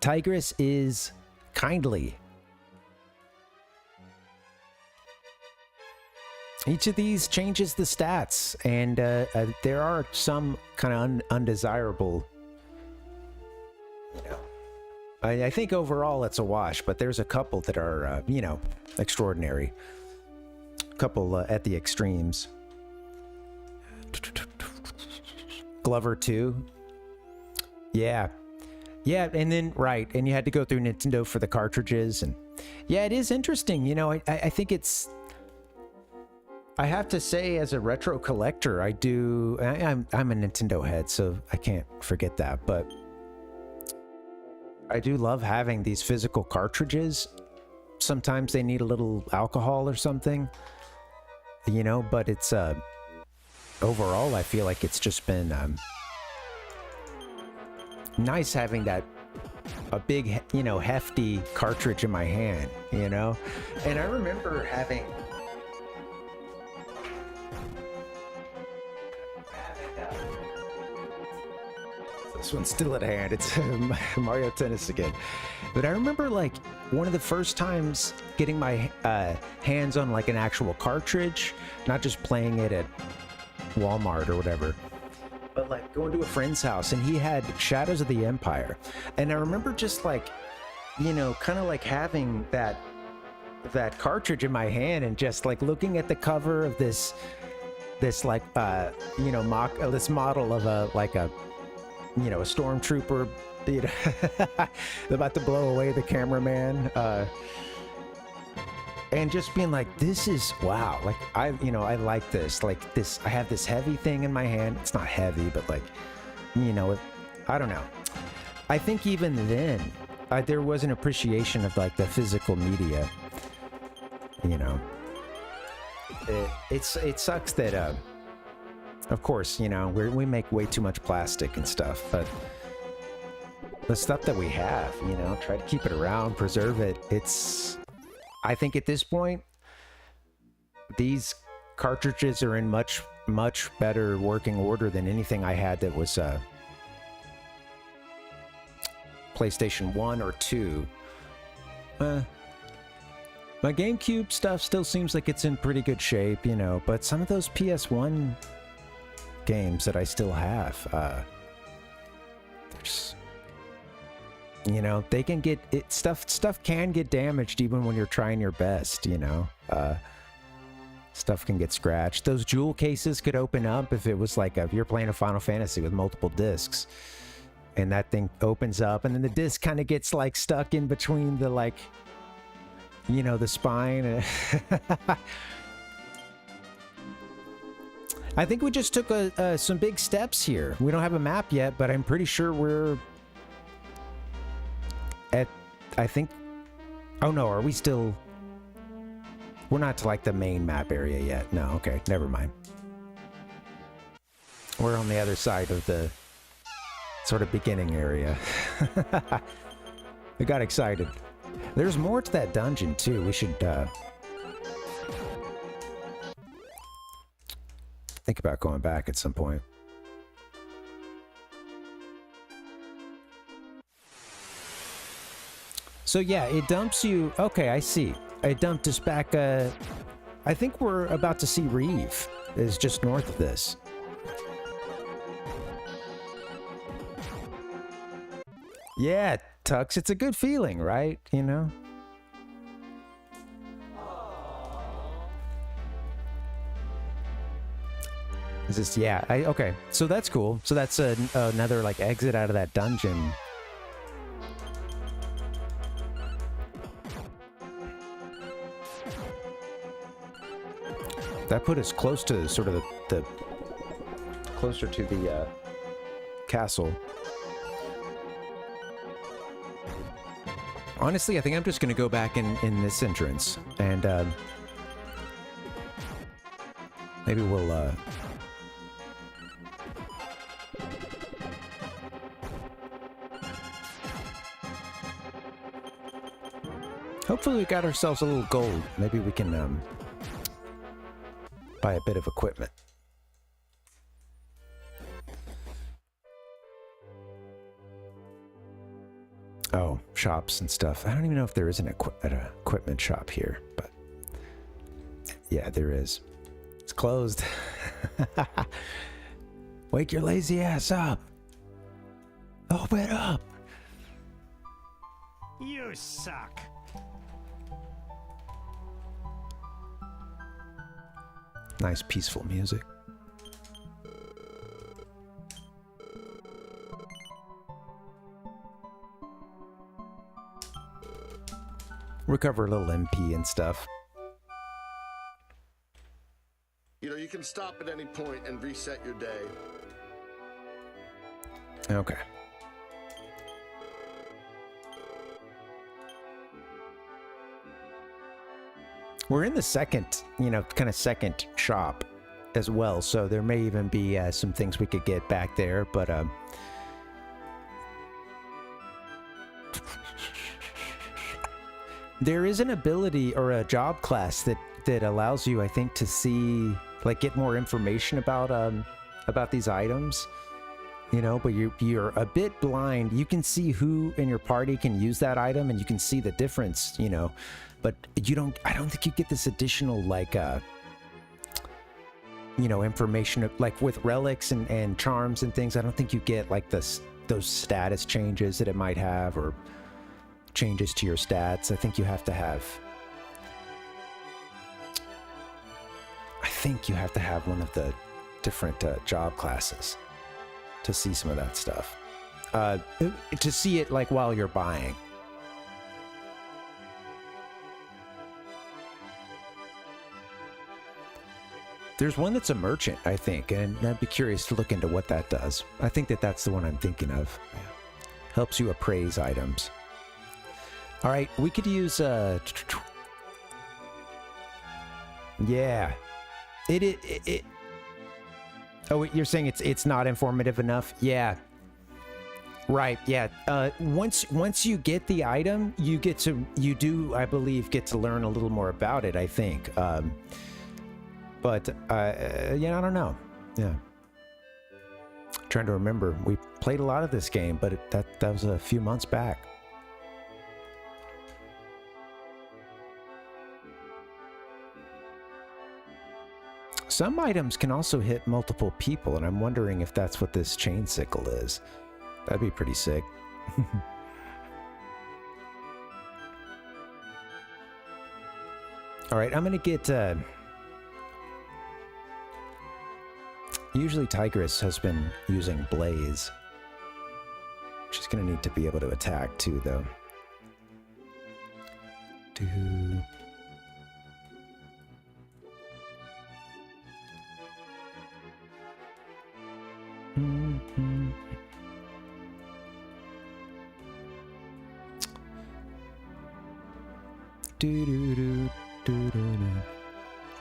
Tigress is kindly. Each of these changes the stats, and there are some kind of undesirable. You know, I think overall it's a wash, but there's a couple that are, you know, extraordinary. A couple at the extremes. Glover 2. Yeah. Yeah, and then, right, and you had to go through Nintendo for the cartridges, and yeah, it is interesting. You know, I think it's, I have to say, as a retro collector, I'm a Nintendo head, so I can't forget that, but I do love having these physical cartridges. Sometimes they need a little alcohol or something, you know, but it's, overall, I feel like it's just been, nice having that, a big, you know, hefty cartridge in my hand, you know? And I remember having, this one's still at hand. It's Mario Tennis again. But I remember, like, one of the first times getting my hands on, like, an actual cartridge, not just playing it at Walmart or whatever, but, like, going to a friend's house, and he had Shadows of the Empire. And I remember just, like, you know, kind of like having that cartridge in my hand and just, like, looking at the cover of this like, you know, this model of a stormtrooper, you know, about to blow away the cameraman, and just being like, this is, wow, like, I like this, like, this, I have this heavy thing in my hand. It's not heavy, but, like, you know, I don't know. I think even then, there was an appreciation of, like, the physical media, you know. It sucks that, of course, you know, we make way too much plastic and stuff, but the stuff that we have, you know, try to keep it around, preserve it. I think at this point, these cartridges are in much, much better working order than anything I had that was PlayStation 1 or 2. My GameCube stuff still seems like it's in pretty good shape, you know, but some of those PS1 games that I still have, there's, you know, they can get it, stuff can get damaged even when you're trying your best, you know. Stuff can get scratched. Those jewel cases could open up if it was like if you're playing a Final Fantasy with multiple discs. And that thing opens up, and then the disc kind of gets like stuck in between the like, you know, the spine. I think we just took some big steps here. We don't have a map yet, but I'm pretty sure we're at, I think, oh no, are we still, we're not to like the main map area yet. No, okay, never mind. We're on the other side of the sort of beginning area. I got excited. There's more to that dungeon too. We should think about going back at some point. So yeah, it dumps you. Okay, I see. It dumped us back. I think we're about to see Reeve is just north of this. Yeah, Tux, it's a good feeling, right? You know? Is this, yeah, okay. So that's cool. So that's another, like, exit out of that dungeon. That put us close to sort of the closer to the castle. Honestly, I think I'm just going to go back in this entrance, and maybe we'll hopefully we got ourselves a little gold. Maybe we can buy a bit of equipment. Oh, shops and stuff. I don't even know if there is an equipment shop here, but yeah, there is. It's closed. Wake your lazy ass up. Open up. You suck. Nice peaceful music. Recover a little MP and stuff. You know, you can stop at any point and reset your day. Okay. We're in the second, you know, kind of second shop as well, so there may even be some things we could get back there, but there is an ability or a job class that allows you, I think, to see, like, get more information about these items, you know, but you're a bit blind. You can see who in your party can use that item, and you can see the difference, you know, but I don't think you get this additional, like, you know, information, like with relics and charms and things. I don't think you get, like, those status changes that it might have, or changes to your stats. I think you have to have one of the different job classes to see some of that stuff, to see it, like, while you're buying. There's one that's a merchant, I think, and I'd be curious to look into what that does. I think that's the one I'm thinking of. Helps you appraise items. All right, we could use yeah. It Oh, you're saying it's not informative enough? Yeah. Right, yeah. Once you get the item, you do, I believe, get to learn a little more about it, I think. But yeah, I don't know. Yeah. Trying to remember. We played a lot of this game, but that was a few months back. Some items can also hit multiple people, and I'm wondering if that's what this chain sickle is. That'd be pretty sick. All right, I'm gonna get Usually Tigress has been using Blaze. She's gonna need to be able to attack too, though. Do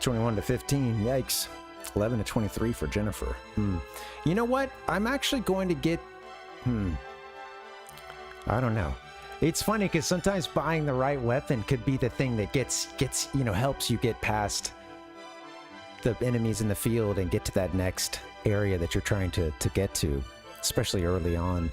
21 to 15. Yikes. 11 to 23 for Jennifer. You know what? I'm actually going to get... I don't know. It's funny because sometimes buying the right weapon could be the thing that gets helps you get past the enemies in the field and get to that next area that you're trying to get to, especially early on.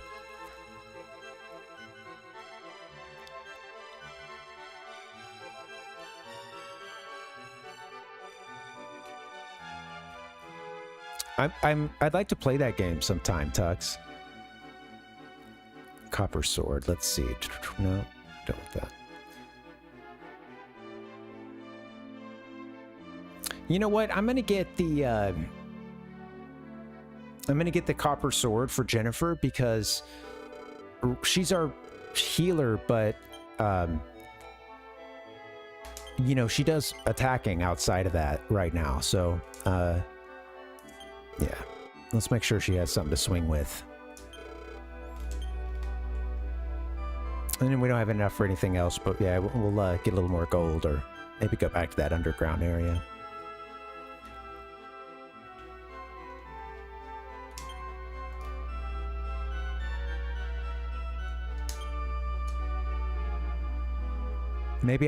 I'd like to play that game sometime, Tux. Copper sword. Let's see. No, don't want that. You know what? I'm gonna get the copper sword for Jennifer because she's our healer, but she does attacking outside of that right now. So yeah, let's make sure she has something to swing with. And then we don't have enough for anything else, but yeah, we'll get a little more gold or maybe go back to that underground area. Maybe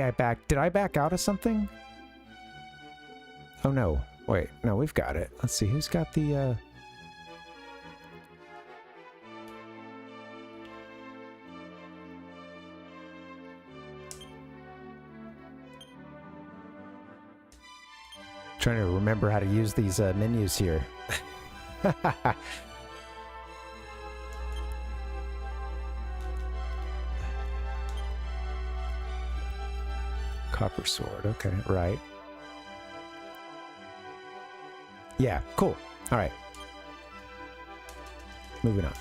did I back out of something? Oh no, wait, no, we've got it. Let's see, who's got the, trying to remember how to use these menus here. Copper sword, okay, right. Yeah, cool. All right. Moving on.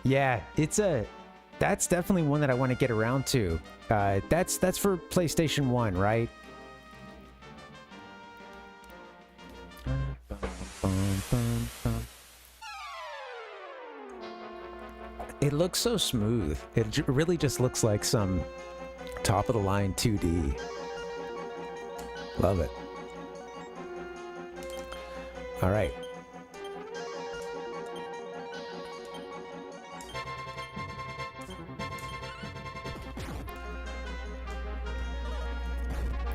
Yeah, that's definitely one that I want to get around to. That's for PlayStation 1, right? It looks so smooth. It really just looks like some top-of-the-line 2D. Love it. All right.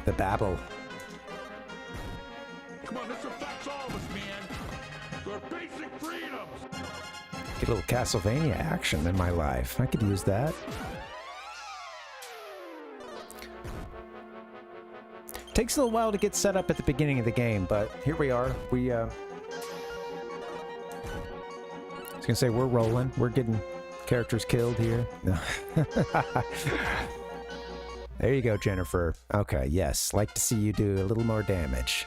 The babble. Come on, this affects all of us, man. They're basic freedoms. Get a little Castlevania action in my life. I could use that. Takes a little while to get set up at the beginning of the game, but here we are. I was gonna say we're rolling. We're getting characters killed here. No. There you go, Jennifer. Okay, yes. Like to see you do a little more damage.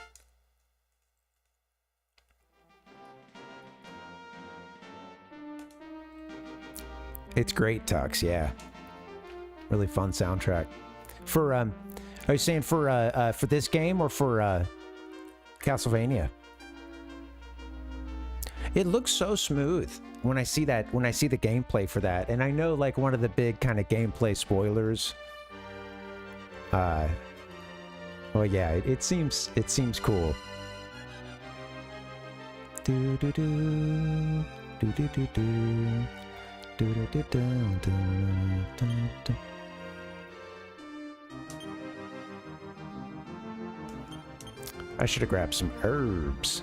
It's great, Tux, yeah. Really fun soundtrack. For, are you saying for this game or for, Castlevania? It looks so smooth when I see the gameplay for that. And I know, like, one of the big kind of gameplay spoilers. Well, yeah, it seems cool. Do do do do do do do. I should have grabbed some herbs.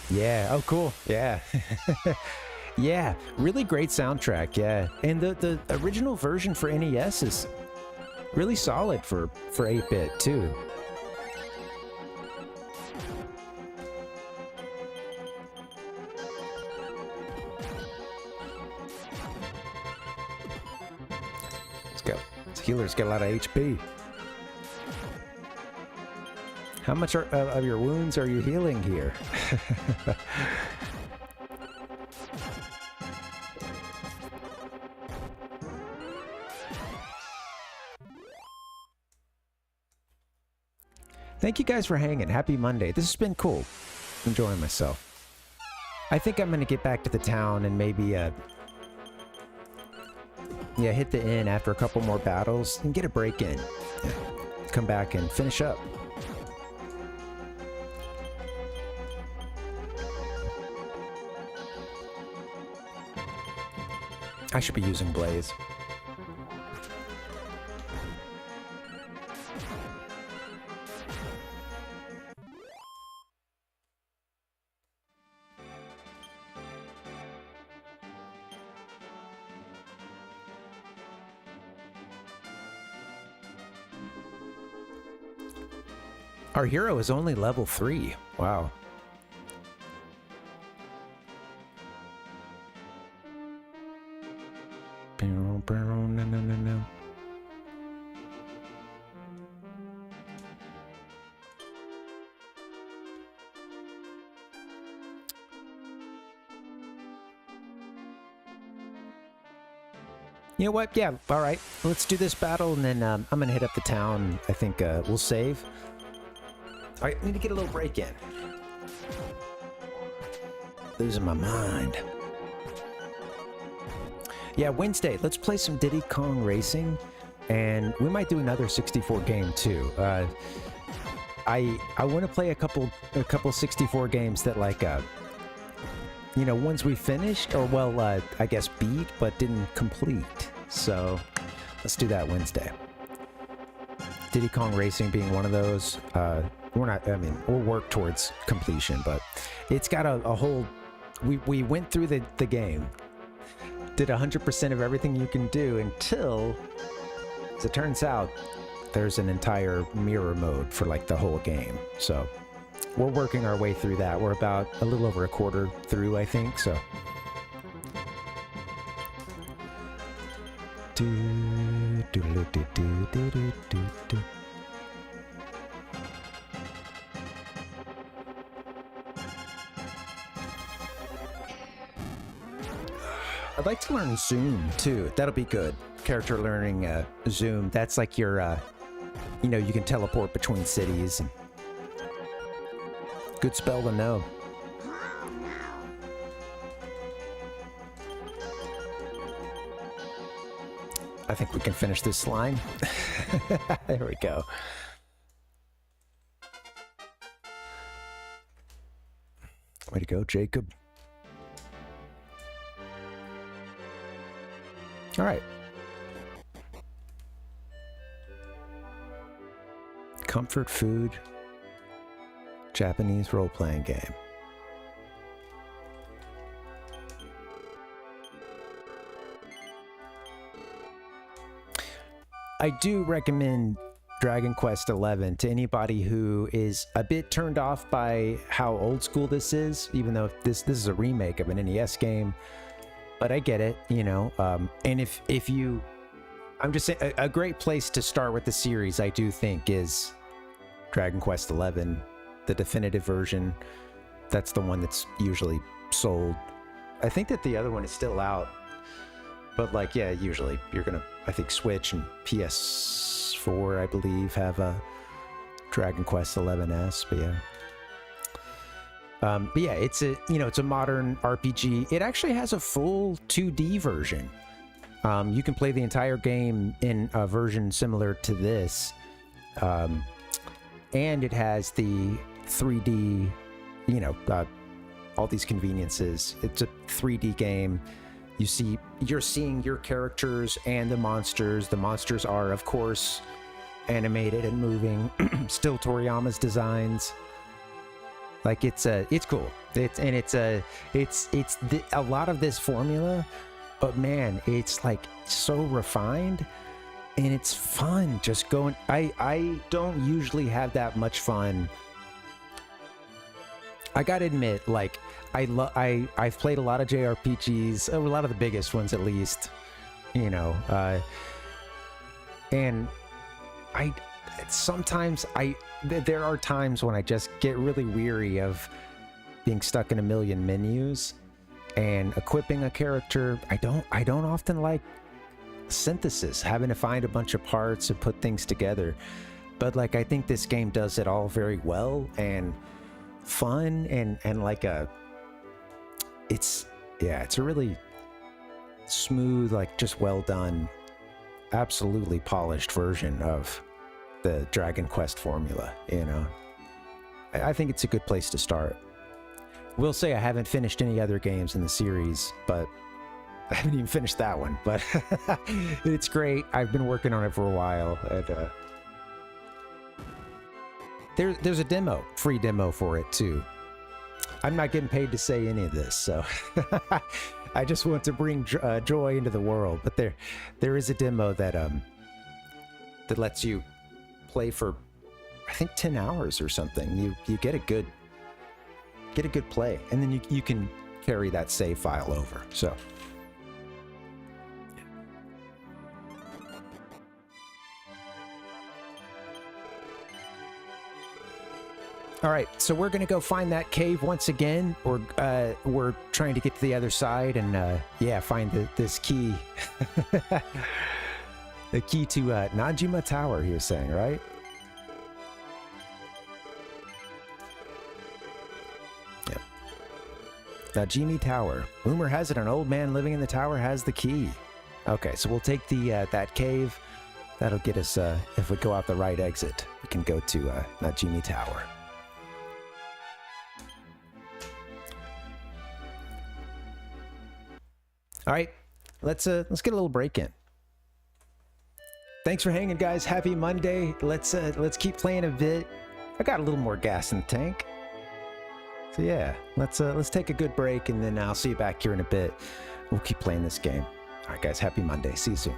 Yeah, oh cool. Yeah. Yeah, really great soundtrack, yeah. And the original version for NES is really solid for 8-bit too. This healer's got a lot of HP. How much of your wounds are you healing here? Thank you guys for hanging. Happy Monday. This has been cool. Enjoying myself. I think I'm gonna get back to the town and maybe yeah, hit the inn after a couple more battles and get a break in. Yeah. Come back and finish up. I should be using Blaze. Our hero is only level 3. Wow. No. You know what? Yeah, all right. Let's do this battle, and then I'm going to hit up the town. I think we'll save. All right, I need to get a little break in. Losing my mind. Yeah, Wednesday, let's play some Diddy Kong Racing, and we might do another 64 game too. I want to play a couple 64 games that like you know, ones we finished or well I guess beat but didn't complete. So let's do that Wednesday. Diddy Kong Racing being one of those. We're not, I mean, we'll work towards completion, but it's got a whole, we went through the game, did 100% of everything you can do until, as it turns out, there's an entire mirror mode for like the whole game. So we're working our way through that. We're about a little over a quarter through, I think, so. I'd like to learn Zoom too. That'll be good. Character learning Zoom. That's like your, you know, you can teleport between cities. And good spell to know. I think we can finish this line. There we go. Way to go, Jacob. All right. Comfort food. Japanese role-playing game. I do recommend Dragon Quest XI to anybody who is a bit turned off by how old school this is, even though this is a remake of an NES game. But I get it, you know. And if you, I'm just saying, a great place to start with the series, I do think, is Dragon Quest XI, the definitive version. That's the one that's usually sold. I think that the other one is still out. But like, yeah, usually you're gonna, I think Switch and PS4, I believe, have a Dragon Quest XI's. But yeah, it's a, you know, it's a modern RPG. It actually has a full 2D version. You can play the entire game in a version similar to this, and it has the 3D, you know, all these conveniences. It's a 3D game. You're seeing your characters and the monsters. The monsters are, of course, animated and moving. Still Toriyama's designs. Like it's cool. It's a lot of this formula, but man, it's like so refined and it's fun just going. I don't usually have that much fun. I gotta admit, like, I've played a lot of JRPGs, a lot of the biggest ones at least, you know, And there are times when I just get really weary of being stuck in a million menus and equipping a character. I don't often like synthesis, having to find a bunch of parts and put things together. But like, I think this game does it all very well and fun, and like it's a really smooth, like just well done, absolutely polished version of the Dragon Quest formula, you know. I think it's a good place to start. Will say I haven't finished any other games in the series, but I haven't even finished that one, but it's great. I've been working on it for a while, and there's a demo, free demo for it too. I'm not getting paid to say any of this, so I just want to bring joy into the world. But there is a demo that lets you play for, I think, 10 hours or something. You get a good play, and then you can carry that save file over. So all right, so we're gonna go find that cave once again. We're trying to get to the other side and find this key. The key to Najima Tower, he was saying, right? Yep. Najimi Tower. Rumor has it an old man living in the tower has the key. Okay, so we'll take the that cave. That'll get us, if we go out the right exit, we can go to Najimi Tower. All right, let's get a little break in. Thanks for hanging, guys. Happy Monday. Let's keep playing a bit. I got a little more gas in the tank. So yeah, let's take a good break, and then I'll see you back here in a bit. We'll keep playing this game. All right, guys. Happy Monday. See you soon.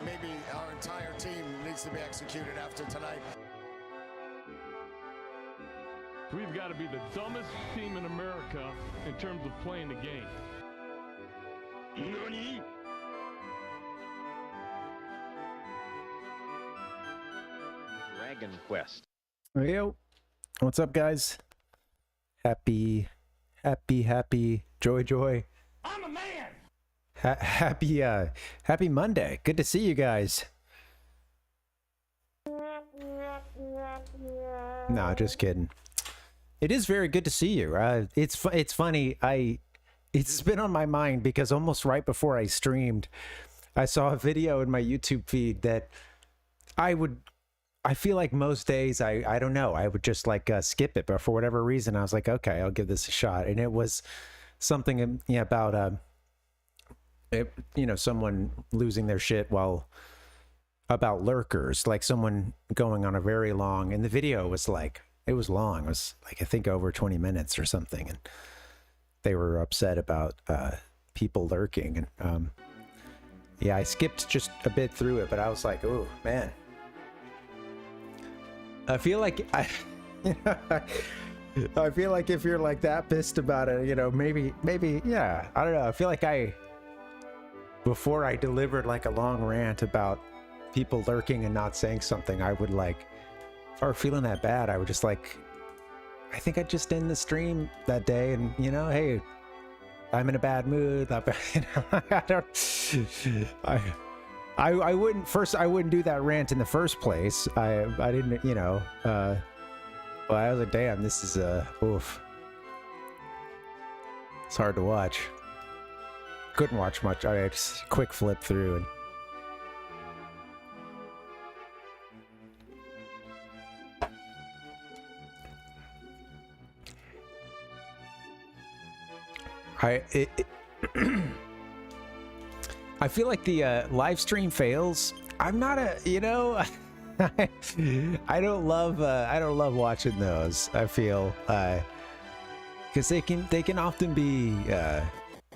maybe our entire team needs to be executed after tonight. We've got to be the dumbest team in America in terms of playing the game. Nani? Dragonquest. Yo, what's up, guys? Happy joy. I'm a man! Happy Monday. Good to see you guys. No, just kidding. It is very good to see you. It's funny. It's been on my mind because almost right before I streamed, I saw a video in my YouTube feed that I feel like most days I don't know, I would just like skip it, but for whatever reason I was like, okay, I'll give this a shot. And it was something about someone losing their shit about lurkers, like someone going on a very long, and the video was like, it was long, it was like I think over 20 minutes or something, and they were upset about people lurking, and yeah, I skipped just a bit through it, but I was like, oh man, I feel like I feel like if you're like that pissed about it, maybe, yeah, I don't know. I feel like before I delivered like a long rant about people lurking and not saying something, I would like, if I were feeling that bad, I would just like, I think I'd just end the stream that day and, hey, I'm in a bad mood. I wouldn't do that rant in the first place. I didn't, well, I was like, damn, this is oof. It's hard to watch. Couldn't watch much. I just quick flip through and I feel like the live stream fails. I'm not a, I don't love watching those. I feel because they can often be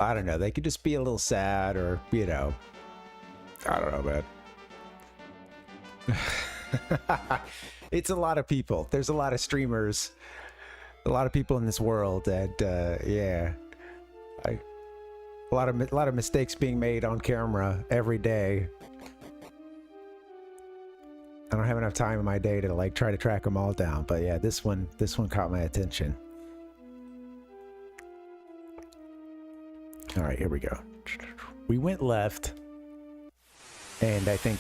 I don't know, they could just be a little sad, or I don't know, man. It's a lot of people. There's a lot of streamers, a lot of people in this world, and yeah, a lot of mistakes being made on camera every day. I don't have enough time in my day to like try to track them all down, but yeah, this one caught my attention. All right, here we go. We went left, and I think,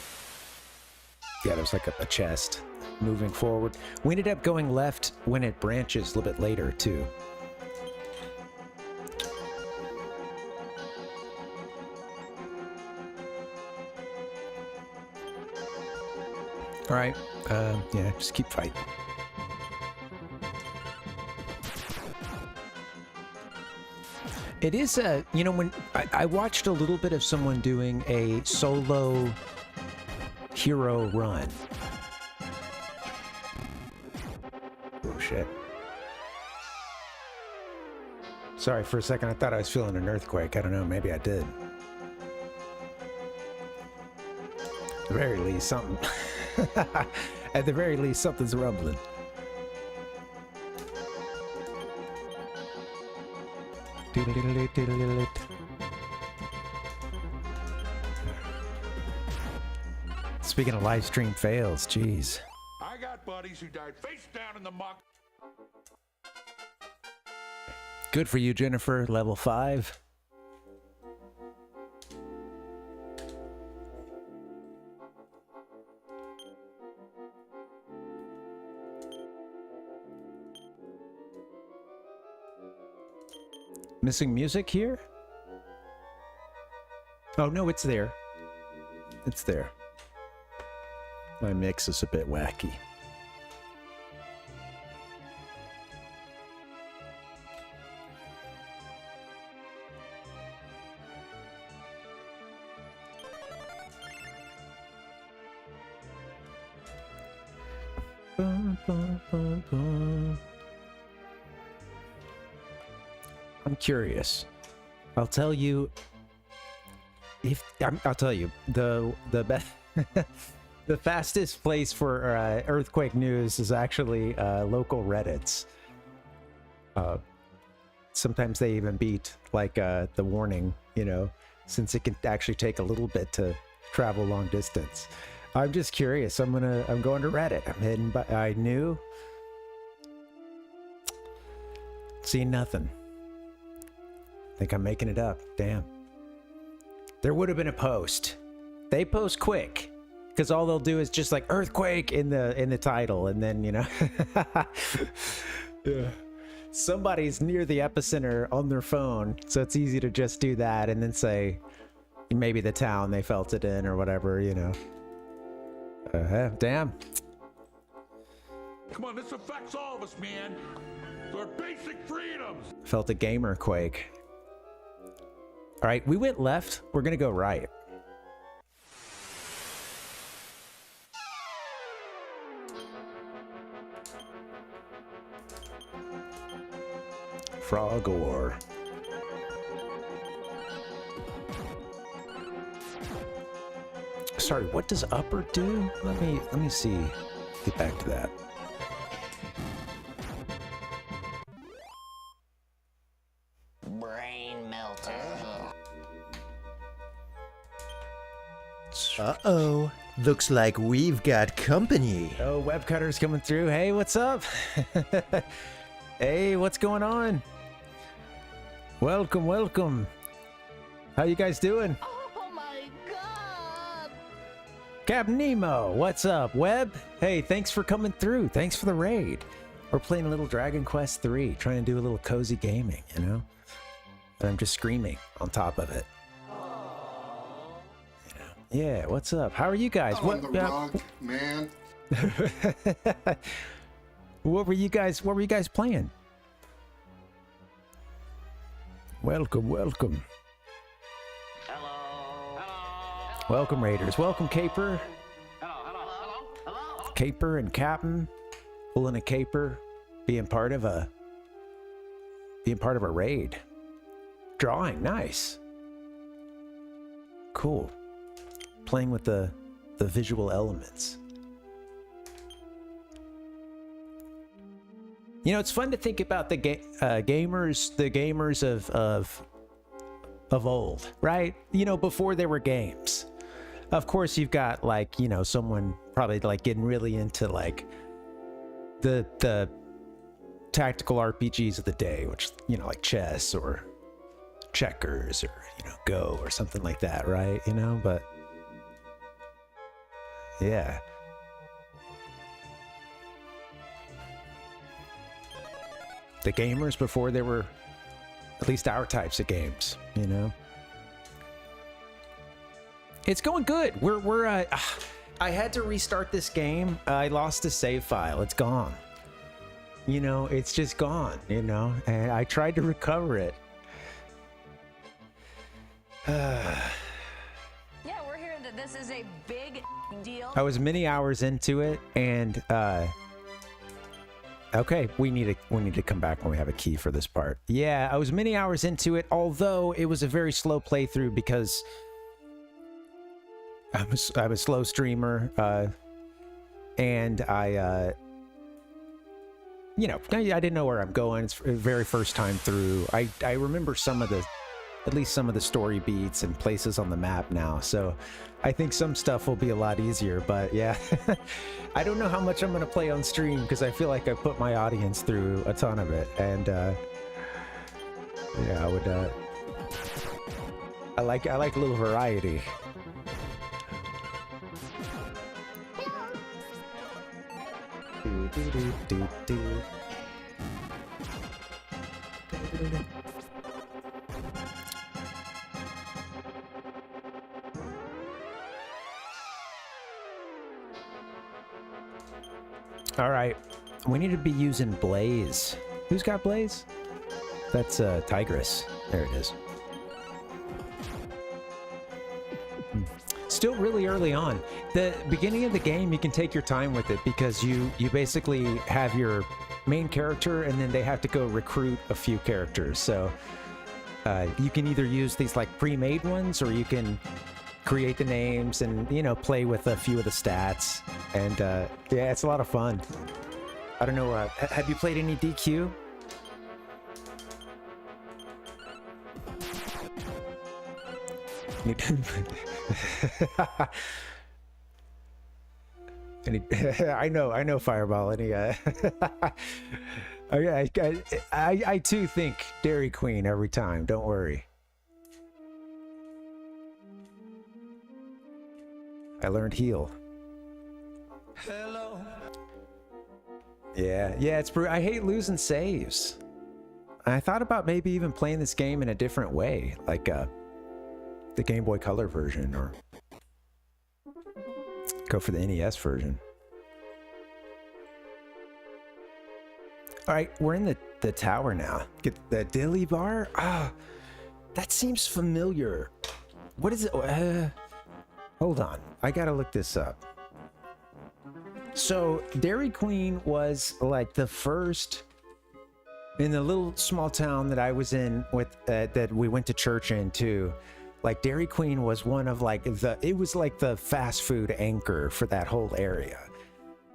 yeah, there's like a chest moving forward. We ended up going left when it branches a little bit later too. All right, yeah, just keep fighting. It is when I watched a little bit of someone doing a solo hero run. Oh shit. Sorry, for a second I thought I was feeling an earthquake. I don't know, maybe I did. At the very least, something. At the very least, something's rumbling. Speaking of live stream fails, jeez. I got buddies who died face down in the muck. Good for you, Jennifer. Level 5. Missing music here? Oh, no, it's there. It's there. My mix is a bit wacky. I'm curious. I'll tell you, I'll tell you, the best, the fastest place for earthquake news is actually local Reddits. Sometimes they even beat like the warning, you know, since it can actually take a little bit to travel long distance. I'm just curious. I'm going to Reddit. I'm heading by. I knew. Seeing nothing. Think I'm making it up. Damn. There would have been a post. They post quick because all they'll do is just like earthquake in the title, and then, you know, yeah, somebody's near the epicenter on their phone, so it's easy to just do that and then say maybe the town they felt it in or whatever, you know. Damn. Come on, this affects all of us, man. Our basic freedoms. Felt a gamer quake. All right, we went left. We're gonna go right. Frog War. Sorry, what does upper do? Let me see. Get back to that. Brain melter. Uh-oh. Looks like we've got company. Oh, Webcutter's coming through. Hey, what's up? Hey, what's going on? Welcome, welcome. How you guys doing? Oh my god! Captain Nemo, what's up? Web? Hey, thanks for coming through. Thanks for the raid. We're playing a little Dragon Quest 3, trying to do a little cozy gaming, you know? And I'm just screaming on top of it. You know? Yeah, what's up? How are you guys? On the rug, man. What were you guys playing? Welcome, welcome. Hello. Welcome, Raiders. Welcome, Caper. Hello. Caper and Captain pulling a caper, being part of a raid. Drawing, nice. Cool. Playing with the visual elements. You know, it's fun to think about the gamers of old, right? You know, before there were games. Of course, you've got like, you know, someone probably like getting really into like the tactical RPGs of the day, which, you know, like chess or checkers or, you know, Go or something like that, right? You know, but yeah. The gamers before there were at least our types of games, you know. It's going good. I had to restart this game. I lost a save file. It's gone. You know, it's just gone, you know, and I tried to recover it. Yeah, we're hearing that this is a big deal. I was many hours into it, and okay, we need to come back when we have a key for this part. Yeah, I was many hours into it, although it was a very slow playthrough because I'm a slow streamer, and I you know, I didn't know where I'm going. It's the very first time through. I remember at least some of the story beats and places on the map now, so I think some stuff will be a lot easier, but yeah. I don't know how much I'm going to play on stream because I feel like I put my audience through a ton of it, and yeah, I would I like a little variety. All right, we need to be using Blaze. Who's got Blaze? That's Tigress. There it is. Still really early on. The beginning of the game, you can take your time with it because you basically have your main character and then they have to go recruit a few characters. So you can either use these like pre-made ones, or you can create the names and, you know, play with a few of the stats. And yeah, it's a lot of fun. I don't know, have you played any DQ? I know Fireball. Any okay, I too think Dairy Queen every time. Don't worry. I learned heal. Hello. Yeah, it's I hate losing saves. I thought about maybe even playing this game in a different way, like the Game Boy Color version, or go for the NES version. All right, we're in the tower now. Get the dilly bar. Ah, that seems familiar. What is it? Hold on, I gotta look this up. So Dairy Queen was like the first in the little small town that I was in with that we went to church in too. Like Dairy Queen was one of like it was like the fast food anchor for that whole area,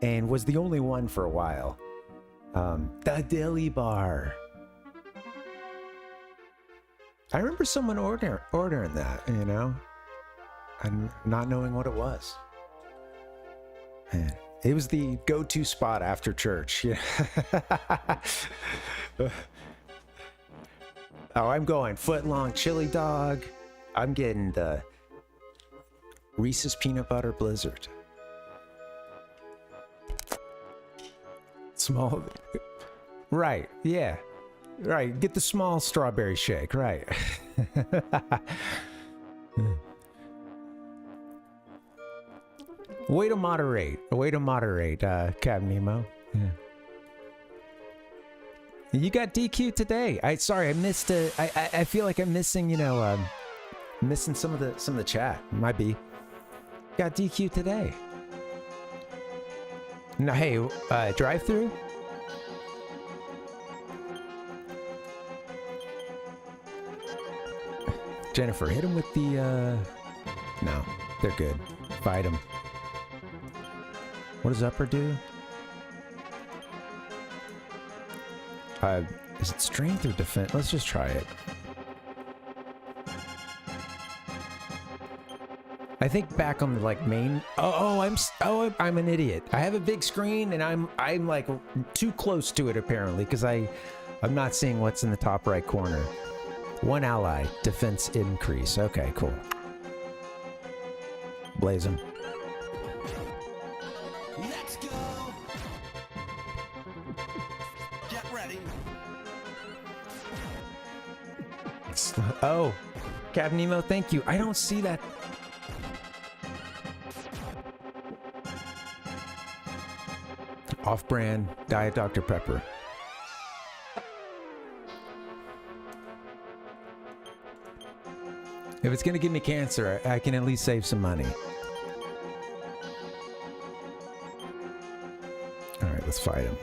and was the only one for a while. The Dilly Bar. I remember someone ordering that, you know, and not knowing what it was. Man, it was the go-to spot after church. Yeah. Oh, I'm going foot-long chili dog. I'm getting the Reese's Peanut Butter Blizzard. Small. Right, yeah. Right, get the small strawberry shake, right. Way to moderate, Captain Nemo. Yeah. You got DQ today. Sorry, I missed I feel like I'm missing, you know, missing some of the chat. Might be. Got DQ today. No, hey, drive-through? Jennifer, hit him with the, no, they're good. Fight him. What does upper do? Is it strength or defense? Let's just try it. I think back on the like main. I'm an idiot. I have a big screen and I'm like too close to it apparently, because I'm not seeing what's in the top right corner. One ally, defense increase. Okay, cool. Blaze him. Let's go. Get ready. Oh, Captain Nemo, thank you. I don't see that. Off-brand Diet Dr. Pepper. If it's gonna give me cancer, I can at least save some money. All right, let's fight him.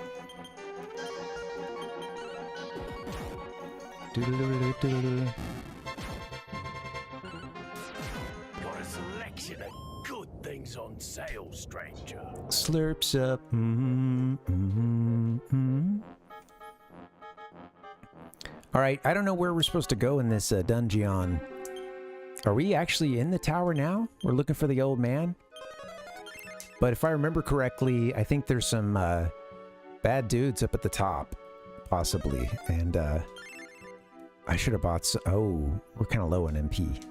Got a selection of good things on sale, stranger. Slurps up. All right, I don't know where we're supposed to go in this dungeon. Are we actually in the tower now? We're looking for the old man? But if I remember correctly, I think there's some bad dudes up at the top, possibly. And I should have bought some. Oh, we're kind of low on MP.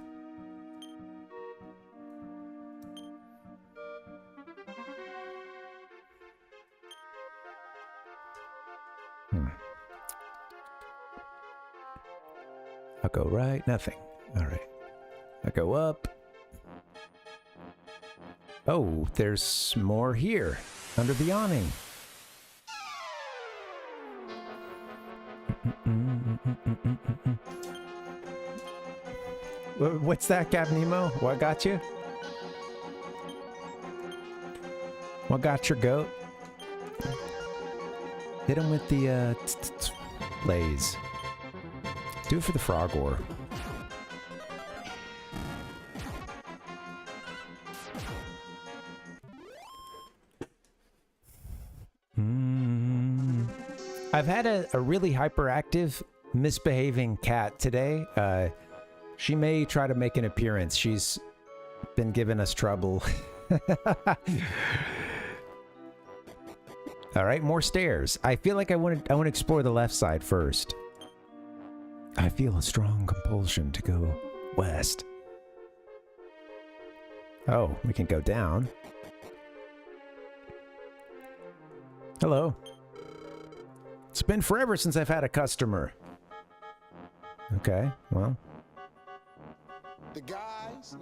I'll go right. Nothing. All right. I go up. Oh, there's more here under the awning. What's that, Captain Nemo? What got you? What got your goat? Hit him with the blaze. Do it for the frog ore. I've had a really hyperactive, misbehaving cat today. She may try to make an appearance. She's been giving us trouble. All right, more stairs. I feel like I want to explore the left side first. I feel a strong compulsion to go west. Oh, we can go down. Hello. It's been forever since I've had a customer. Okay, well. The guys.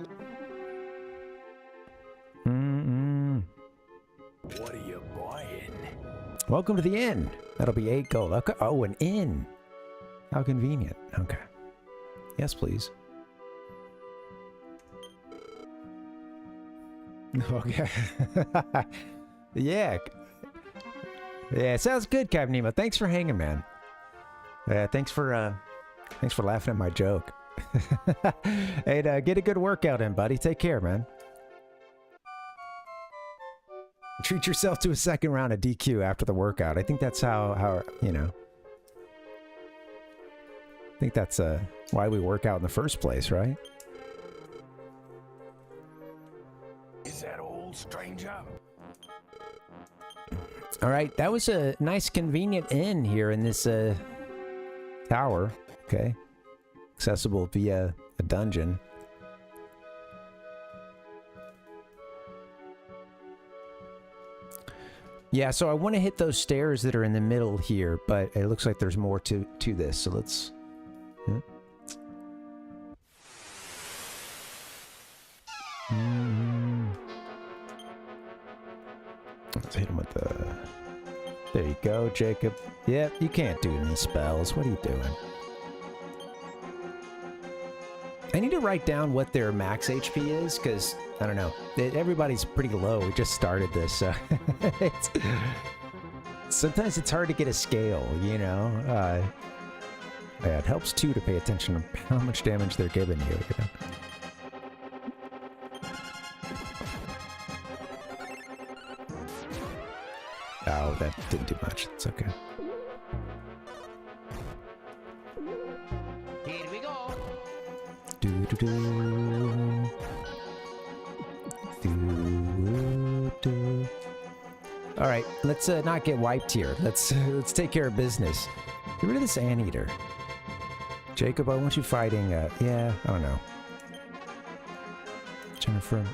What are you buying? Welcome to the inn. That'll be 8 gold. Okay. Oh, an inn. How convenient. Okay. Yes, please. Okay. Yeah. Yeah, sounds good, Captain Nemo. Thanks for hanging, man. Thanks for laughing at my joke. Hey, get a good workout in, buddy. Take care, man. Treat yourself to a second round of DQ after the workout. I think that's how you know. I think that's why we work out in the first place, right? Is that all, stranger? All right, that was a nice, convenient inn here in this tower. Okay, accessible via a dungeon. Yeah, so I want to hit those stairs that are in the middle here, but it looks like there's more to this. So let's. Yeah. Let's hit him with the... There you go, Jacob. Yep, you can't do any spells. What are you doing? I need to write down what their max HP is, because, I don't know. Everybody's pretty low. We just started this, so... sometimes it's hard to get a scale, you know? Yeah, it helps, too, to pay attention to how much damage they're giving you, you know? Oh, that didn't do much. It's okay. Here we go. All right, let's not get wiped here. Let's take care of business. Get rid of this anteater. Jacob, I want you fighting. Yeah, I don't know. Jennifer.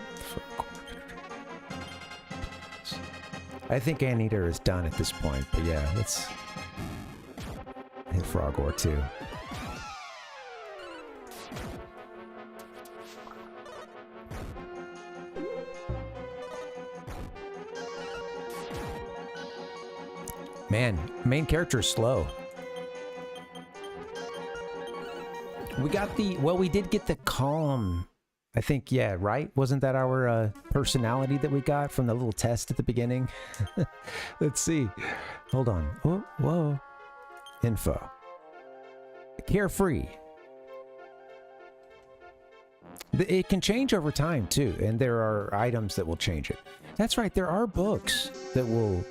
I think Anteater is done at this point, but yeah, let's hit Frog Ore too. Man, main character is slow. We got the, well, we did get the calm. I think, yeah, right? Wasn't that our personality that we got from the little test at the beginning? Let's see. Hold on. Oh, whoa. Info. Carefree. It can change over time, too, and there are items that will change it. That's right, there are books that will...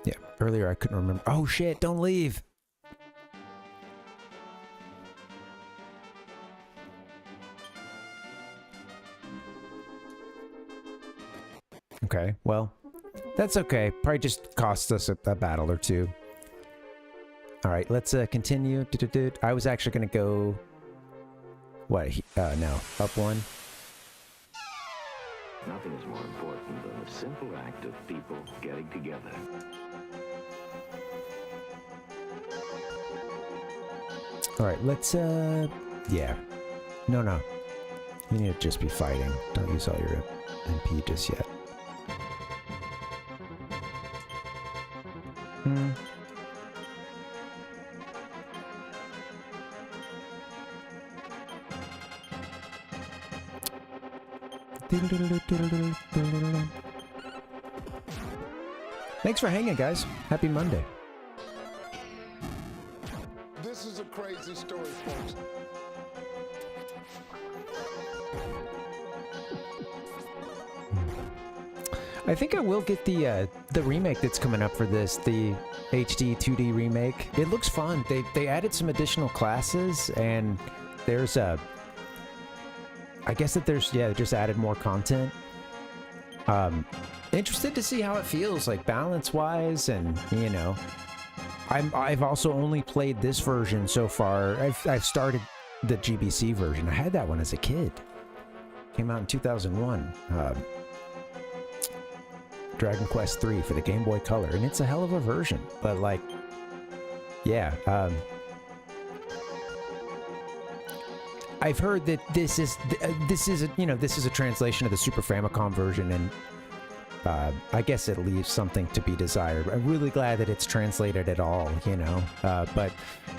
Yeah, earlier I couldn't remember. Oh, shit, don't leave! Okay, well, that's okay. Probably just costs us a battle or two. All right, let's continue. I was actually going to go... What? No. Up one. Nothing is more important than the simple act of people getting together. All right, let's... Yeah. No. You need to just be fighting. Don't use all your MP just yet. Thanks for hanging, guys. Happy Monday. amazing story, folks. I think I will get the remake that's coming up for this, the HD 2D remake. It looks fun. They added some additional classes, and there's a... I guess that there's, yeah, they just added more content. Interested to see how it feels, like balance-wise, and, you know... I've also only played this version so far. I've started the GBC version. I had that one as a kid. Came out in 2001. Dragon Quest 3 for the Game Boy Color, and it's a hell of a version. But like, yeah, I've heard that this is a translation of the Super Famicom version, and I guess it leaves something to be desired. I'm really glad that it's translated at all, you know. But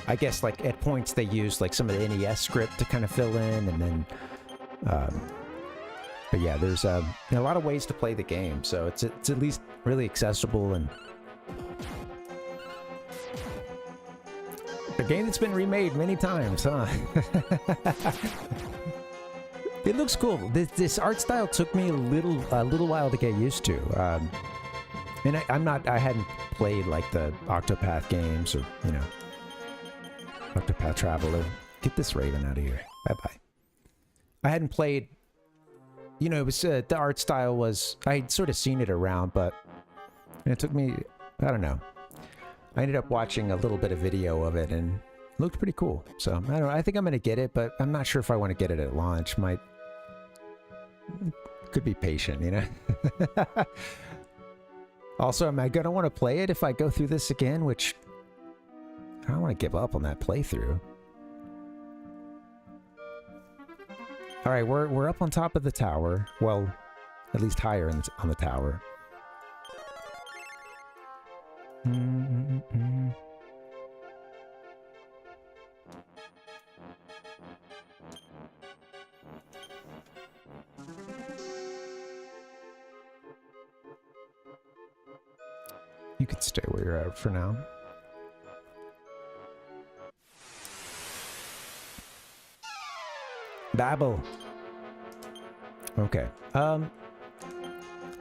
I guess like at points they use like some of the NES script to kind of fill in, and then. But yeah, there's a lot of ways to play the game, so it's at least really accessible, and a game that's been remade many times, huh? It looks cool. This art style took me a little while to get used to, and I hadn't played like the Octopath games, or you know, Octopath Traveler. Get this Raven out of here. Bye bye. I hadn't played. You know, it was the art style was, I'd sort of seen it around, but it took me, I don't know. I ended up watching a little bit of video of it, and it looked pretty cool. So, I don't know, I think I'm going to get it, but I'm not sure if I want to get it at launch. Could be patient, you know? Also, am I going to want to play it if I go through this again, which I don't want to give up on that playthrough. All right, we're up on top of the tower. Well, at least higher on the tower. You can stay where you're at for now. Babble. Okay.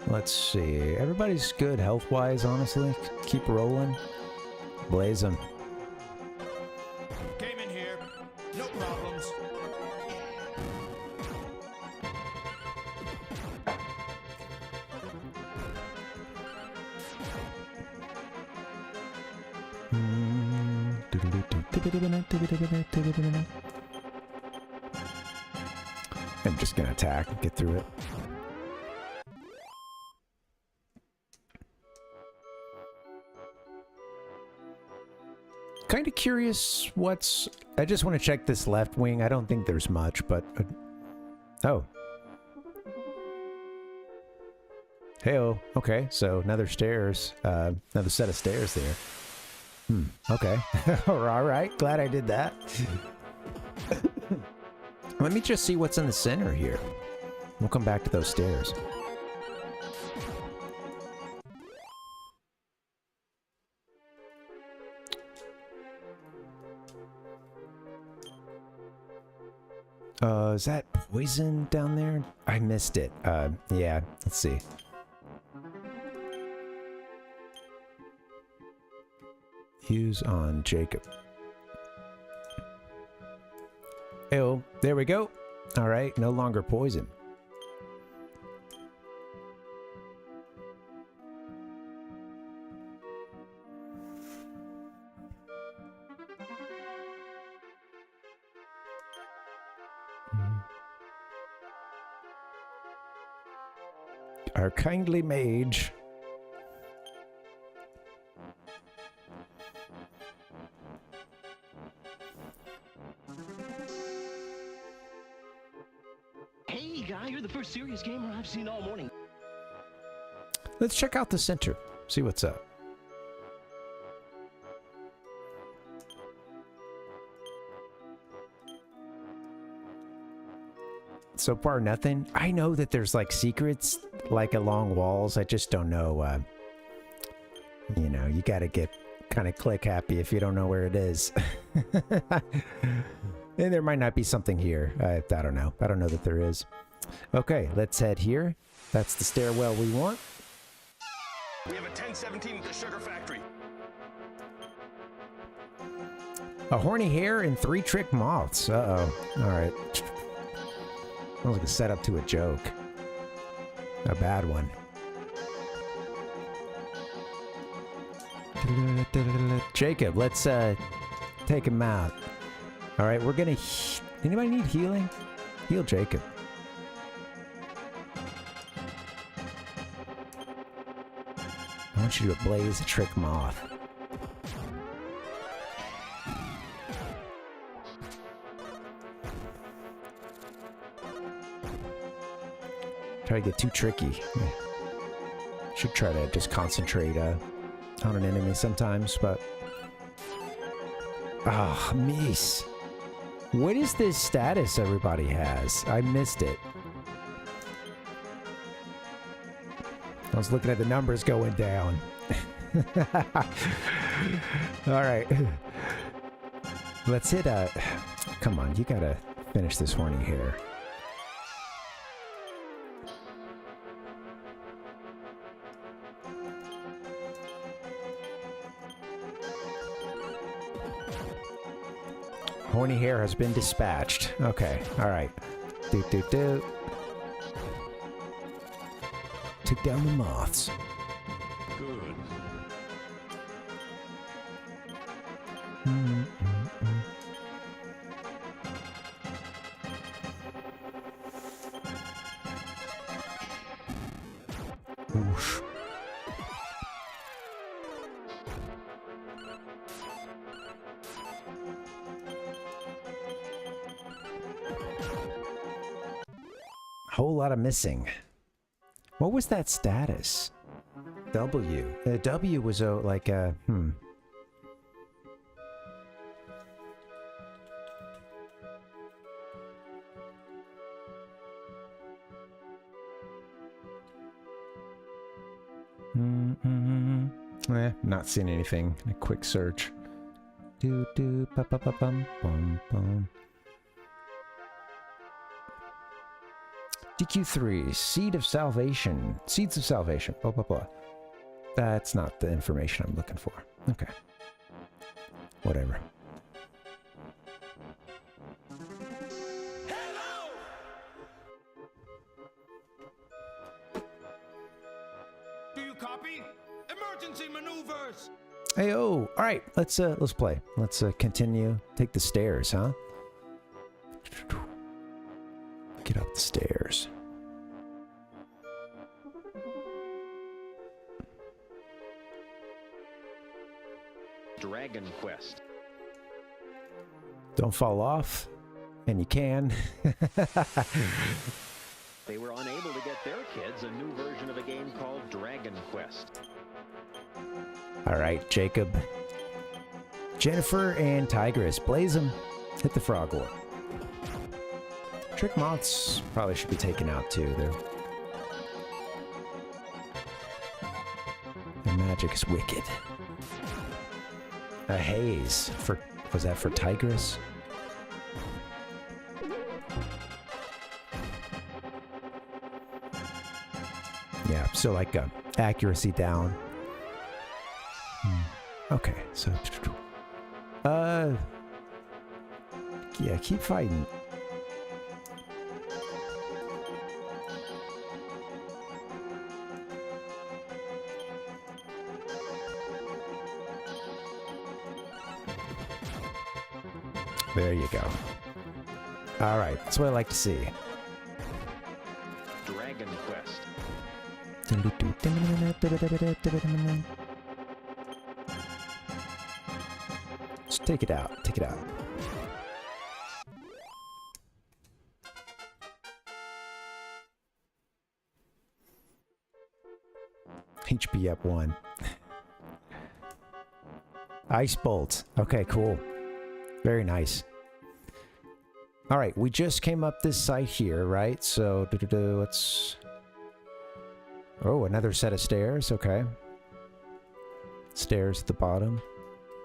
Let's see. Everybody's good health-wise, honestly. Keep rolling. Blaze them. Game in here. No problems. I'm just gonna attack and get through it. Kind of curious what's... I just want to check this left wing. I don't think there's much, but... oh. Hey-oh. Okay, so another stairs. Another set of stairs there. Okay. Alright, glad I did that. Let me just see what's in the center here. We'll come back to those stairs. Is that poison down there? I missed it. Yeah, let's see. Use on Jacob. Oh, there we go. All right, no longer poison. Our kindly mage. Hey, guy, you're the first serious gamer I've seen all morning. Let's check out the center. See what's up. So far, nothing. I know that there's like secrets like along walls. I just don't know. You know, you gotta get kind of click happy if you don't know where it is. And there might not be something here. I don't know. I don't know that there is. Okay, let's head here. That's the stairwell we want. We have a 1017 at the sugar factory. A horny hare and 3 trick moths. Uh-oh. Alright. Sounds like a setup to a joke. A bad one. Jacob, let's take him out. Alright, we're gonna... Anybody need healing? Heal Jacob. I want you to ablaze a trick moth. Try to get too tricky. Should try to just concentrate on an enemy sometimes, but... Ah, Mies. What is this status everybody has? I missed it. I was looking at the numbers going down. Alright. Let's hit come on, you gotta finish this horny hare. Horny hare has been dispatched. Okay, alright. Do. Take down the moths. Good. Oosh. Whole lot of missing. What was that status? W. W was like a not seeing anything. A quick search. Bum. DQ3, Seed of Salvation. Seeds of Salvation. Blah, blah, blah. That's not the information I'm looking for. Okay. Whatever. Hello! Do you copy? Emergency maneuvers! Hey-oh! Alright, let's play. Let's continue. Take the stairs, huh? Get up the stairs. Dragonquest. Don't fall off, and you can. They were unable to get their kids a new version of a game called Dragonquest. Alright, Jacob. Jennifer and Tigress. Blaze them. Hit the frog war. Trick moths probably should be taken out too. Their magic is wicked. A haze for, was that for Tigress? Yeah, so like accuracy down. Okay, so yeah, keep fighting. There you go. All right, that's what I like to see. Dragonquest. Just take it out. Take it out. HP up 1. Ice Bolt. Okay, cool. Very nice. All right, we just came up this site here, right? So, let's... Oh, another set of stairs. Okay. Stairs at the bottom.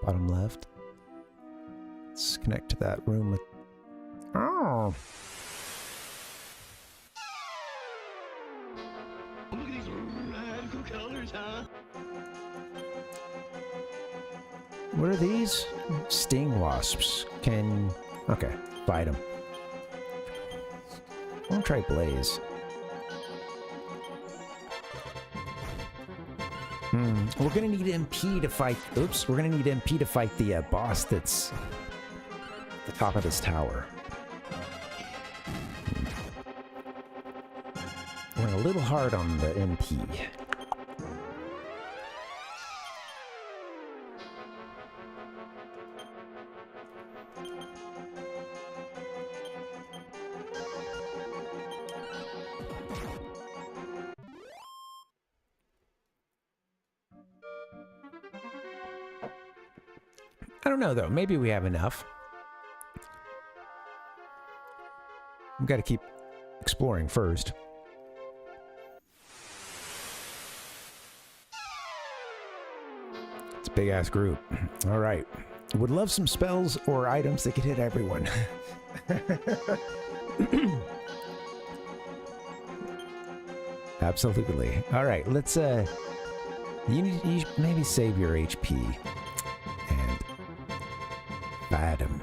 Bottom left. Let's connect to that room with... Oh! Look at these radical colors, huh? What are these? Sting wasps. Can... Okay, fight them. I'm gonna try Blaze. We're gonna need MP to fight... Oops, we're gonna need MP to fight the boss that's at the top of this tower. Went a little hard on the MP. I don't know, though. Maybe we have enough. We've got to keep exploring first. It's a big-ass group. All right. Would love some spells or items that could hit everyone. Absolutely. All right, let's... You maybe save your HP. Fight him.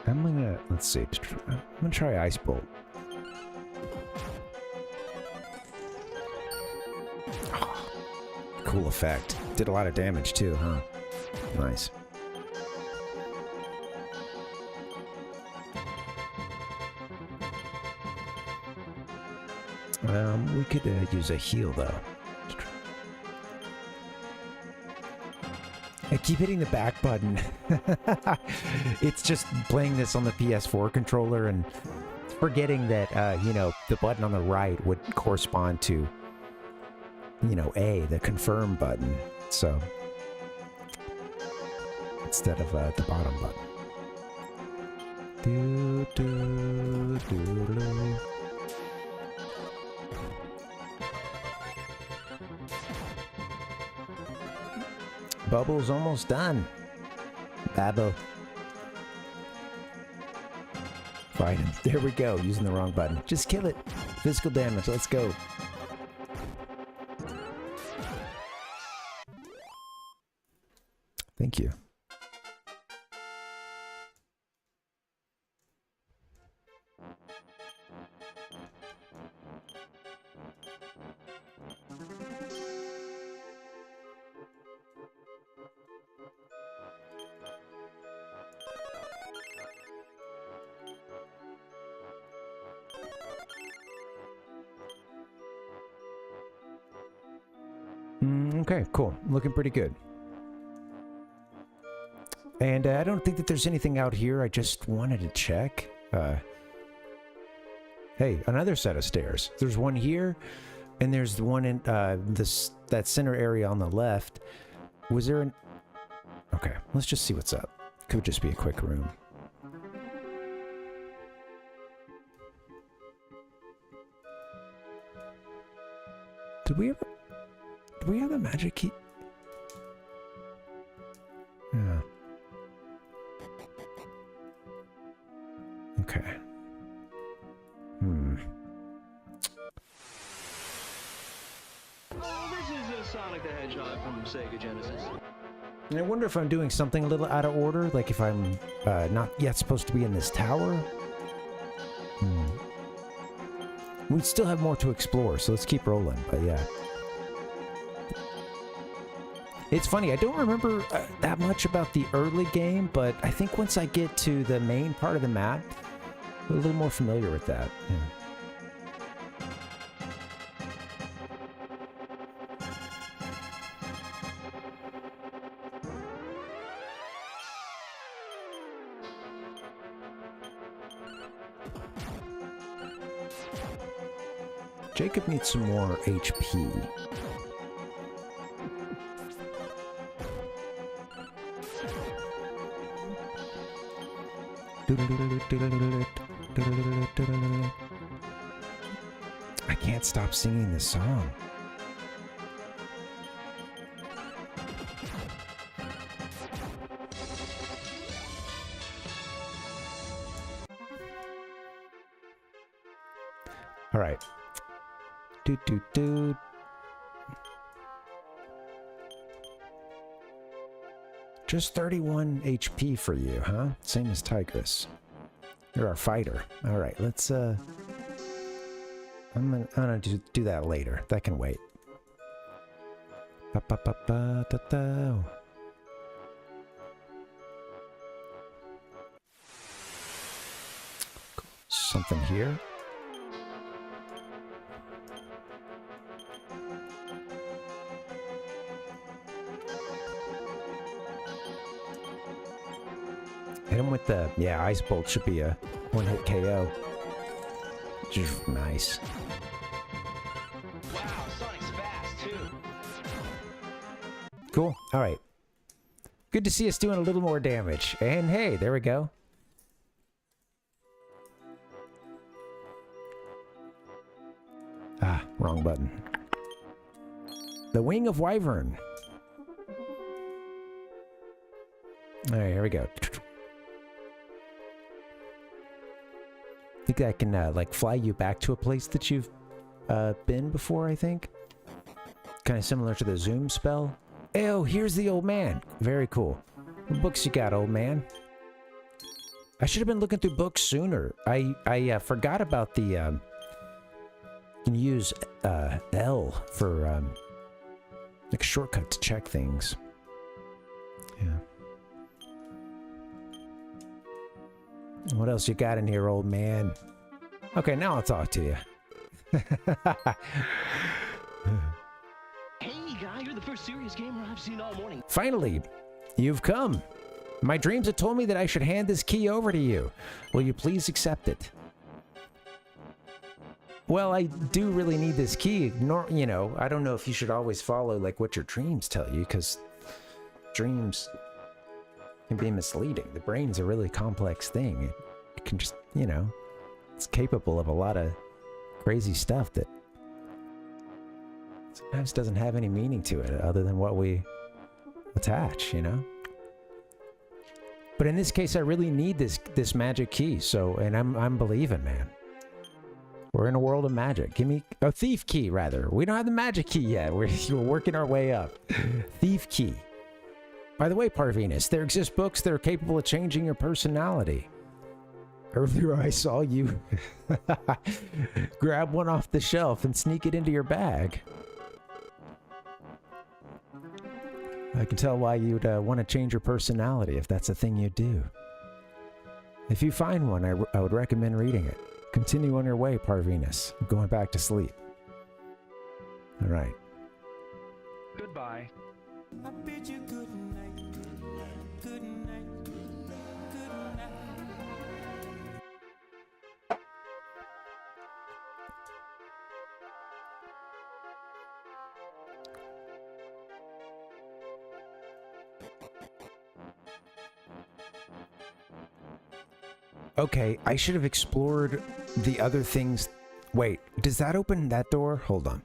I'm gonna, let's see, I'm gonna try Ice Bolt. Oh, cool effect. Did a lot of damage too, huh? Nice. We could use a heal, though. I keep hitting the back button. It's just playing this on the PS4 controller and forgetting that, you know, the button on the right would correspond to, you know, A, the confirm button. So, instead of the bottom button. Do, do, do, do. Bubble's almost done. Babble. Fight him. There we go. Using the wrong button. Just kill it. Physical damage. Let's go. Thank you. Okay, cool. Looking pretty good. And I don't think that there's anything out here. I just wanted to check. Hey, another set of stairs. There's one here, and there's the one in that center area on the left. Was there an... Okay, let's just see what's up. Could just be a quick room. Did we ever... Do we have the magic key? Yeah. Okay. Oh, this is Sonic the Hedgehog from Sega Genesis. And I wonder if I'm doing something a little out of order, like if I'm not yet supposed to be in this tower. We still have more to explore, so let's keep rolling, but yeah. It's funny, I don't remember that much about the early game, but I think once I get to the main part of the map, I'm a little more familiar with that. Yeah. Jacob needs some more HP. I can't stop singing this song. All right. Do. Just 31 HP for you, huh? Same as Tigress. You're our fighter. All right, let's I'm gonna do that later. That can wait. Ba-ba-ba-ba-da-da. Something here. Hit him with the, yeah, Ice Bolt should be a one-hit KO. Which is nice. Wow, Sonic's fast, too. Cool. All right. Good to see us doing a little more damage. And hey, there we go. Ah, wrong button. The Wing of Wyvern. All right, here we go. I think I can, like, fly you back to a place that you've been before, I think. Kind of similar to the zoom spell. Oh, here's the old man. Very cool. What books you got, old man? I should have been looking through books sooner. I forgot about the, you can use L for, like a shortcut to check things. Yeah. What else you got in here, old man? Okay, now I'll talk to you. Hey, guy, you're the first serious gamer I've seen all morning. Finally, you've come. My dreams have told me that I should hand this key over to you. Will you please accept it? Well, I do really need this key. You know, I don't know if you should always follow, like, what your dreams tell you, because dreams can be misleading. The brain's a really complex thing. It can just, you know, it's capable of a lot of crazy stuff that sometimes doesn't have any meaning to it other than what we attach, you know? But in this case, I really need this magic key, so, and I'm believing, man. We're in a world of magic. Give me a thief key, rather. We don't have the magic key yet. We're working our way up. Thief key. By the way, Parvinus, there exist books that are capable of changing your personality. Earlier I saw you grab one off the shelf and sneak it into your bag. I can tell why you'd want to change your personality if that's a thing you do. If you find one, I would recommend reading it. Continue on your way, Parvinus. I'm going back to sleep. All right. Goodbye. I bid you good night, good night, good night. Okay, I should have explored the other things. Wait, does that open that door? Hold on.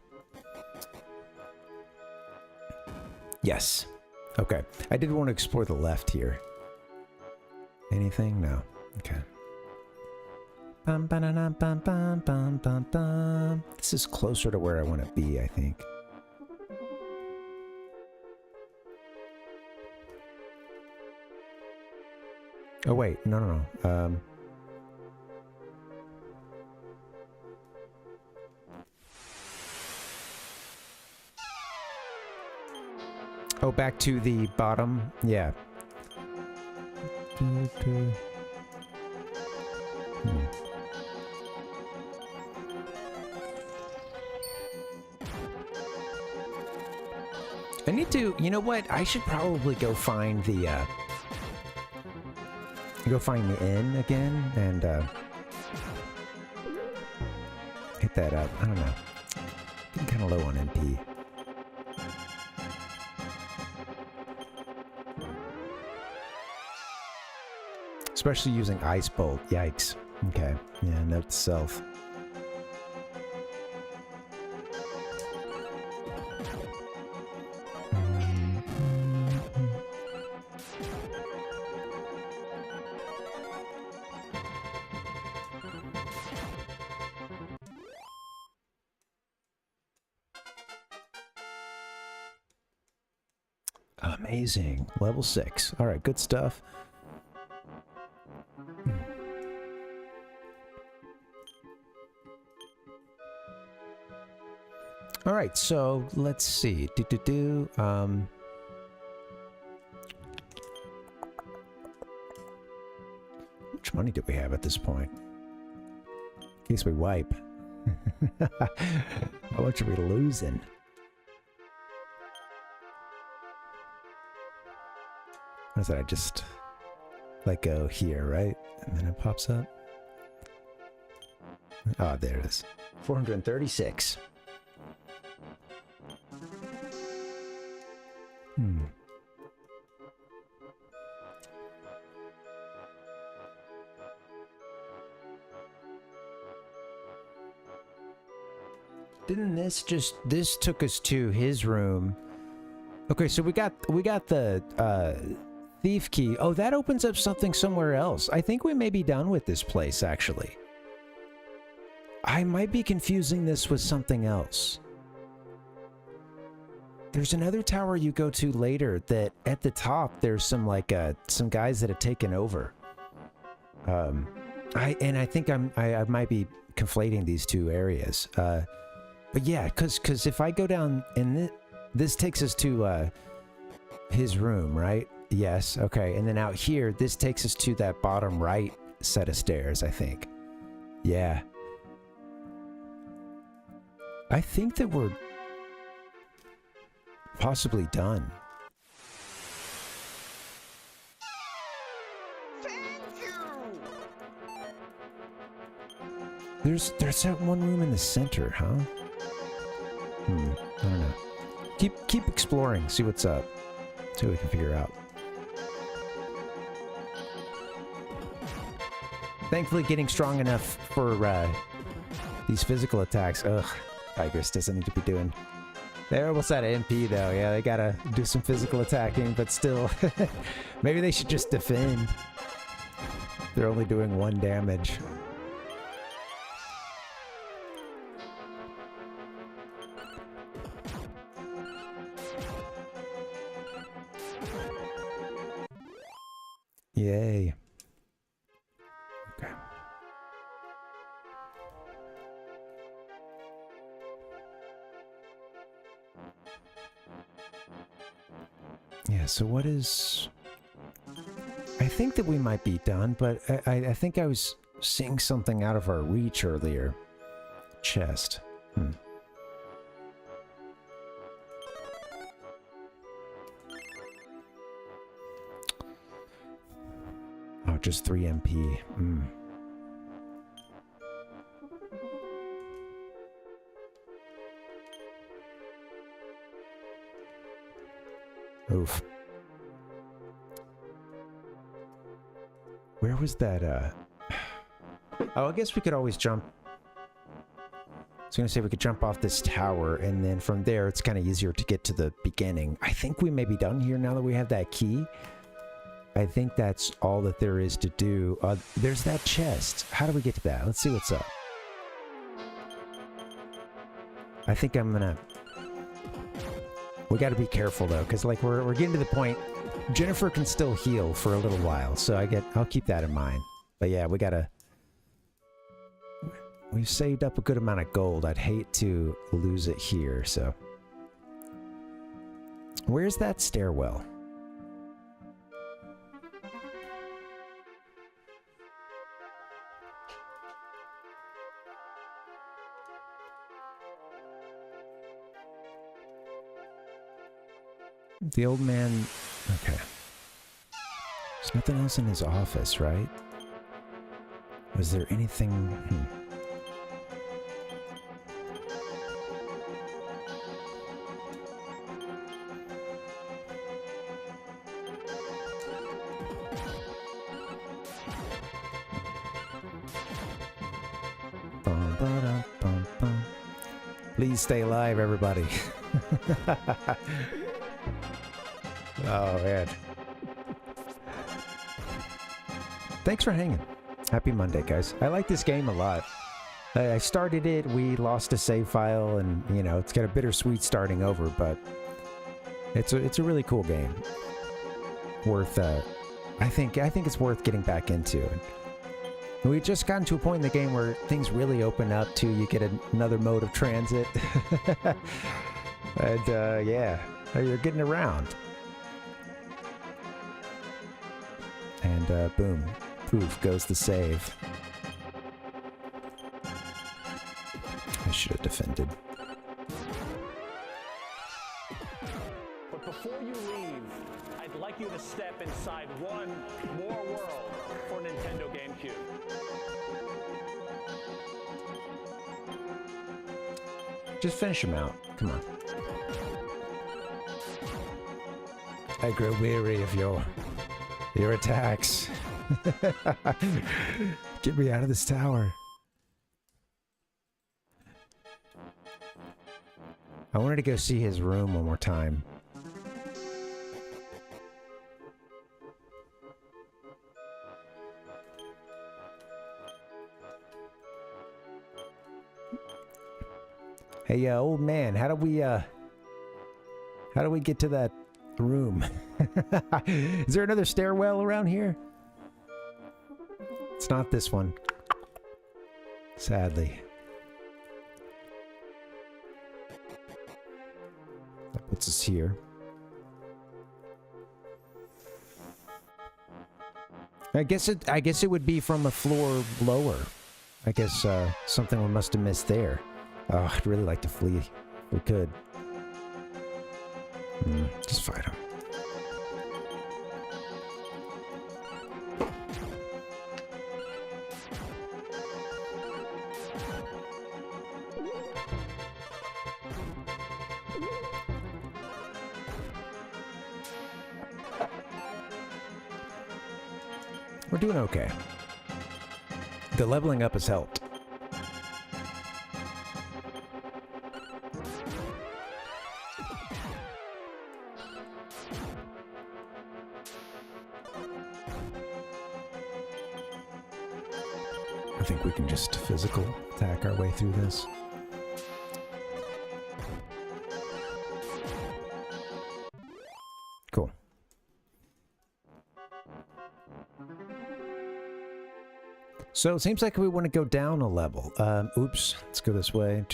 Yes. Okay. I did want to explore the left here. Anything? No. Okay. Bum, ba-da-dum, bum, bum, bum, bum, bum. This is closer to where I want to be, I think. Oh, wait. No. Oh, back to the bottom? Yeah. I need to, you know what? I should probably go find the, inn again and, hit that up. I don't know. I'm kind of low on MP. Especially using Ice Bolt. Yikes. Okay. Yeah, note to self. Amazing. Level 6. Alright, good stuff. Alright, so let's see. How much money do we have at this point? In case we wipe. How much are we losing? What is that? I just let go here, right? And then it pops up. Oh, there it is. 436. Didn't this took us to his room. Okay, so we got the thief key. Oh, that opens up something somewhere else. I think we may be done with this place, actually. I might be confusing this with something else. There's another tower you go to later that at the top there's some like some guys that have taken over. I think I might be conflating these two areas. But yeah, cause if I go down and this takes us to his room, right? Yes, okay. And then out here, this takes us to that bottom right set of stairs, I think. Yeah. I think that we're possibly done. There's that one room in the center, huh? I don't know. Keep exploring, see what's up. See what we can figure out. Thankfully getting strong enough for these physical attacks. Ugh, Tigress doesn't need to be doing. They're almost out of MP though. Yeah, they gotta do some physical attacking, but still. Maybe they should just defend. They're only doing 1 damage. Yay. Okay. Yeah, so what is... I think that we might be done, but I think I was seeing something out of our reach earlier. Chest. Oh, just 3 MP. Oof. Where was that, Oh, I guess we could always jump. I was gonna say we could jump off this tower, and then from there it's kind of easier to get to the beginning. I think we may be done here now that we have that key. I think that's all that there is to do. There's that chest. How do we get to that? Let's see what's up. I think I'm gonna... We gotta be careful though, because like we're getting to the point. Jennifer can still heal for a little while, so I'll keep that in mind. But yeah, we've saved up a good amount of gold. I'd hate to lose it here, so. Where's that stairwell? The old man... Okay. There's nothing else in his office, right? Was there anything... Please stay alive, everybody. Oh, man. Thanks for hanging. Happy Monday, guys. I like this game a lot. I started it, we lost a save file, and, you know, it's got a bittersweet starting over, but it's a really cool game. Worth, I think it's worth getting back into. We've just gotten to a point in the game where things really open up to you get another mode of transit. And, yeah, you're getting around. And, boom. Poof, goes the save. I should have defended. But before you leave, I'd like you to step inside one more world for Nintendo GameCube. Just finish him out. Come on. I grow weary of your attacks. Get me out of this tower. I wanted to go see his room one more time. Hey, old man, how do we get to that room? Is there another stairwell around here? It's not this one. Sadly. That puts us here. I guess it would be from a floor lower. I guess something we must have missed there. Oh, I'd really like to flee if we could. Just fight him. We're doing okay. The leveling up has helped. I think we can just physical attack our way through this. Cool. So it seems like we want to go down a level. Oops, let's go this way.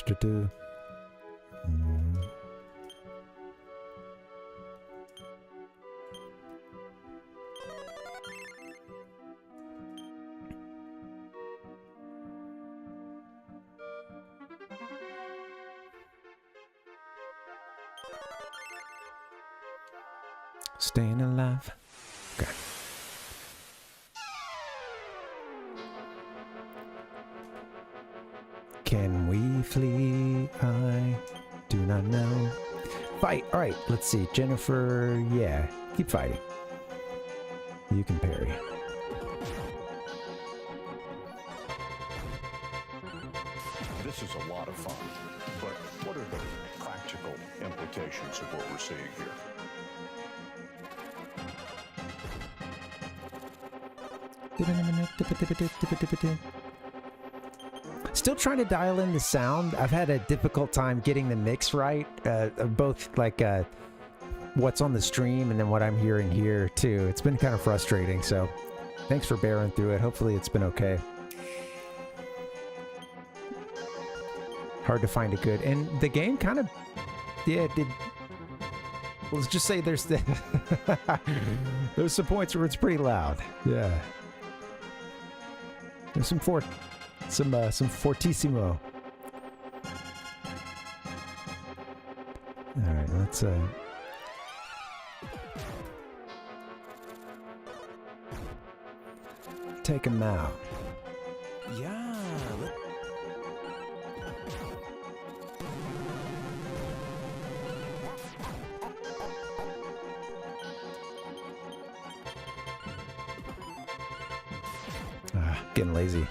Staying alive. Okay. Can we flee? I do not know. Fight! Alright, let's see. Jennifer, yeah. Keep fighting. You can parry. This is a lot of fun, but what are the practical implications of what we're seeing here? Still trying to dial in the sound. I've had a difficult time getting the mix right. Both like what's on the stream and then what I'm hearing here too. It's been kind of frustrating, so thanks for bearing through it. Hopefully it's been okay. Hard to find a good, and the game kind of, yeah, it did. Let's just say there's some points where it's pretty loud. Yeah. There's some fortissimo. All right, let's take him out. Yeah. Getting lazy.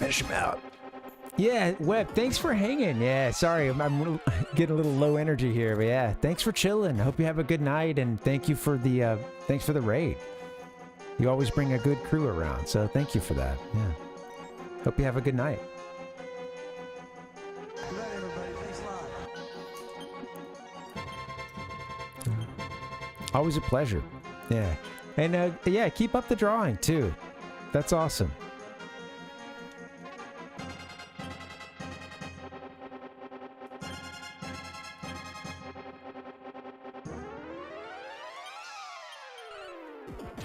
Finish him out. Yeah, Webb, thanks for hanging. Yeah, sorry, I'm getting a little low energy here, but yeah, thanks for chilling. Hope you have a good night, and thank you for the thanks for the raid. You always bring a good crew around, so thank you for that. Yeah. Hope you have a good night. Good night, everybody. Thanks a lot. Always a pleasure. Yeah. And yeah, keep up the drawing too. That's awesome.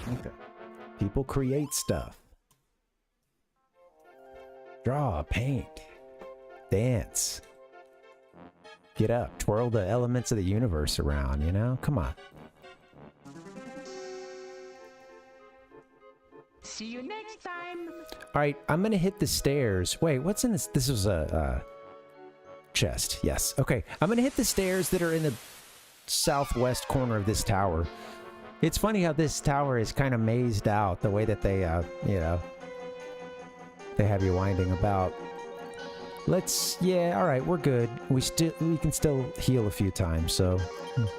Okay. People create stuff. Draw, paint, dance. Get up, twirl the elements of the universe around, you know? Come on. See you next time. All right, I'm gonna hit the stairs. Wait, what's in this? This was a chest. Yes. Okay, I'm gonna hit the stairs that are in the southwest corner of this tower. It's funny how this tower is kind of mazed out, the way that they, you know, they have you winding about. Yeah, all right, we're good. We can still heal a few times, so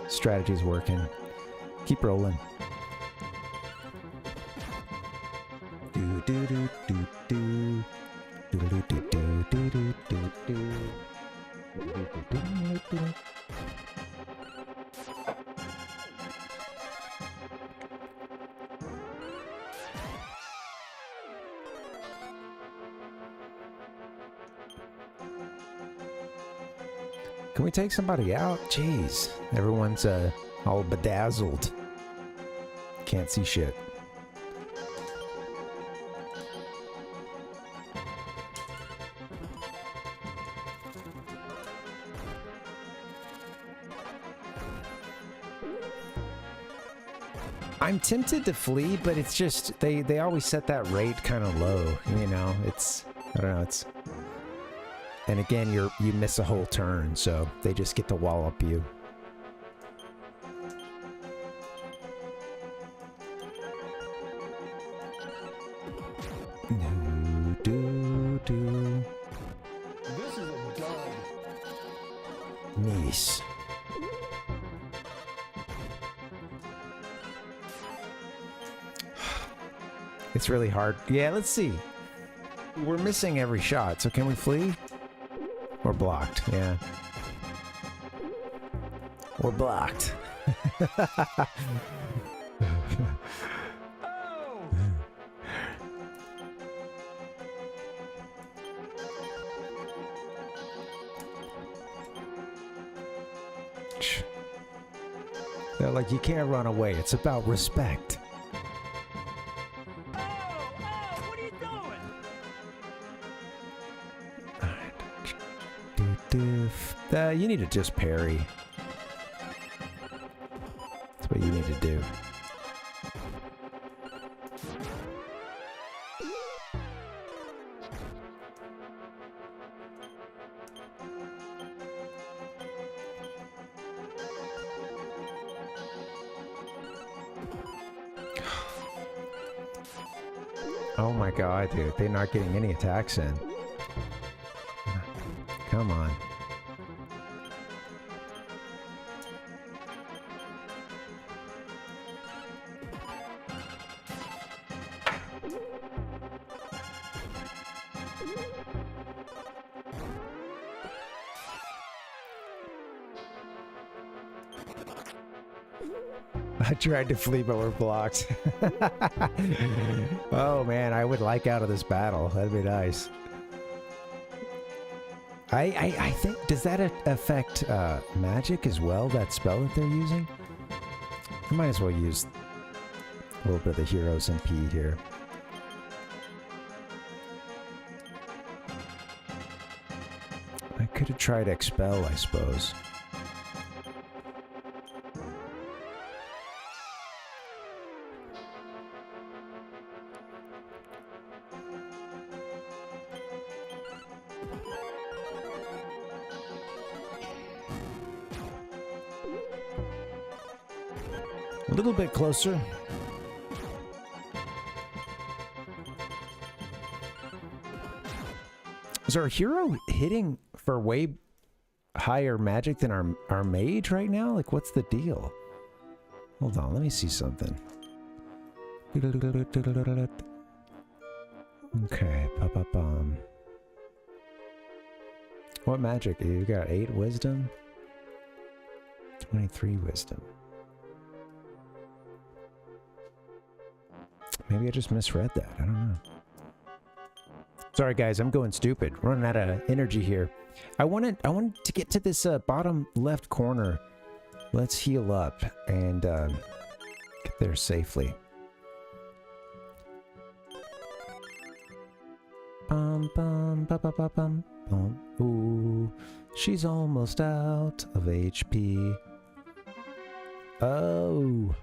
strategy's working. Keep rolling. Do do do do do do do do do do do do do. Can we take somebody out? Jeez, everyone's all bedazzled. Can't see shit. I'm tempted to flee, but it's just they always set that rate kind of low, you know. It's I don't know, it's and again you miss a whole turn, so they just get to wallop you. Do do. This is a dud. Nice. It's really hard. Yeah, let's see. We're missing every shot, so can we flee? We're blocked, yeah. We're blocked. They're like, you can't run away. It's about respect. You need to just parry. That's what you need to do. Oh my god, dude. They're not getting any attacks in. Come on. I tried to flee, but we're blocked. Oh man, I would like out of this battle. That'd be nice. I think, does that affect magic as well, that spell that they're using? I might as well use a little bit of the hero's MP here. I could have tried Expel, I suppose. A little bit closer. Is our hero hitting for way higher magic than our mage right now? Like, what's the deal? Hold on, let me see something. Okay, what magic? You got 8 wisdom? 23 wisdom. Maybe I just misread that. I don't know. Sorry guys, I'm going stupid. Running out of energy here. I wanted to get to this bottom left corner. Let's heal up and get there safely. Bum bum ba ba ba bum bum. Ooh, she's almost out of HP. Oh.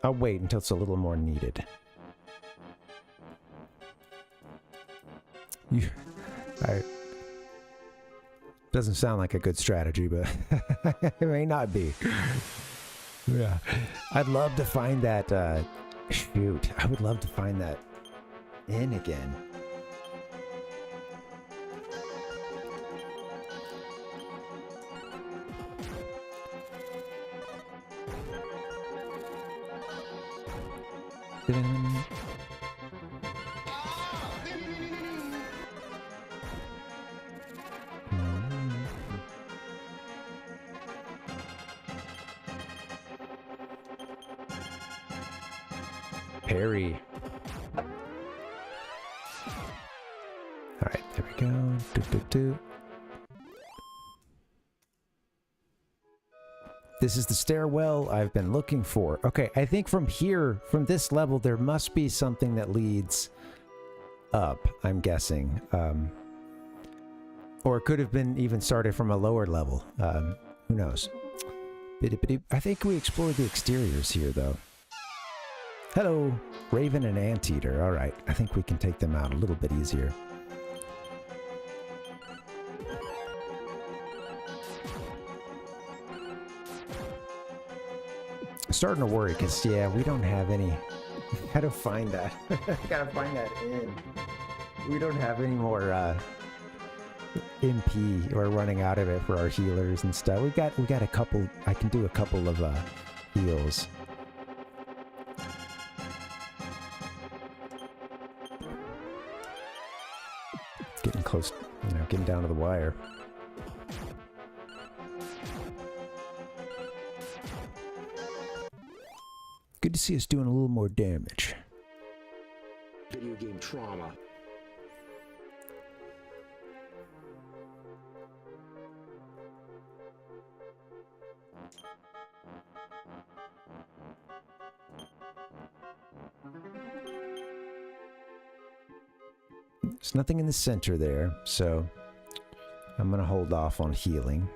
I'll wait until it's a little more needed. Doesn't sound like a good strategy, but it may not be. Yeah. I'd love to find that, shoot, I would love to find that inn again. Parry. Alright, there we go. This is the stairwell I've been looking for. Okay, I think from here, from this level, there must be something that leads up, I'm guessing. Or it could have been even started from a lower level. Who knows? I think we explored the exteriors here, though. Hello, Raven and Anteater. All right, I think we can take them out a little bit easier. Starting to worry because, yeah, we don't have any. Gotta find that. Gotta find that in. We don't have any more MP. We're running out of it for our healers and stuff. We got a couple. I can do a couple of heals. Getting close, you know, getting down to the wire. Good to see us doing a little more damage. Video game trauma. There's nothing in the center there, so I'm gonna hold off on healing.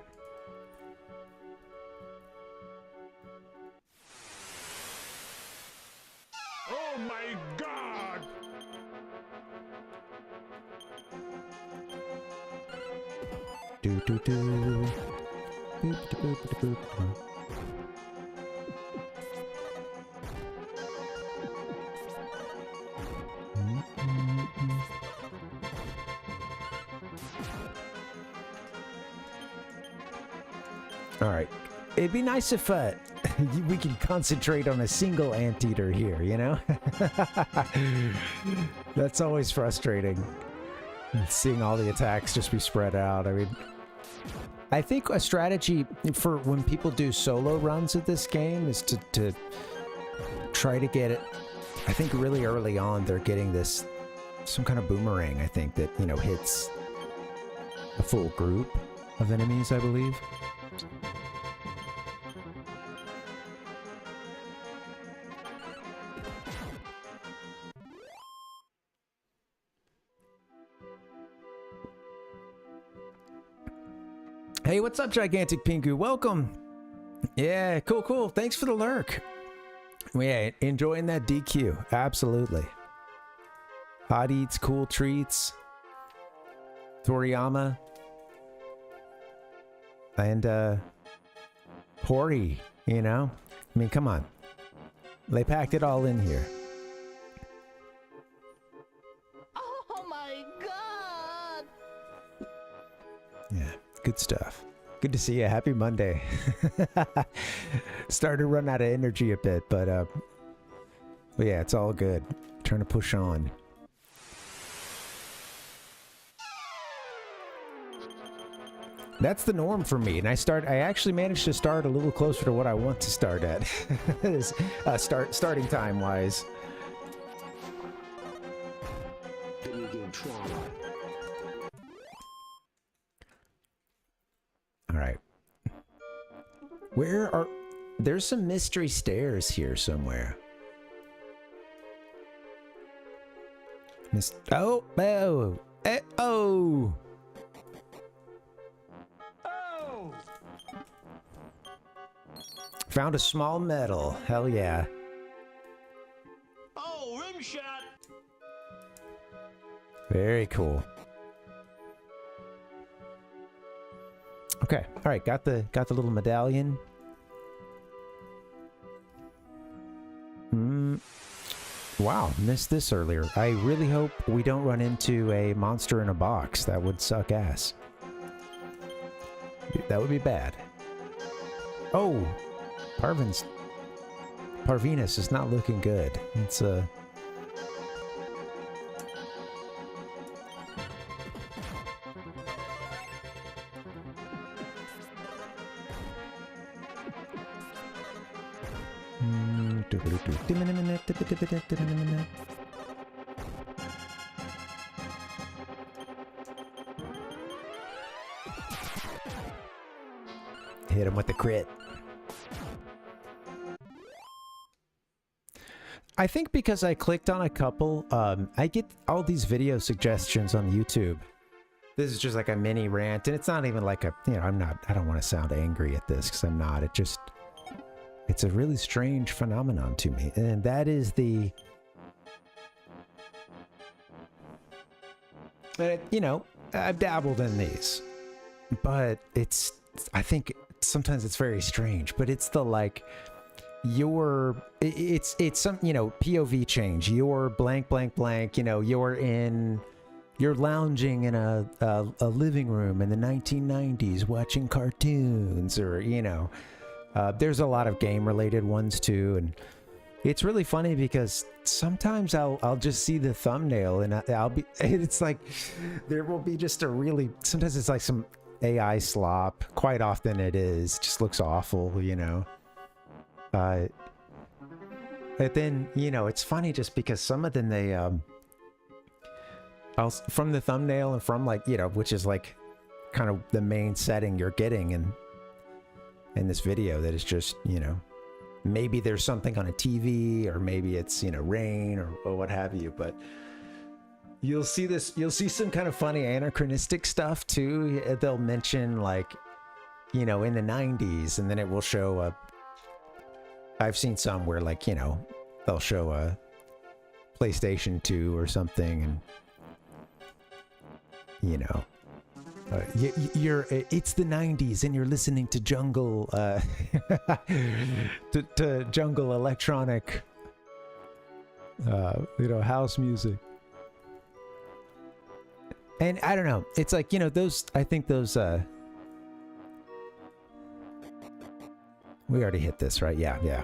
Oh my God! Do do do. Boop, da, boop, da, boop, da. All right. It'd be nice if we could concentrate on a single anteater here, you know? That's always frustrating. Seeing all the attacks just be spread out. I mean, I think a strategy for when people do solo runs of this game is to try to get it. I think really early on they're getting this, some kind of boomerang, I think, that, you know, hits a full group of enemies, I believe. Hey, what's up, Gigantic Pingu? Welcome. Yeah, cool. Thanks for the lurk. Yeah, enjoying that DQ. Absolutely. Hot eats, cool treats. Toriyama. And, Hori, you know? I mean, come on. They packed it all in here. Oh my god! Yeah, good stuff. Good to see you. Happy Monday. Started to run out of energy a bit, but yeah, it's all good. Trying to push on. That's the norm for me, and I actually managed to start a little closer to what I want to start at. Starting time wise. Video game trauma. All right. There's some mystery stairs here somewhere. Oh. Found a small medal. Hell yeah. Oh, rim shot. Very cool. Okay. All right. Got the little medallion. Wow. Missed this earlier. I really hope we don't run into a monster in a box. That would suck ass. That would be bad. Oh. Parvinus is not looking good. It's hit him with the crit. I think because I clicked on a couple, I get all these video suggestions on YouTube. This is just like a mini rant, and it's not even like a, I don't want to sound angry at this because I'm not. It's a really strange phenomenon to me, and that is I've dabbled in these, but I think sometimes it's very strange, but it's the like, it's some, POV change. You're blank, blank, blank, you're lounging in a living room in the 1990s watching cartoons, or, there's a lot of game related ones too. And it's really funny because sometimes I'll just see the thumbnail and it's like, there will be just sometimes it's like some AI slop. Quite often it just looks awful, but then, it's funny just because some of them from the thumbnail and from which is like kind of the main setting you're getting in this video, that is just, maybe there's something on a TV, or maybe it's, rain or what have you, but you'll see some kind of funny anachronistic stuff too. They'll mention in the 90s, and then it will show I've seen some where they'll show a PlayStation 2 or something, and it's the 90s and you're listening to jungle to jungle electronic house music. And I don't know, it's like, I think those we already hit this, right? Yeah.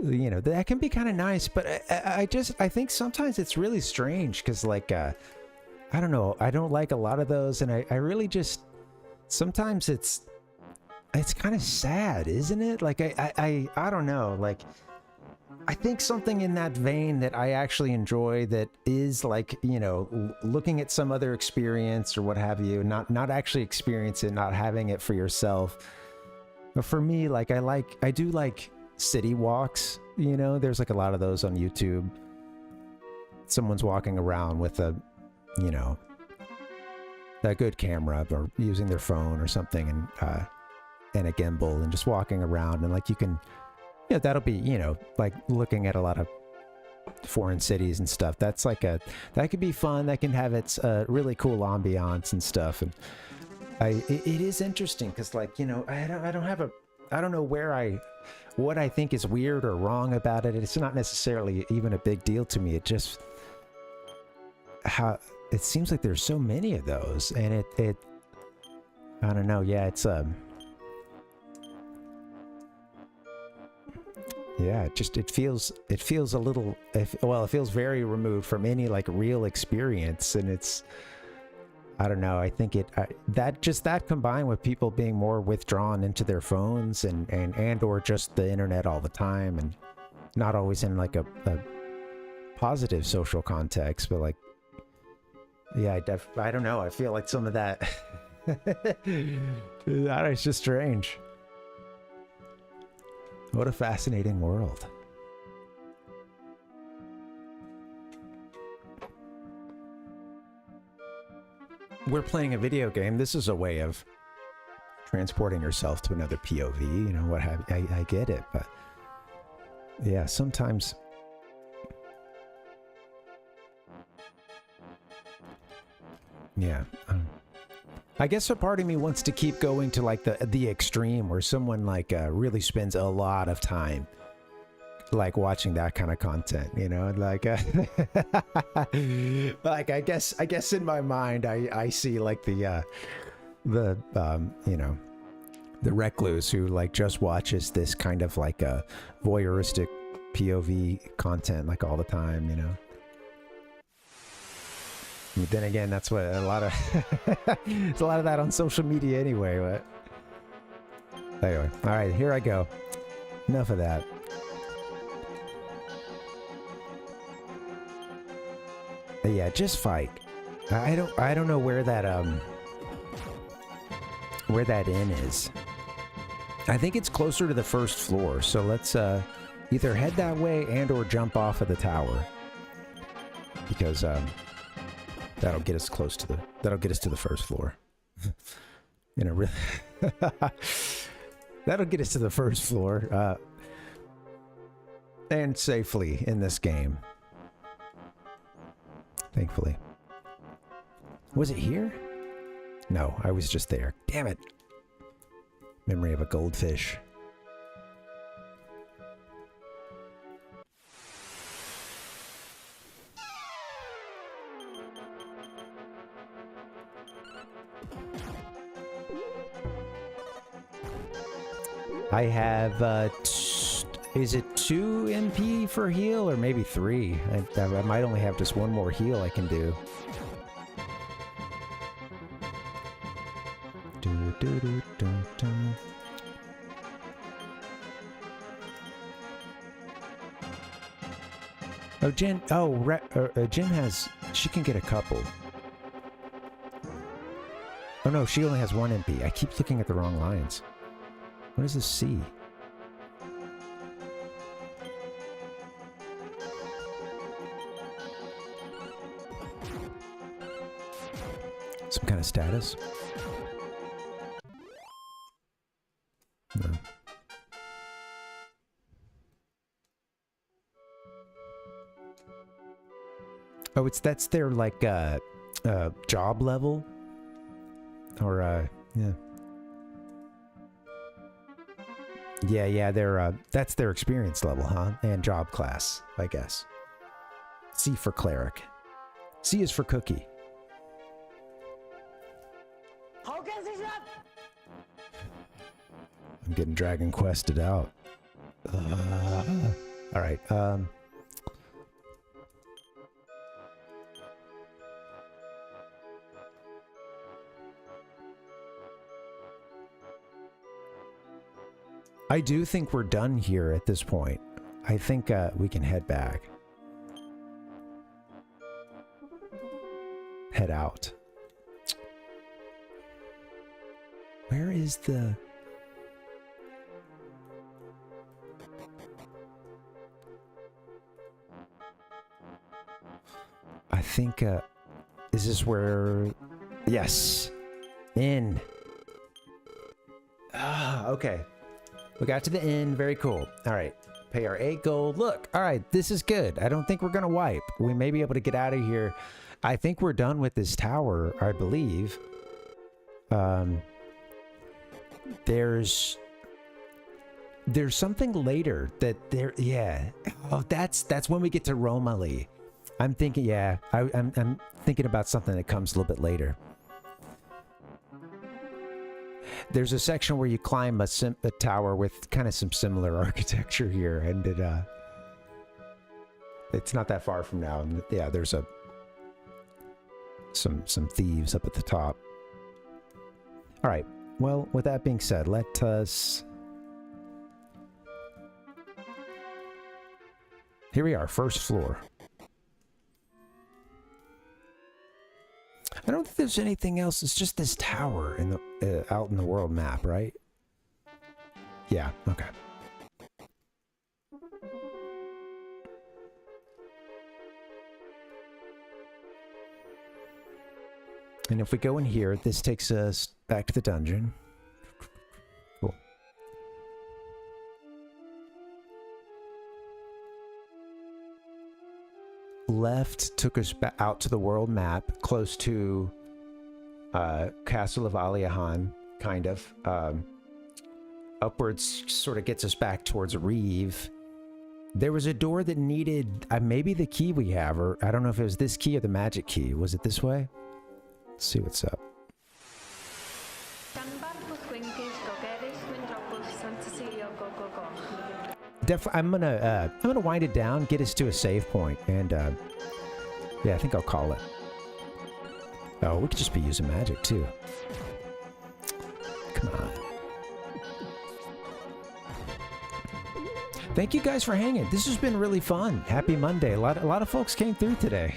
That can be kind of nice, but I think sometimes it's really strange because I don't know, I don't like a lot of those, and I really just, sometimes it's kind of sad, isn't it? I don't know, I think something in that vein that I actually enjoy, that is looking at some other experience or what have you, not actually experience it, not having it for yourself. But for me, I do like city walks, there's a lot of those on YouTube. Someone's walking around with a good camera, or using their phone or something, and a gimbal, and just walking around, and you can, that'll be, looking at a lot of foreign cities and stuff. That's that could be fun. That can have its really cool ambiance and stuff. And it is interesting because I don't have I don't know what I think is weird or wrong about it. It's not necessarily even a big deal to me. It just it seems like there's so many of those, and it I don't know. Yeah, it's yeah, it feels a little, well, it feels very removed from any like real experience, and it's, I don't know. I think that combined with people being more withdrawn into their phones and or just the internet all the time, and not always in like a positive social context, but like, yeah, I don't know. I feel like some of that, it's just strange. What a fascinating world. We're playing a video game. This is a way of transporting yourself to another POV, you know, what have you. I get it, but yeah, sometimes yeah. I guess a part of me wants to keep going to like the extreme where someone like really spends a lot of time like watching that kind of content, you know, like like I guess in my mind I see like the you know, the recluse who like just watches this kind of like a voyeuristic POV content like all the time, you know. But then again, that's what a lot of there's a lot of that on social media anyway. But anyway, all right, here I go. Enough of that. But yeah, just fight. I don't know where that inn is. I think it's closer to the first floor, so let's either head that way and or jump off of the tower, because that'll get us close to the first floor. You know, really. That'll get us to the first floor and safely in this game. Thankfully. Was it here? No, I was just there. Damn it. Memory of a goldfish. I have, is it 2 MP for heal, or maybe 3? I might only have just one more heal I can do. Oh, Jen, Jen has, she can get a couple. Oh no, she only has 1 MP. I keep looking at the wrong lines. What does this C? Some kind of status? No. Oh, that's their like job level, or yeah. Yeah, that's their experience level, huh? And job class, I guess. C for cleric. C is for cookie. I'm getting dragon quested out. All right. I do think we're done here at this point. I think we can head back. Head out. Where is the... I think, is this where... Yes. Inn. Ah, okay. We got to the inn. Very cool. All right. Pay our 8 gold. Look. All right. This is good. I don't think we're going to wipe. We may be able to get out of here. I think we're done with this tower, I believe. There's... there's something later that there. Yeah. Oh, that's when we get to Romali. I'm thinking. Yeah. I'm thinking about something that comes a little bit later. There's a section where you climb a tower with kind of some similar architecture here, and it's not that far from now. And yeah, there's some thieves up at the top. All right. Well, with that being said, let us. Here we are, first floor. I don't think there's anything else. It's just this tower in the out in the world map, right? Yeah. Okay. And if we go in here, this takes us back to the dungeon. Cool. Left took us out to the world map, close to Castle of Aliahan, kind of. Upwards sort of gets us back towards Reeve. There was a door that needed maybe the key we have, or I don't know if it was this key or the magic key. Was it this way? Let's see what's up. I'm gonna wind it down, get us to a save point, and yeah, I think I'll call it. Oh, we could just be using magic too. Come on. Thank you guys for hanging. This has been really fun. Happy Monday. A lot of folks came through today.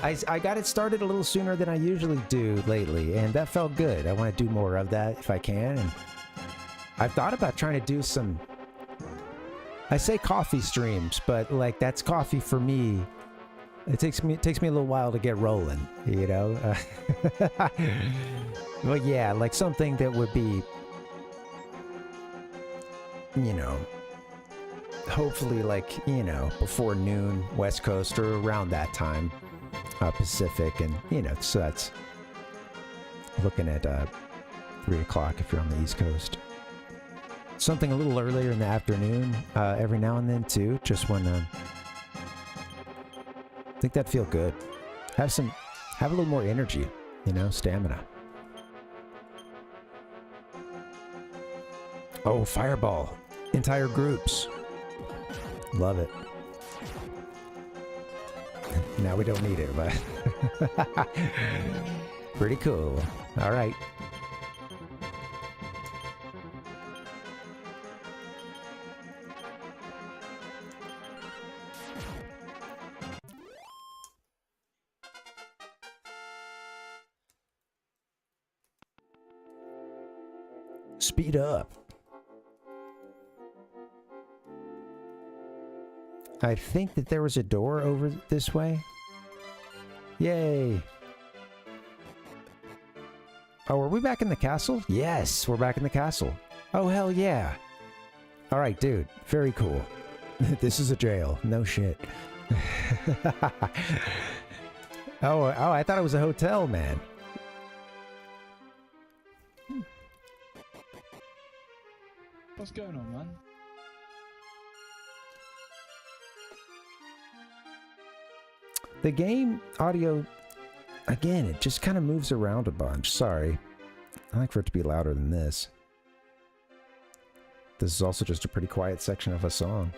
I got it started a little sooner than I usually do lately, and that felt good. I want to do more of that if I can. And I've thought about trying to do some. I say coffee streams, but like that's coffee for me. It takes me a little while to get rolling, you know. Well, yeah, like something that would be, you know, hopefully like, you know, before noon West Coast or around that time Pacific, and you know, so that's looking at 3 o'clock if you're on the East Coast. Something a little earlier in the afternoon every now and then too, just when I think that'd feel good. Have a little more energy, you know, stamina. Oh, fireball. Entire groups. Love it. Now we don't need it, but pretty cool. All right. Speed up. I think that there was a door over this way. Yay. Oh, are we back in the castle? Yes, we're back in the castle. Oh, hell yeah. All right, dude. Very cool. This is a jail. No shit. Oh, I thought it was a hotel, man. What's going on, man? The game audio, again, it just kind of moves around a bunch. Sorry. I like for it to be louder than this. This is also just a pretty quiet section of a song.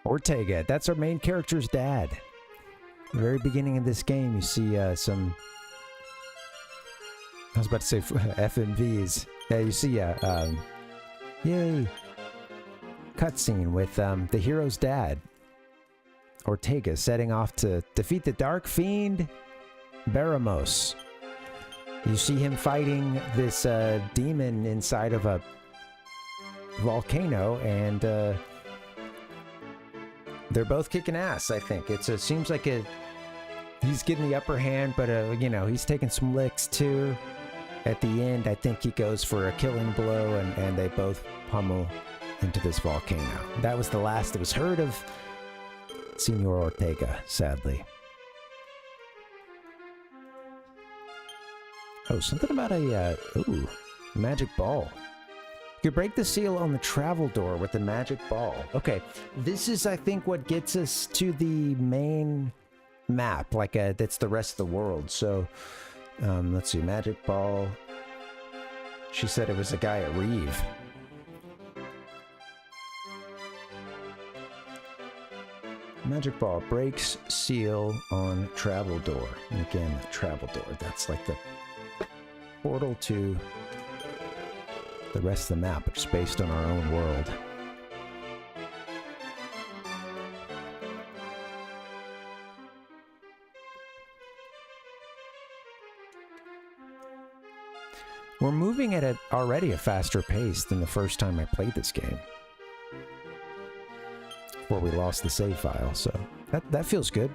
Ortega, that's our main character's dad. At the very beginning of this game, you see some... I was about to say FMVs. Yeah, you see yay! Cutscene with the hero's dad, Ortega, setting off to defeat the Dark Fiend, Baramos. You see him fighting this demon inside of a volcano, and they're both kicking ass, I think. It seems like he's getting the upper hand, but, you know, he's taking some licks, too. At the end, I think he goes for a killing blow, and they both pummel into this volcano. That was the last that was heard of Senor Ortega, sadly. Oh, something about a magic ball. You could break the seal on the travel door with the magic ball. Okay, this is, I think, what gets us to the main map, like that's the rest of the world. So, let's see, magic ball. She said it was a guy at Reeve. Magic ball breaks seal on travel door. And again, the travel door. That's like the portal to the rest of the map, which is based on our own world. We're moving at already a faster pace than the first time I played this game. Before we lost the save file, so that feels good.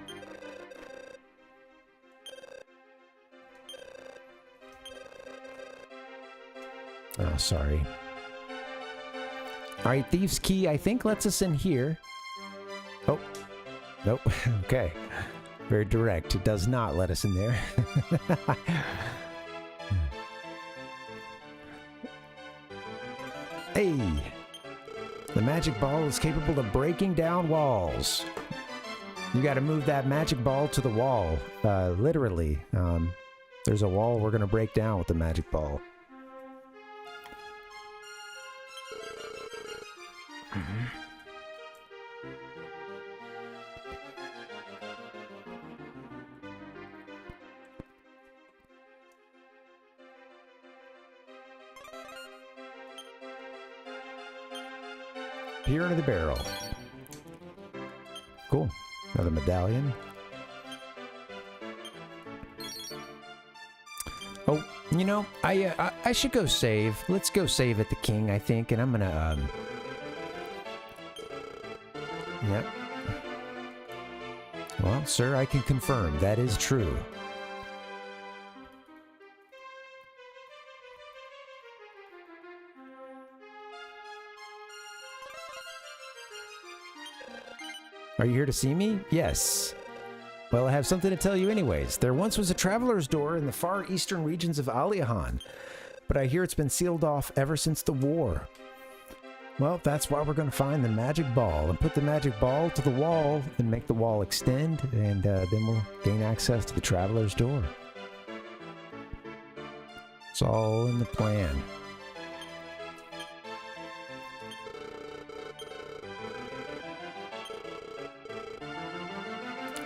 Oh, sorry. Alright, Thief's Key, I think, lets us in here. Oh. Nope. Okay. Very direct. It does not let us in there. Hey! The magic ball is capable of breaking down walls. You gotta move that magic ball to the wall. Literally. There's a wall we're gonna break down with the magic ball. Peer into the barrel. Cool. Another medallion. Oh, you know, I should go save. Let's go save at the king, I think, and I'm gonna, Yep. Well, sir, I can confirm that is true. Are you here to see me? Yes. Well, I have something to tell you anyways. There once was a traveler's door in the far eastern regions of Aliahan, but I hear it's been sealed off ever since the war. Well, that's why we're going to find the magic ball and put the magic ball to the wall and make the wall extend, and then we'll gain access to the traveler's door. It's all in the plan.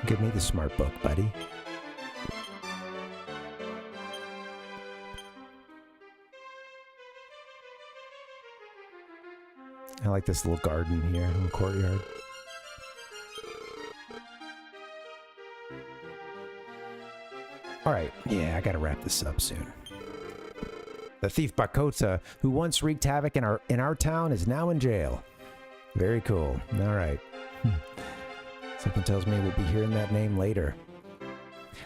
Give me the smart book, buddy. I like this little garden here in the courtyard. Alright, yeah, I gotta wrap this up soon. The thief Bakota, who once wreaked havoc in our town, is now in jail. Very cool. Alright. Something tells me we'll be hearing that name later.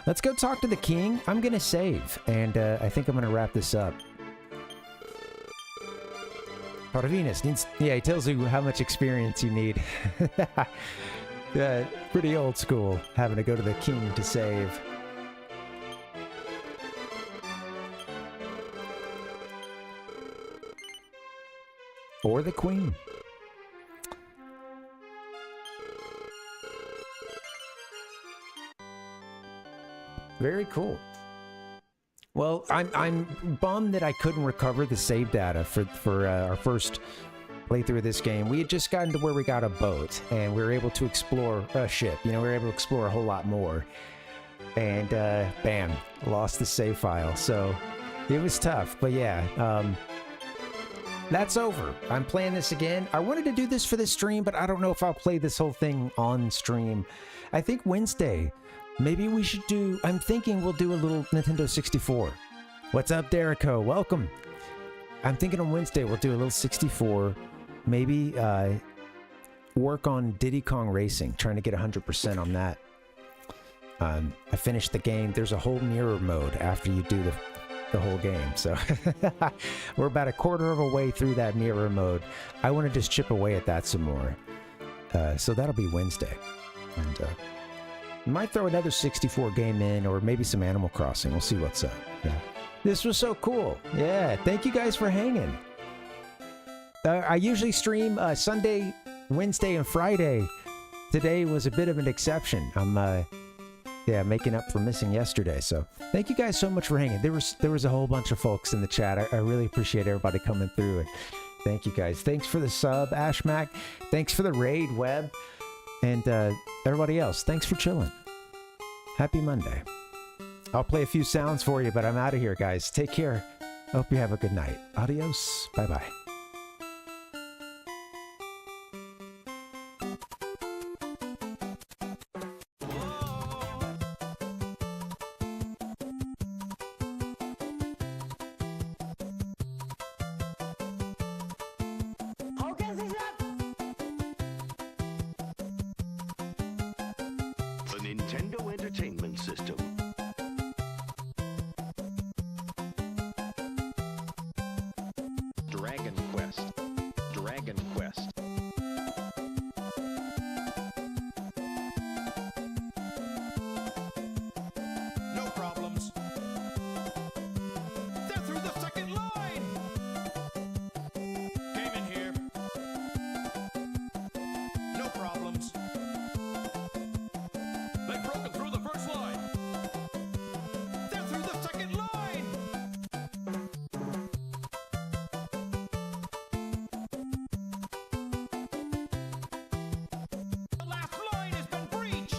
Let's go talk to the king. I'm gonna save, and I think I'm gonna wrap this up. Parvinas needs... Yeah, he tells you how much experience you need. Pretty old school, having to go to the king to save. Or the queen. Very cool. Well, I'm bummed that I couldn't recover the save data for our first playthrough of this game. We had just gotten to where we got a boat, and we were able to explore a ship. You know, we were able to explore a whole lot more. And, bam, lost the save file. So, it was tough. But yeah, that's over. I'm playing this again. I wanted to do this for the stream, but I don't know if I'll play this whole thing on stream. I think Wednesday... Maybe we should do... I'm thinking we'll do a little Nintendo 64. What's up, Derico? Welcome. I'm thinking on Wednesday we'll do a little 64. Maybe work on Diddy Kong Racing, trying to get 100% on that. I finished the game. There's a whole mirror mode after you do the whole game. So we're about a quarter of a way through that mirror mode. I want to just chip away at that some more. So that'll be Wednesday. And might throw another 64 game in, or maybe some Animal Crossing. We'll see what's up. Yeah. This was so cool. Yeah, thank you guys for hanging. I usually stream Sunday, Wednesday, and Friday. Today was a bit of an exception. I'm making up for missing yesterday. So thank you guys so much for hanging. There was a whole bunch of folks in the chat. I really appreciate everybody coming through, and thank you guys. Thanks for the sub, Ashmac. Thanks for the raid, Web, and everybody else. Thanks for chilling. Happy Monday. I'll play a few sounds for you, but I'm out of here, guys. Take care. Hope you have a good night. Adios. Bye-bye. The Nintendo Entertainment System. Dragon Quest. Dragon Quest. No problems. They're through the second line. Came in here. No problems. They've broken through the first line. They're through the second line. The last line has been breached.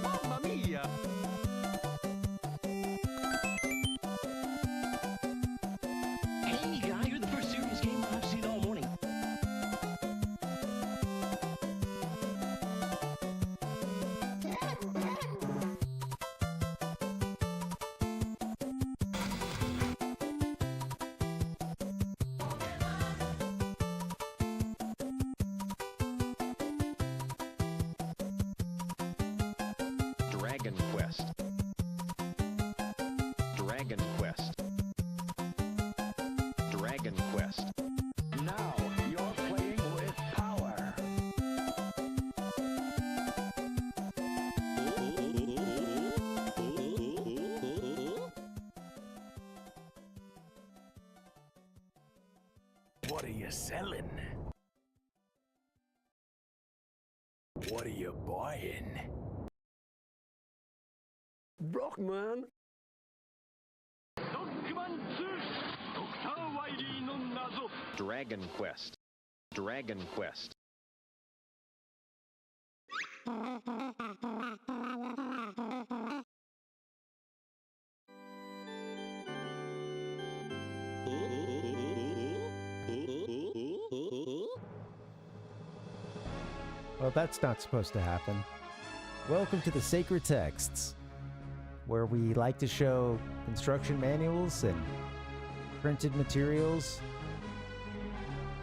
Mamma mia! Hey, guy, you're the first serious gamer I've seen all morning. Dragon Quest. Dragon Quest. Dragon Quest. Now you're playing with power. What are you selling? What are you buying? Rockman. Dragon Quest. Dragon Quest. Well, that's not supposed to happen. Welcome to the Sacred Texts, where we like to show instruction manuals and printed materials.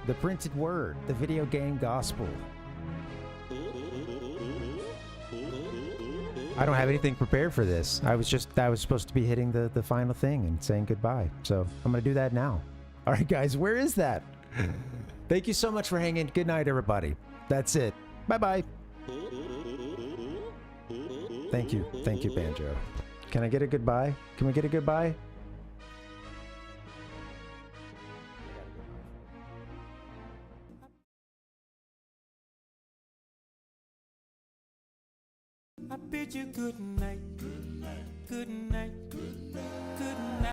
The printed word, the video game gospel. I don't have anything prepared for this. I was supposed to be hitting the final thing and saying goodbye. So I'm going to do that now. All right, guys, where is that? Thank you so much for hanging. Good night, everybody. That's it. Bye-bye. Thank you. Thank you, Banjo. Can I get a goodbye? Can we get a goodbye? I bid you good night. Good night.